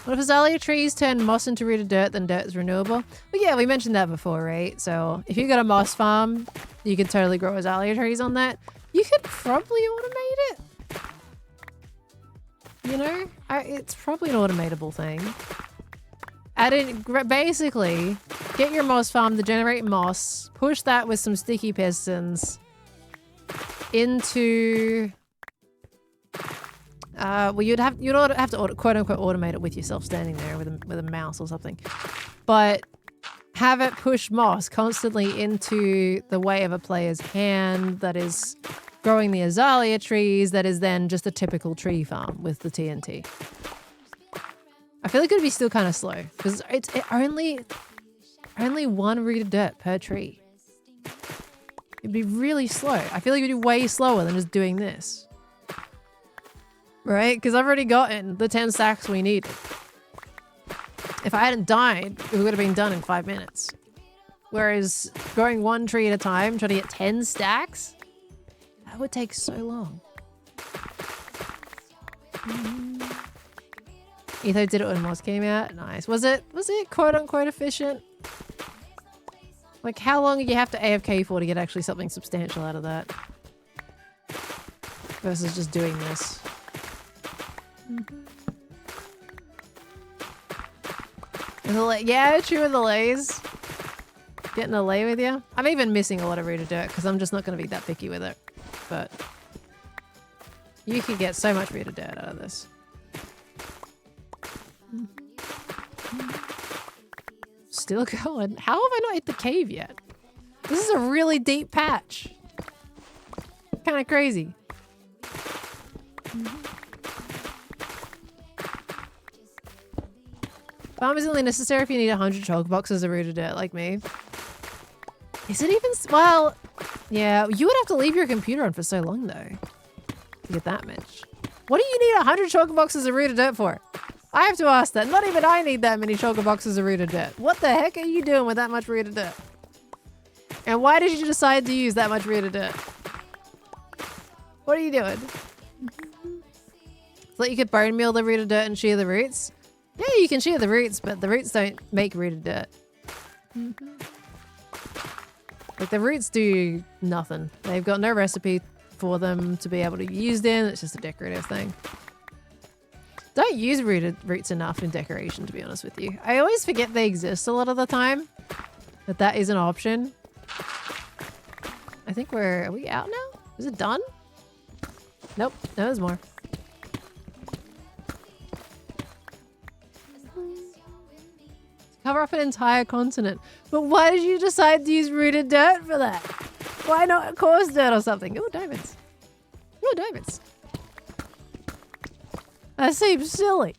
What if azalea trees turn moss into rooted dirt, then dirt is renewable? Well, yeah, we mentioned that before, right? So if you got a moss farm, you could totally grow azalea trees on that. You could probably automate it. You know, it's probably an automatable thing. Add in, basically, get your moss farm to generate moss, push that with some sticky pistons into... well, you'd have to quote unquote automate it with yourself standing there with a mouse or something, but have it push moss constantly into the way of a player's hand that is growing the azalea trees. That is then just a typical tree farm with the TNT. I feel like it'd be still kind of slow because it's only one root of dirt per tree. It'd be really slow. I feel like it'd be way slower than just doing this. Right? Because I've already gotten the 10 stacks we needed. If I hadn't died, it would have been done in 5 minutes. Whereas growing one tree at a time, trying to get 10 stacks, that would take so long. Etho did it when Moss came out. Nice. Was it quote unquote efficient? Like how long did you have to AFK for to get actually something substantial out of that? Versus just doing this. Yeah, true with the lays. Getting a lay with you. I'm even missing a lot of rooted dirt because I'm just not going to be that picky with it. But you can get so much rooted dirt out of this. Still going. How have I not hit the cave yet? This is a really deep patch. Kind of crazy. Farm is only necessary if you need 100 chalk boxes of rooted dirt like me. Is it even... Well, yeah, you would have to leave your computer on for so long though. To get that much. What do you need 100 chalk boxes of rooted dirt for? I have to ask that. Not even I need that many chalk boxes of rooted dirt. What the heck are you doing with that much rooted dirt? And why did you decide to use that much rooted dirt? What are you doing? So that you could bone meal the rooted dirt and shear the roots? Yeah, you can shear the roots, but the roots don't make rooted dirt. Like, the roots do nothing. They've got no recipe for them to be able to be used in. It's just a decorative thing. Don't use roots enough in decoration, to be honest with you. I always forget they exist a lot of the time. That is an option. I think are we out now? Is it done? Nope. No, there's more. Cover up an entire continent. But why did you decide to use rooted dirt for that? Why not coarse dirt or something? Oh, diamonds. Oh, diamonds. That seems silly.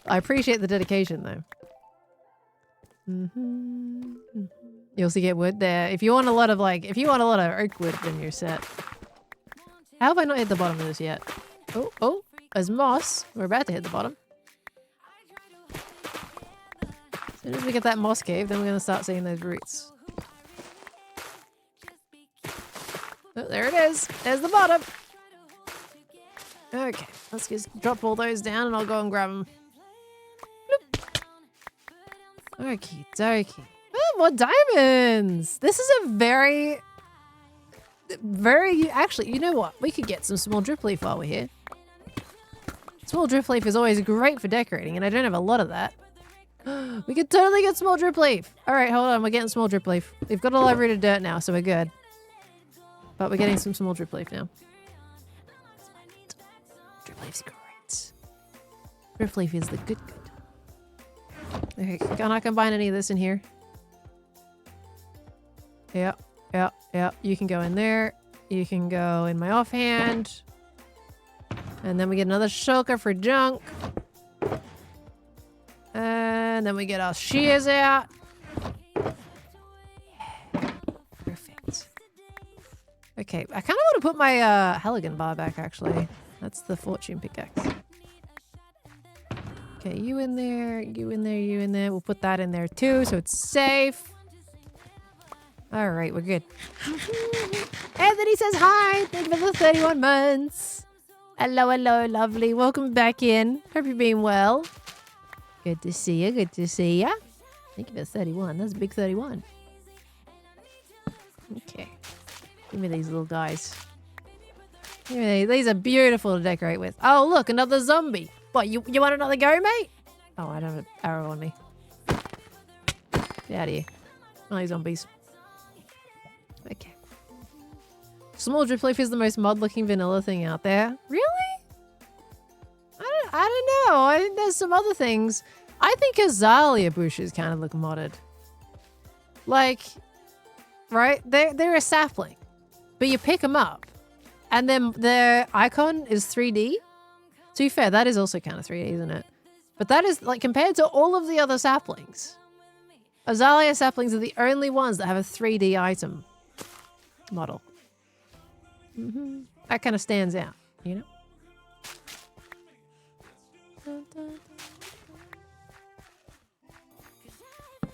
I appreciate the dedication though. You also get wood there. If you want a lot of oak wood, then you're set. How have I not hit the bottom of this yet? Oh, there's moss. We're about to hit the bottom. As soon as we get that moss cave, then we're going to start seeing those roots. Oh, there it is. There's the bottom. Okay, let's just drop all those down and I'll go and grab them. Okie dokie. Oh, more diamonds! This is a very... Actually, you know what? We could get some small drip leaf while we're here. Small drip leaf is always great for decorating and I don't have a lot of that. We could totally get small drip leaf. Alright, hold on. We're getting small drip leaf. We've got a lot of rooted dirt now, so we're good. But we're getting some small drip leaf now. Drip leaf's great. Drip leaf is the good. Okay, can I combine any of this in here? Yeah. Yeah. You can go in there. You can go in my offhand. And then we get another shulker for junk. And then we get our shears out. Yeah. Perfect. Okay, I kind of want to put my Halligan bar back, actually. That's the fortune pickaxe. Okay, you in there, you in there, you in there. We'll put that in there too, so it's safe. All right, we're good. Anthony says hi. Thank you for the 31 months. Hello, lovely. Welcome back in. Hope you're being well. Good to see you. Good to see you. Thank you for the 31. That's a big 31. Okay. Give me these little guys. Give me these. These are beautiful to decorate with. Oh, look, another zombie. What, you want another go, mate? Oh, I don't have an arrow on me. Get out of here. Only zombies. Okay. Small drip leaf is the most mod-looking vanilla thing out there. Really? I don't know. I think there's some other things. I think azalea bushes kind of look modded. Like, right? They're a sapling. But you pick them up. And then their icon is 3D. To be fair, that is also kind of 3D, isn't it? But that is, like, compared to all of the other saplings, azalea saplings are the only ones that have a 3D item model. That kind of stands out, you know?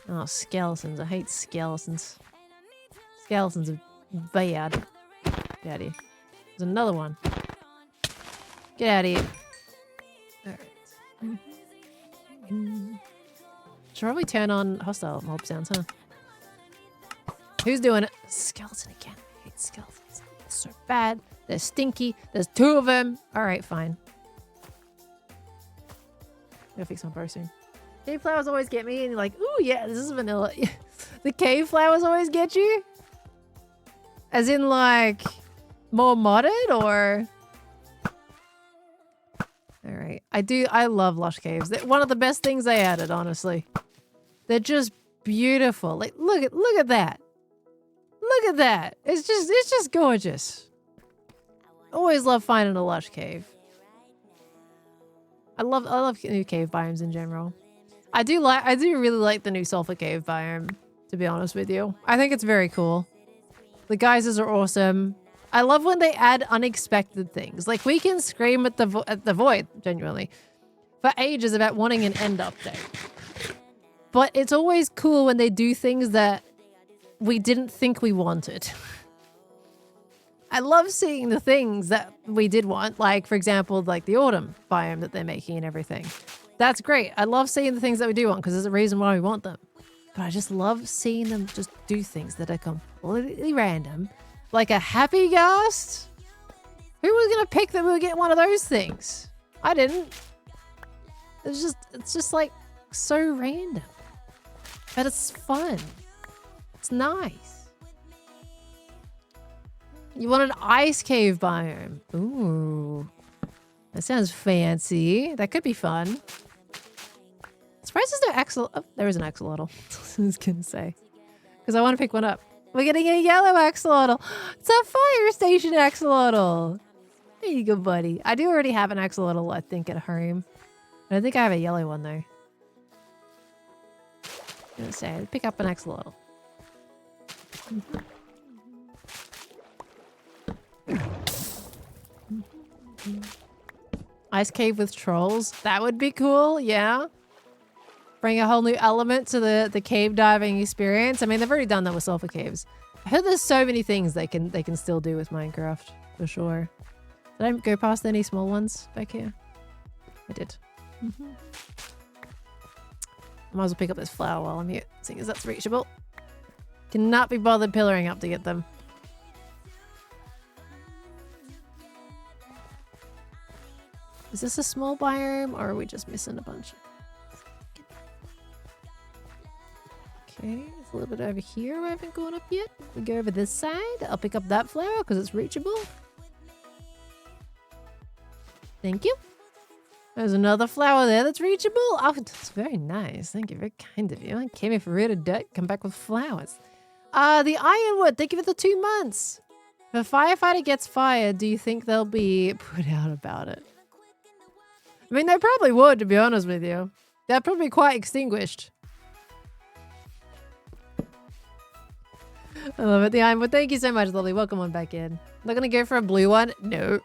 Oh, skeletons. I hate skeletons. Skeletons are bad. Get out of here. There's another one. Get out of here. Alright. Should probably turn on hostile mob sounds, huh? Who's doing it? Skeleton again. I hate skeletons. It's so bad. They're stinky. There's 2 of them. Alright, fine. Gotta fix my bow soon. Cave flowers always get me, and you're like, ooh, yeah, this is vanilla. The cave flowers always get you? As in, like, more modded, or? Alright. I love lush caves. They're one of the best things they added, honestly. They're just beautiful. Like, look at that. Look at that. It's just gorgeous. Always love finding a lush cave. I love new cave biomes in general. I do really like the new sulfur cave biome, to be honest with you. I think it's very cool. The geysers are awesome. I love when they add unexpected things. Like, we can scream at the void, genuinely, for ages about wanting an end update. But it's always cool when they do things that we didn't think we wanted. I love seeing the things that we did want, like, for example, like the autumn biome that they're making and everything. That's great. I love seeing the things that we do want because there's a reason why we want them. But I just love seeing them just do things that are completely random. Like a happy ghast? Who was going to pick that we would get one of those things? I didn't. It's just like so random. But it's fun. It's nice. You want an ice cave biome? Ooh. That sounds fancy. That could be fun. Surprised there's no axolotl. Oh, there is an axolotl. I was going to say. Because I want to pick one up. We're getting a yellow axolotl. It's a fire station axolotl. There you go, buddy. I do already have an axolotl, I think, at home. I don't think I have a yellow one, though. I'm going to say, pick up an axolotl. Ice cave with trolls. That would be cool, yeah. Bring a whole new element to the cave diving experience. I mean, they've already done that with sulfur caves. I heard there's so many things they can still do with Minecraft, for sure. Did I go past any small ones back here? I did. I might as well pick up this flower while I'm here, seeing as that's reachable. Cannot be bothered pillaring up to get them. Is this a small biome, or are we just missing a bunch? Okay, there's a little bit over here I haven't gone up yet. We go over this side. I'll pick up that flower because it's reachable. Thank you. There's another flower there that's reachable. Oh, that's very nice. Thank you. Very kind of you. I came here for rid of dirt, come back with flowers. The Ironwood, thank you for the 2 months. If a firefighter gets fired, do you think they'll be put out about it? I mean, they probably would, to be honest with you. They're probably quite extinguished. I love it. The Ironwood, thank you so much, lovely. Welcome on back in. Not gonna go for a blue one? No.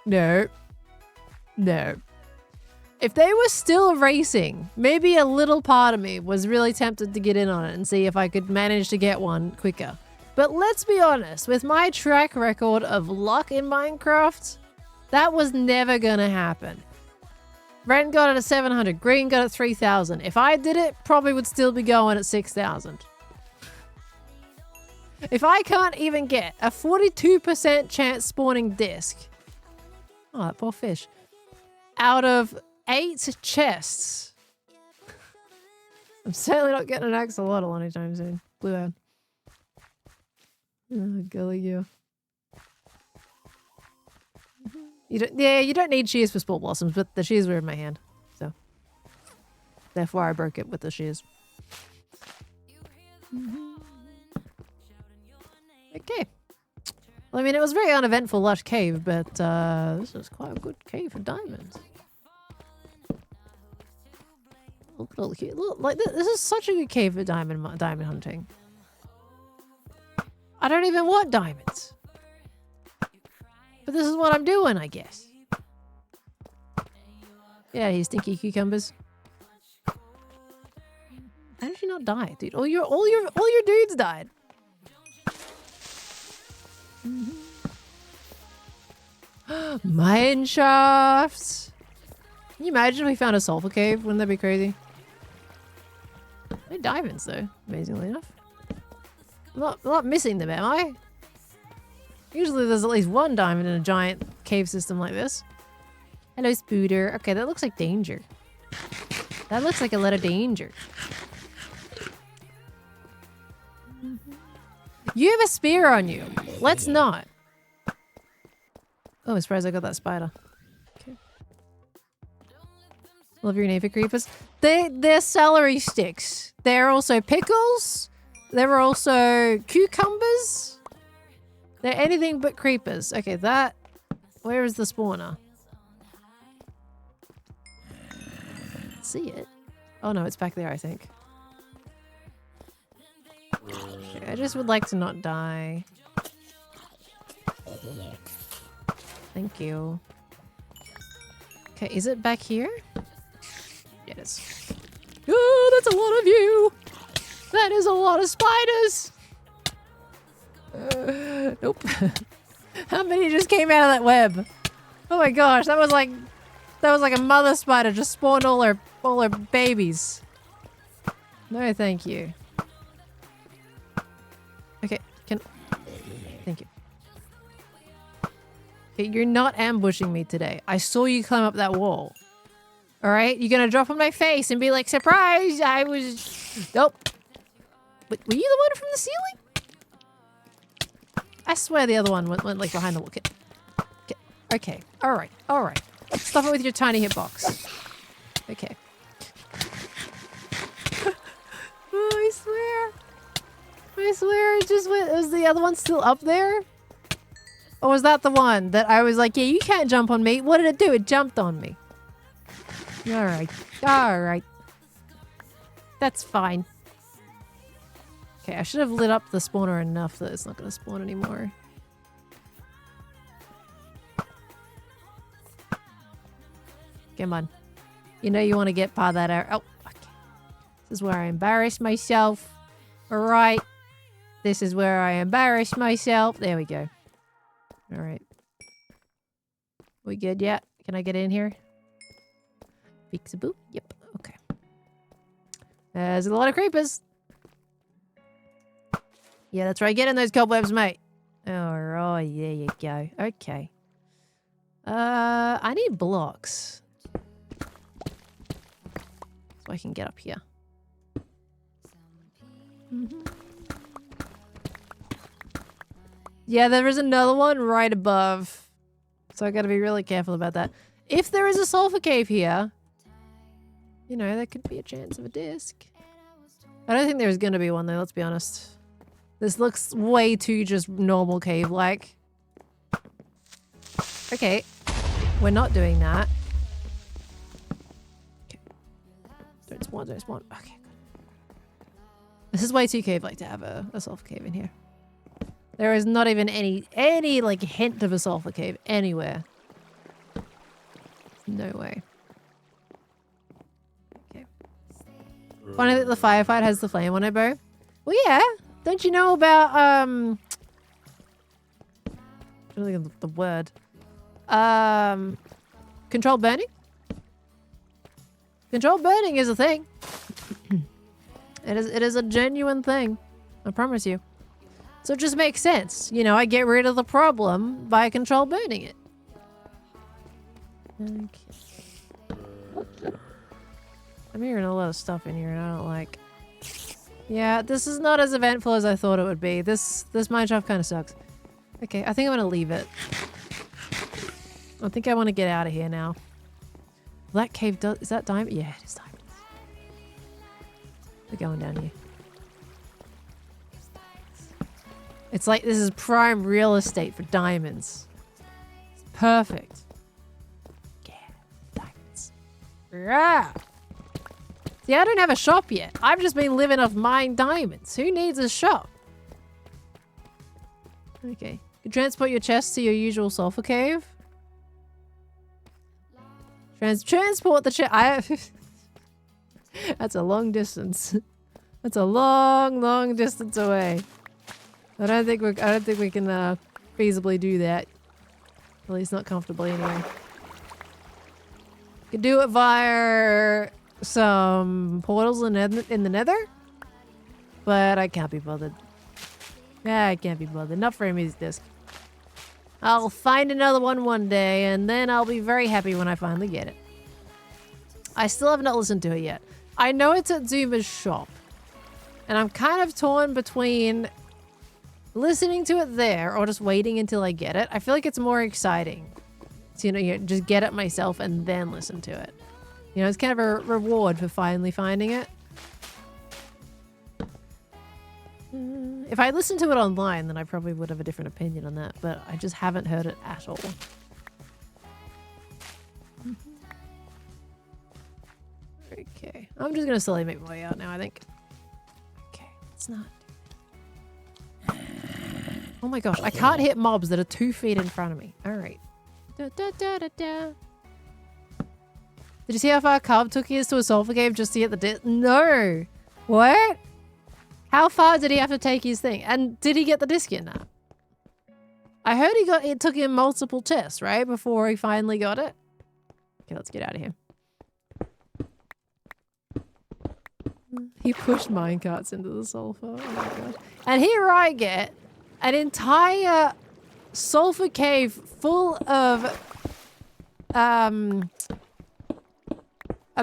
No. No. If they were still racing, maybe a little part of me was really tempted to get in on it and see if I could manage to get one quicker. But let's be honest, with my track record of luck in Minecraft, that was never gonna happen. Ren got it at 700, Green got it at 3,000. If I did it, probably would still be going at 6,000. If I can't even get a 42% chance spawning disc, oh, that poor fish, out of 8 chests, I'm certainly not getting an axolotl anytime soon. Blue out. Oh, golly you. You don't need shears for spore blossoms, but the shears were in my hand, so therefore I broke it with the shears. Okay. Well, I mean, it was a very uneventful lush cave, but this is quite a good cave for diamonds. Look at all the cute. Look, like this is such a good cave for diamond hunting. I don't even want diamonds. But this is what I'm doing, I guess. Yeah, you stinky cucumbers. How did you not die, dude? All your dudes died. Mine shafts. Can you imagine if we found a sulfur cave? Wouldn't that be crazy? No diamonds though, amazingly enough. I'm not missing them, am I? Usually there's at least one diamond in a giant cave system like this. Hello, Spooter. Okay, that looks like danger. That looks like a lot of danger. You have a spear on you. Let's not. Oh, I'm surprised I got that spider. Okay. Love your navy creepers. They're celery sticks. They're also pickles. They're also cucumbers. They're anything but creepers. Okay, that... Where is the spawner? See it? Oh no, it's back there, I think. Okay, I just would like to not die. Thank you. Okay, is it back here? Yeah, it is. Oh, that's a lot of you! That is a lot of spiders! Nope. How many just came out of that web? Oh my gosh, that was like a mother spider just spawned all her babies. No, thank you. Okay, thank you. Okay, you're not ambushing me today. I saw you climb up that wall. All right, you're gonna drop on my face and be like, surprise! I was. Nope. Wait, were you the one from the ceiling? I swear the other one went like behind the wall. Okay. All right. Stop it with your tiny hitbox. Okay. Oh, I swear. It just went. Was the other one still up there? Or was that the one that I was like, yeah, you can't jump on me? What did it do? It jumped on me. All right. That's fine. Okay, I should have lit up the spawner enough that it's not going to spawn anymore. Come on. You know you want to get by that arrow. Oh, okay. This is where I embarrass myself. Alright. This is where I embarrass myself. There we go. Alright. We good yet? Can I get in here? Peek-a-boo? Yep. Okay. There's a lot of creepers. Yeah, that's right. Get in those cobwebs, mate. Alright, there you go. Okay. I need blocks. So I can get up here. Yeah, there is another one right above. So I gotta be really careful about that. If there is a sulfur cave here, you know, there could be a chance of a disc. I don't think there's gonna be one though, let's be honest. This looks way too just normal cave-like. Okay. We're not doing that. Okay. Don't spawn, don't spawn. Okay, good. This is way too cave-like to have a sulfur cave in here. There is not even any like hint of a sulfur cave anywhere. No way. Okay. Funny that the firefight has the flame on it, bro. Well, yeah. Don't you know about I'm trying to think of the word. Controlled burning? Controlled burning is a thing. It is a genuine thing. I promise you. So it just makes sense. You know, I get rid of the problem by controlled burning it. Okay. I'm hearing a lot of stuff in here and I don't like. Yeah, this is not as eventful as I thought it would be. This mineshaft kind of sucks. Okay, I think I'm gonna leave it. I think I want to get out of here now. That cave does... Is that diamond? Yeah, it is diamonds. We're going down here. It's like this is prime real estate for diamonds. It's perfect. Yeah, diamonds. Yeah. See, I don't have a shop yet. I've just been living off mine diamonds. Who needs a shop? Okay. You can transport your chest to your usual sulfur cave. Transport the chest. That's a long distance. That's a long distance away. I don't think we can feasibly do that. At least not comfortably anyway. You can do it via some portals in the nether. But I can't be bothered. Yeah, I can't be bothered. Not for a music disc. I'll find another one day, and then I'll be very happy when I finally get it. I still have not listened to it yet. I know it's at Zuma's shop. And I'm kind of torn between listening to it there or just waiting until I get it. I feel like it's more exciting to, you know, just get it myself and then listen to it. You know, it's kind of a reward for finally finding it. If I listened to it online, then I probably would have a different opinion on that, but I just haven't heard it at all. Okay, I'm just gonna slowly make my way out now, I think. Okay, it's not. Oh my gosh, I can't hit mobs that are 2 feet in front of me. Alright. Da, da, da, da, da. Did you see how far Carb took his to a sulfur cave just to get the No! What? How far did he have to take his thing? And did he get the disc in now? I heard it took him multiple tests, right? Before he finally got it. Okay, let's get out of here. He pushed minecarts into the sulfur. Oh my gosh. And here I get an entire sulfur cave full of a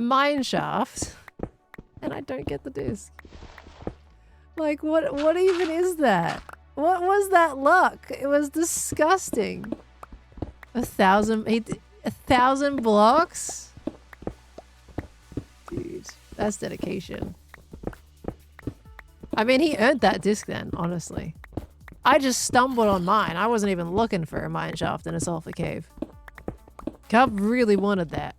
mine shaft. And I don't get the disc. Like, what even is that? What was that luck? It was disgusting. 1,000 blocks? Dude, that's dedication. I mean, he earned that disc then, honestly. I just stumbled on mine. I wasn't even looking for a mine shaft in a sulfur cave. Cub really wanted that.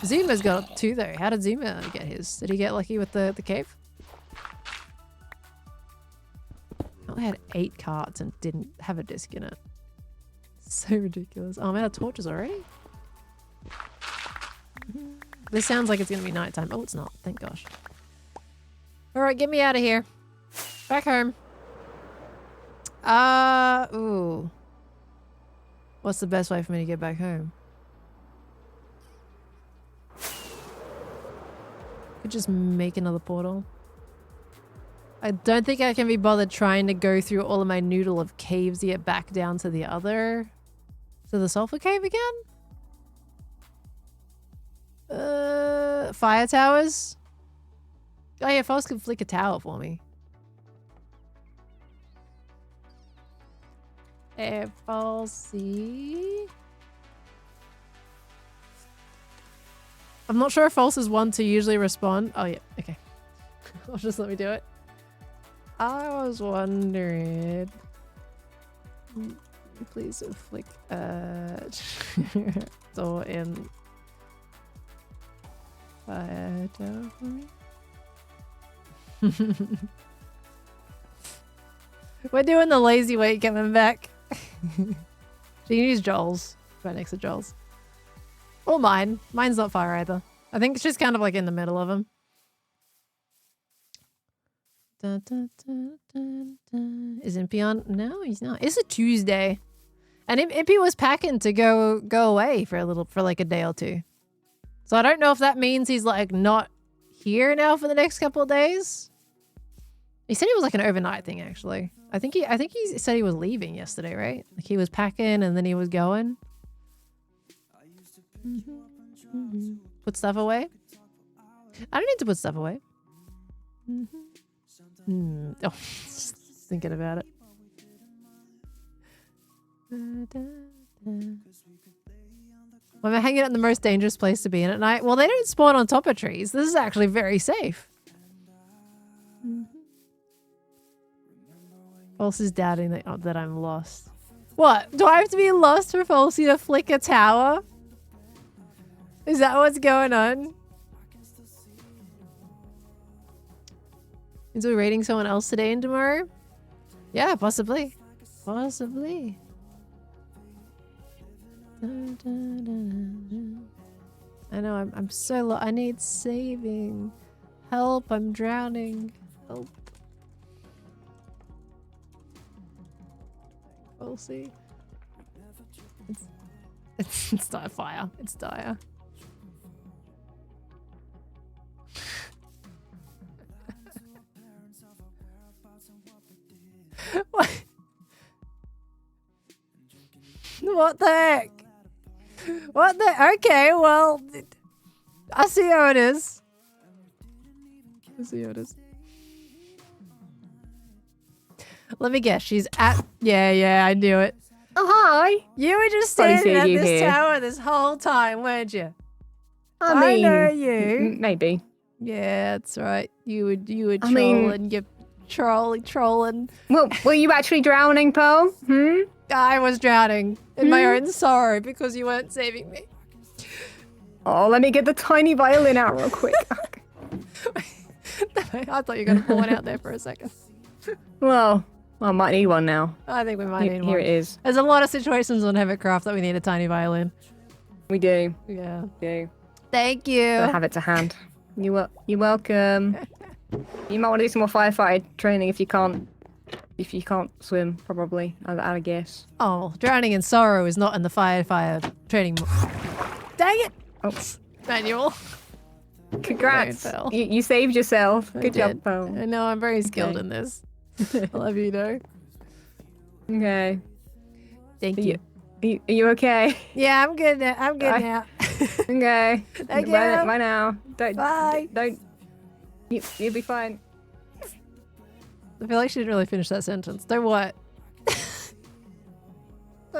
Zuma's got 2 though. How did Zuma get his? Did he get lucky with the cave? I had 8 carts and didn't have a disc in it. So ridiculous. Oh, I'm out of torches already? This sounds like it's going to be nighttime. Oh, it's not. Thank gosh. Alright, get me out of here. Back home. Ooh. What's the best way for me to get back home? Could just make another portal. I don't think I can be bothered trying to go through all of my noodle of caves to get back down to the other... to the sulfur cave again? Fire towers? Oh yeah, False can flick a tower for me. Falsey. I'm not sure if False is one to usually respond. Oh yeah, okay. I'll just let me do it. I was wondering. Please flick door in fire down for me. We're doing the lazy weight coming back. So you can use Joel's right next to Joel's. Or mine. Mine's not fire either. I think it's just kind of like in the middle of them. Dun, dun, dun, dun, dun. Is Impy on? No, he's not. It's a Tuesday. And Impy was packing to go away for like a day or two. So I don't know if that means he's like not here now for the next couple of days. He said it was like an overnight thing actually. I think he said he was leaving yesterday, right? Like he was packing and then he was going. Put stuff away? I don't need to put stuff away. Oh, just thinking about it. Well, I'm hanging out in the most dangerous place to be in at night. Well, they don't spawn on top of trees. This is actually very safe. False is doubting that I'm lost. What? Do I have to be lost for Falsey to flick a tower? Is that what's going on? Is we raiding someone else today and tomorrow? Yeah, possibly. Possibly. Dun, dun, dun, dun. I know, I'm so low. I need saving. Help, I'm drowning. Help. We'll see. It's dire fire. It's dire. What? What the heck? What the? Okay, well, I see how it is. I see how it is. Let me guess. She's at. Yeah, I knew it. Oh, hi. You were just standing at this tower this whole time, weren't you? I mean, know you. Maybe. Yeah, that's right. You were trolling. You're trolling. Well, were you actually drowning, Pearl? I was drowning in my own sorrow because you weren't saving me. Oh, let me get the tiny violin out real quick. I thought you were going to pull one out there for a second. Well, I might need one now. I think we might need one. Here it is. There's a lot of situations on Hermitcraft that we need a tiny violin. We do. Yeah. We do. Thank you. Gotta have it to hand. You're welcome. You might want to do some more firefighter training if you can't swim, probably. I guess. Oh, drowning in sorrow is not in the fire training. Dang it! Oh, manual. Congrats! You saved yourself. Good job, Pearl. I know I'm very skilled in this. I love you, though. Okay. Thank you. Are you okay? Yeah, I'm good now. I'm good now. Okay. Thank you. Bye now. Bye. You'll be fine. I feel like she didn't really finish that sentence. Don't what?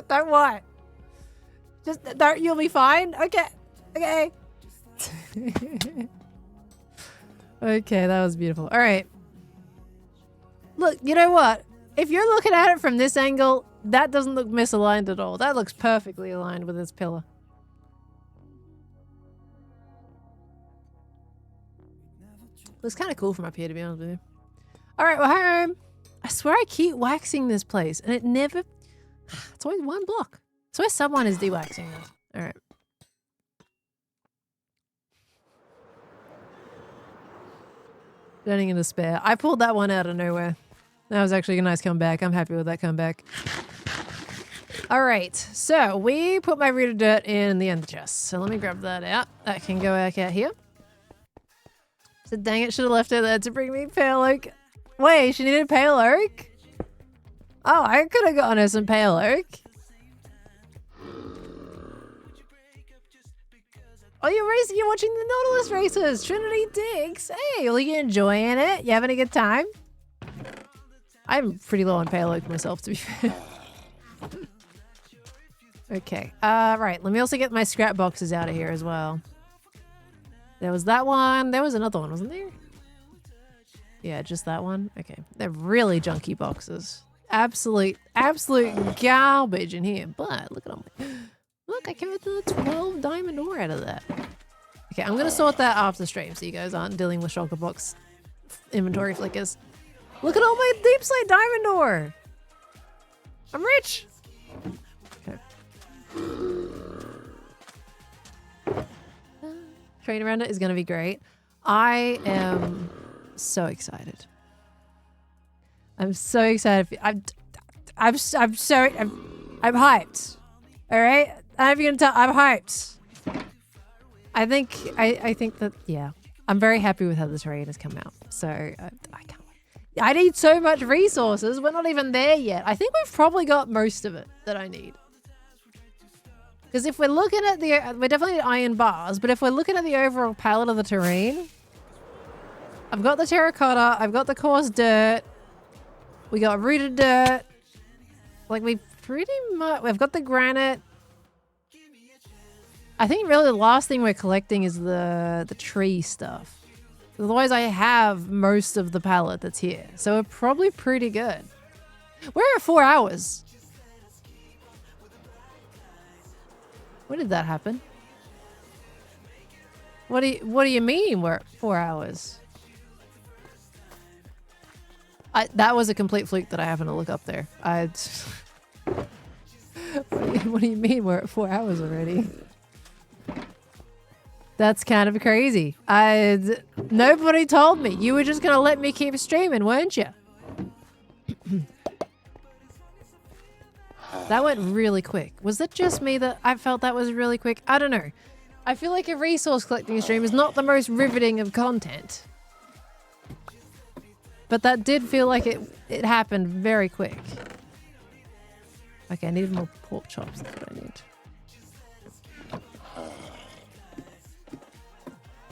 Don't what? Just don't. You'll be fine. Okay. Okay. Okay, that was beautiful. All right. Look, you know what? If you're looking at it from this angle, that doesn't look misaligned at all. That looks perfectly aligned with this pillar. Looks kind of cool from up here, to be honest with you. All right, we're home. I swear I keep waxing this place, and it never... It's always one block. I swear someone is de-waxing this. All right. Turning in despair. I pulled that one out of nowhere. That was actually a nice comeback. I'm happy with that comeback. All right, so we put my root of dirt in the end chest. So let me grab that out. That can go back out here. So dang it, should have left it there to bring me pale oak. Wait, she needed pale oak? Oh, I could have gotten her some pale oak. Oh, you're watching the Nautilus races. Trinity Dix. Hey, are you enjoying it? You having a good time? I'm pretty low on pale oak myself, to be fair. Okay. Right. Let me also get my scrap boxes out of here as well. There was that one. There was another one, wasn't there? Yeah, just that one? Okay. They're really junky boxes. Absolute garbage in here. But look at all my... Look, I came with a 12 diamond ore out of that. Okay, I'm gonna sort that after stream so you guys aren't dealing with shulker box inventory flickers. Look at all my deep slate diamond ore! I'm rich! Okay. Train around it is gonna be great. I am so excited. I'm so excited. I'm hyped. All right? I'm gonna tell. I'm hyped. I think that, yeah. I'm very happy with how the terrain has come out. So I can't wait. I need so much resources. We're not even there yet. I think we've probably got most of it that I need. Because if we're looking at the, we definitely need iron bars, but if we're looking at the overall palette of the terrain, I've got the terracotta, I've got the coarse dirt, we got rooted dirt, like we pretty much, we've got the granite. I think really the last thing we're collecting is the tree stuff. Otherwise I have most of the palette that's here. So we're probably pretty good. We're at 4 hours. When did that happen? What do you mean we're at 4 hours? That was a complete fluke that I happened to look up there. What do you mean we're at 4 hours already? That's kind of crazy. Nobody told me. You were just gonna let me keep streaming, weren't you? That went really quick. Was it just me that I felt that was really quick? I don't know. I feel like a resource collecting stream is not the most riveting of content. But that did feel like it happened very quick. Okay, I needed more pork chops. That's what I need.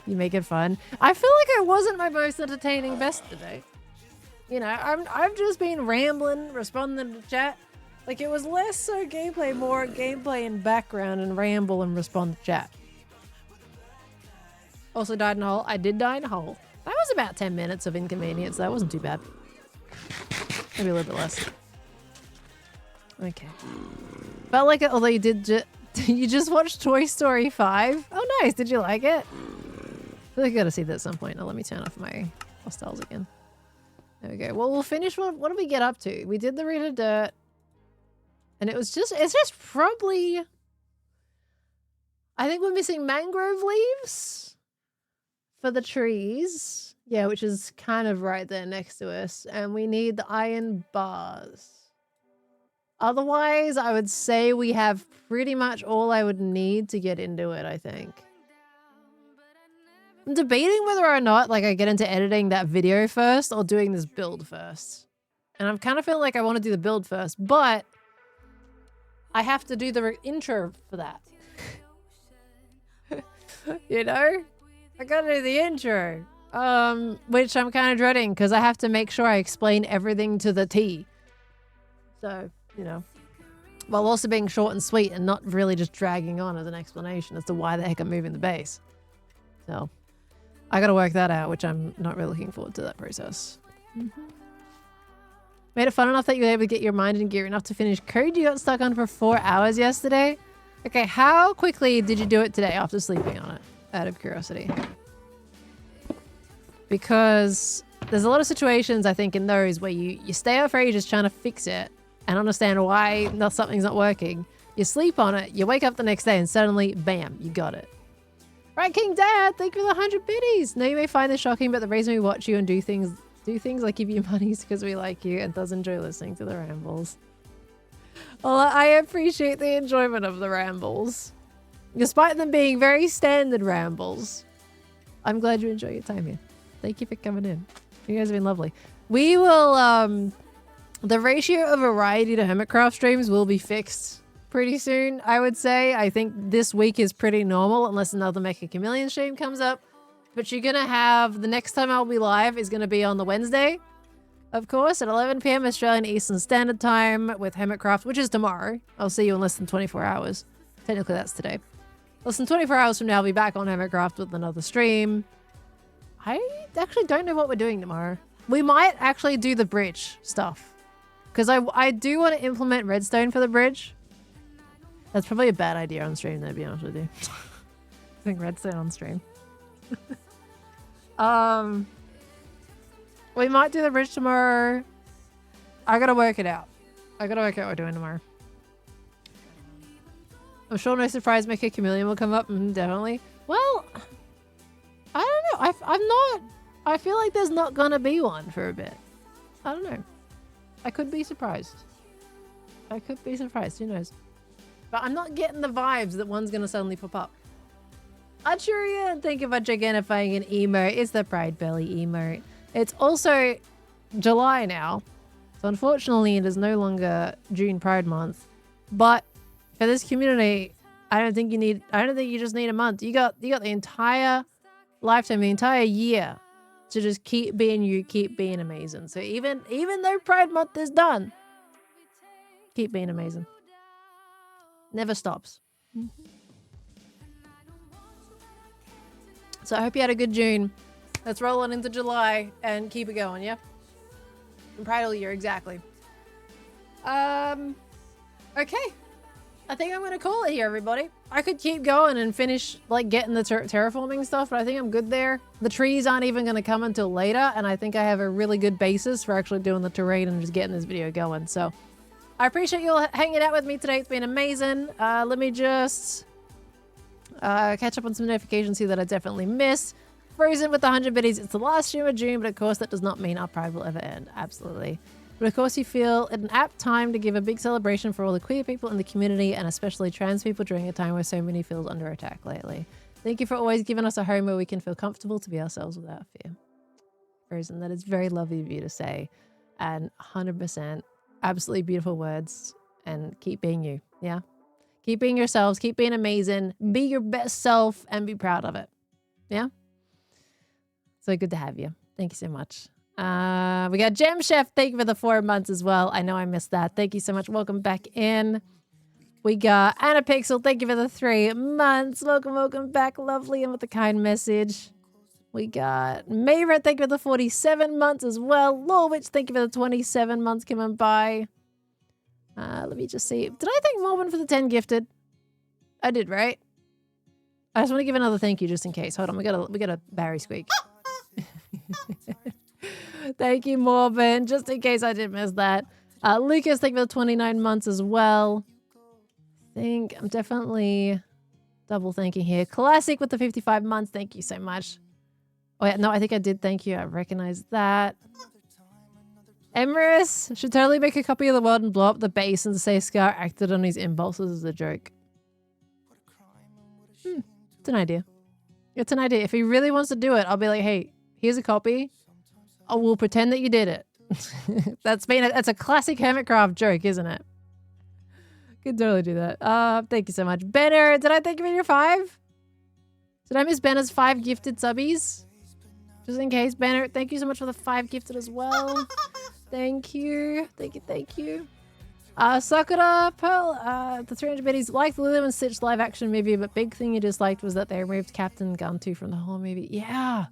You make it fun. I feel like I wasn't my most entertaining best today. You know, I've just been rambling, responding to chat. Like, it was less so gameplay, more gameplay in background and ramble and respond to chat. Also died in a hole. I did die in a hole. That was about 10 minutes of inconvenience. That wasn't too bad. Maybe a little bit less. Okay. Felt like it, although you did you just watched Toy Story 5? Oh, nice. Did you like it? I think I gotta see that at some point. Now let me turn off my hostiles again. There we go. Well, we'll finish. What did we get up to? We did the rooted dirt. And it's just probably, I think we're missing mangrove leaves for the trees. Yeah, which is kind of right there next to us. And we need the iron bars. Otherwise, I would say we have pretty much all I would need to get into it, I think. I'm debating whether or not like I get into editing that video first or doing this build first. And I'm kind of feeling like I want to do the build first, but I have to do the intro for that. You know? I gotta do the intro. Which I'm kind of dreading because I have to make sure I explain everything to the T. So, you know. While also being short and sweet and not really just dragging on as an explanation as to why the heck I'm moving the base. So, I gotta work that out, which I'm not really looking forward to that process. Made it fun enough that you were able to get your mind in gear enough to finish code you got stuck on for 4 hours yesterday? Okay, how quickly did you do it today after sleeping on it? Out of curiosity. Because there's a lot of situations, I think, in those where you stay up for ages trying to fix it and understand why something's not working. You sleep on it, you wake up the next day and suddenly, bam, you got it. Right, King Dad, thank you for the 100 biddies. Now you may find this shocking, but the reason we watch you and do things like give you money is because we like you and does enjoy listening to the rambles. Well, I appreciate the enjoyment of the rambles. Despite them being very standard rambles. I'm glad you enjoy your time here. Thank you for coming in. You guys have been lovely. We will, the ratio of variety to Hermitcraft streams will be fixed pretty soon, I would say. I think this week is pretty normal unless another Mecha Chameleon stream comes up. But you're gonna have, the next time I'll be live is gonna be on the Wednesday, of course, at 11 PM Australian Eastern Standard Time with Hermitcraft, which is tomorrow. I'll see you in less than 24 hours. Technically that's today. Less than 24 hours from now, I'll be back on Hermitcraft with another stream. I actually don't know what we're doing tomorrow. We might actually do the bridge stuff. Because I do want to implement redstone for the bridge. That's probably a bad idea on stream, though, to be honest with you. I think redstone on stream. We might do the bridge tomorrow. I gotta work it out. I gotta work out what we're doing tomorrow. I'm sure no surprise maker chameleon will come up. Definitely. Well, I don't know. I'm not... I feel like there's not gonna be one for a bit. I don't know. I could be surprised. I could be surprised. Who knows? But I'm not getting the vibes that one's gonna suddenly pop up. Archeria, think about gigantifying an emote. It's the Pride Belly emote. It's also July now. So unfortunately, it is no longer June Pride Month. But for this community, I don't think you just need a month. You got the entire lifetime, the entire year to just keep being you, keep being amazing. So even though Pride Month is done, keep being amazing. Never stops. So I hope you had a good June. Let's roll on into July and keep it going, yeah? And Pride all year, exactly. Okay. I think I'm gonna call it here, everybody. I could keep going and finish, like, getting the terraforming stuff, but I think I'm good there. The trees aren't even gonna come until later, and I think I have a really good basis for actually doing the terrain and just getting this video going. So I appreciate you all hanging out with me today. It's been amazing. Let me just catch up on some notifications here that I definitely missed. Frozen with the 100 biddies. It's the last stream of June, but of course that does not mean our Pride will ever end. Absolutely. But of course you feel it an apt time to give a big celebration for all the queer people in the community and especially trans people during a time where so many feels under attack lately. Thank you for always giving us a home where we can feel comfortable to be ourselves without fear. Frozen, that is very lovely of you to say. And 100% absolutely beautiful words. And keep being you, yeah? Keep being yourselves, keep being amazing, be your best self and be proud of it. Yeah? So good to have you. Thank you so much. We got Gem Chef. Thank you for the 4 months as well. I know I missed that. Thank you so much. Welcome back in. We got Anna Pixel. Thank you for the 3 months. Welcome back. Lovely and with a kind message. We got Mayra. Thank you for the 47 months as well. Lorwich. Thank you for the 27 months coming by. Let me just see. Did I thank Mormon for the 10 gifted? I did, right? I just want to give another thank you just in case. Hold on. We got a Barry squeak. Thank you, Morven. Just in case I did miss that. Lucas, thank you for the 29 months as well. I think I'm definitely double thanking here. Classic with the 55 months. Thank you so much. Oh, yeah. No, I think I did thank you. I recognize that. Emerus should totally make a copy of the world and blow up the base and say Scar acted on his impulses as a joke. It's an idea. It's an idea. If he really wants to do it, I'll be like, hey, here's a copy. I will pretend that you did it. That's a classic Hermitcraft joke, isn't it? Could totally do that. Thank you so much. Benner, did I thank you for your 5? Did I miss Benner's 5 gifted subbies? Just in case, Benner, thank you so much for the 5 gifted as well. Thank you. Thank you. Sakura Pearl, the 300 biddies liked the Lilo and Stitch live action movie, but big thing you disliked was that they removed Captain Guntu from the whole movie. Yeah.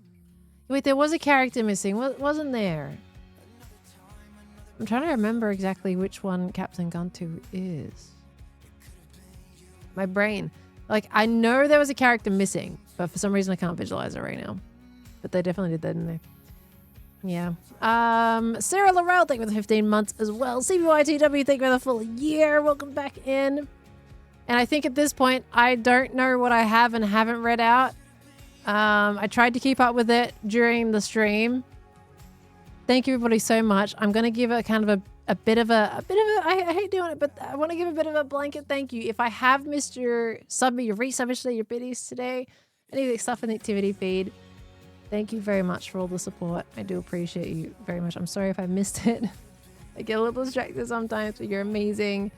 Wait, there was a character missing, wasn't there? I'm trying to remember exactly which one Captain Guntu is. My brain. Like, I know there was a character missing, but for some reason I can't visualize it right now. But they definitely did that, didn't they? Yeah. Sarah Laurel, thank you for the 15 months as well. CBYTW, thank you for the full year. Welcome back in. And I think at this point, I don't know what I have and haven't read out. I tried to keep up with it during the stream. Thank you everybody so much. I'm going to give it kind of a bit of a I hate doing it, but I want to give a bit of a blanket thank you. If I have missed your sub, your resubs today, your biddies today, any of the stuff in the activity feed, thank you very much for all the support. I do appreciate you very much. I'm sorry if I missed it. I get a little distracted sometimes, but you're amazing.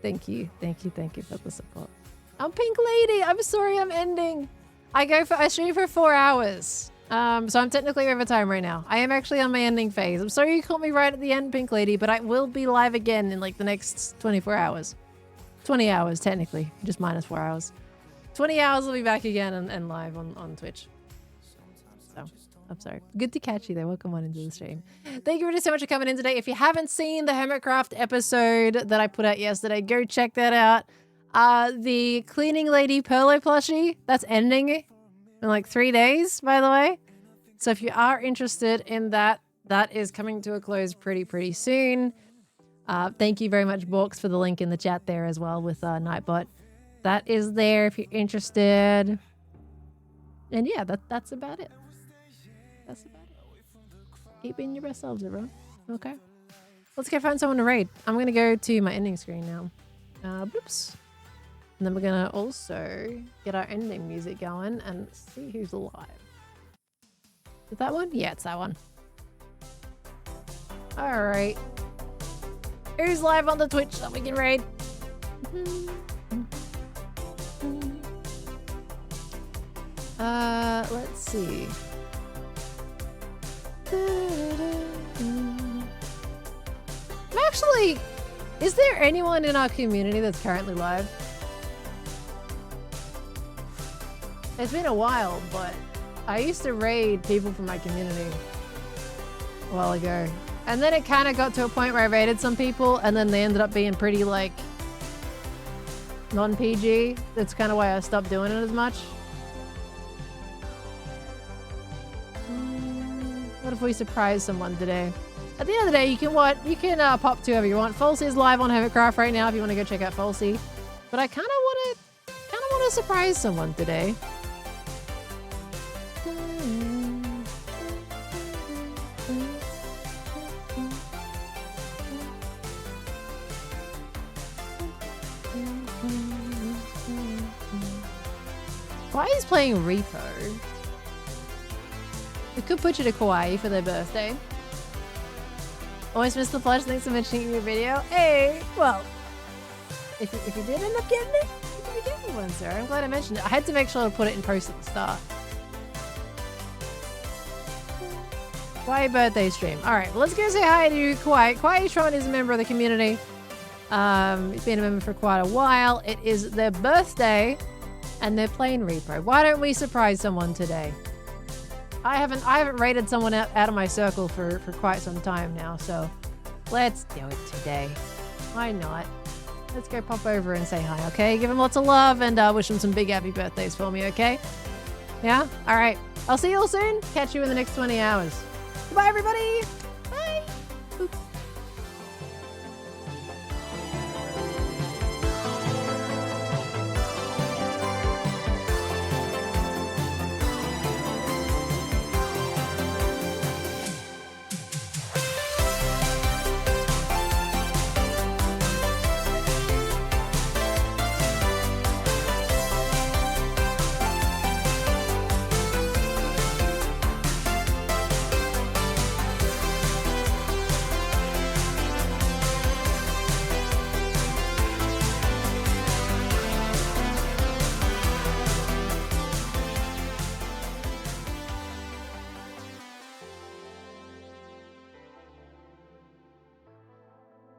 Thank you for the support. I'm Pink Lady. I'm sorry I'm ending. I stream for 4 hours. So I'm technically over time right now. I am actually on my ending phase. I'm sorry you caught me right at the end, Pink Lady, but I will be live again in like the next 24 hours. 20 hours, technically. Just minus 4 hours. 20 hours I'll be back again and live on Twitch. So, I'm sorry. Good to catch you there. Welcome on into the stream. Thank you so much for coming in today. If you haven't seen the Hermitcraft episode that I put out yesterday, go check that out. The cleaning lady Perlo plushie, that's ending in like 3 days, by the way. So if you are interested in that, that is coming to a close pretty soon. Thank you very much, Borks, for the link in the chat there as well with Nightbot. That is there if you're interested. And yeah, that's about it. That's about it. Keep being your best selves, everyone. Okay. Let's go find someone to raid. I'm going to go to my ending screen now. Bloops. And then we're going to also get our ending music going and see who's alive. Is it that one? Yeah, it's that one. All right. Who's live on the Twitch that we can raid? Let's see. Actually, is there anyone in our community that's currently live? It's been a while, but I used to raid people from my community a while ago. And then it kind of got to a point where I raided some people and then they ended up being pretty like non-PG. That's kind of why I stopped doing it as much. What if we surprise someone today? At the end of the day, you can pop to whoever you want. Falsey is live on Hermitcraft right now if you want to go check out Falsey. But I kind of want to surprise someone today. Kawaii's playing Repo. We could put you to Kawaii for their birthday. Always miss the plush. Thanks for mentioning your video. Hey, well, if you did end up getting it, you're gonna get me one, sir. I'm glad I mentioned it. I had to make sure to put it in post at the start. Kawaii birthday stream. All right, well, let's go say hi to Kawhi. Kawhi Tron is a member of the community. He's been a member for quite a while. It is their birthday, and they're playing Repo. Why don't we surprise someone today? I haven't raided someone out of my circle for quite some time now, so let's do it today. Why not? Let's go pop over and say hi, okay? Give him lots of love and wish him some big happy birthdays for me, okay? Yeah? All right. I'll see you all soon. Catch you in the next 20 hours. Goodbye, everybody. Bye. Boop.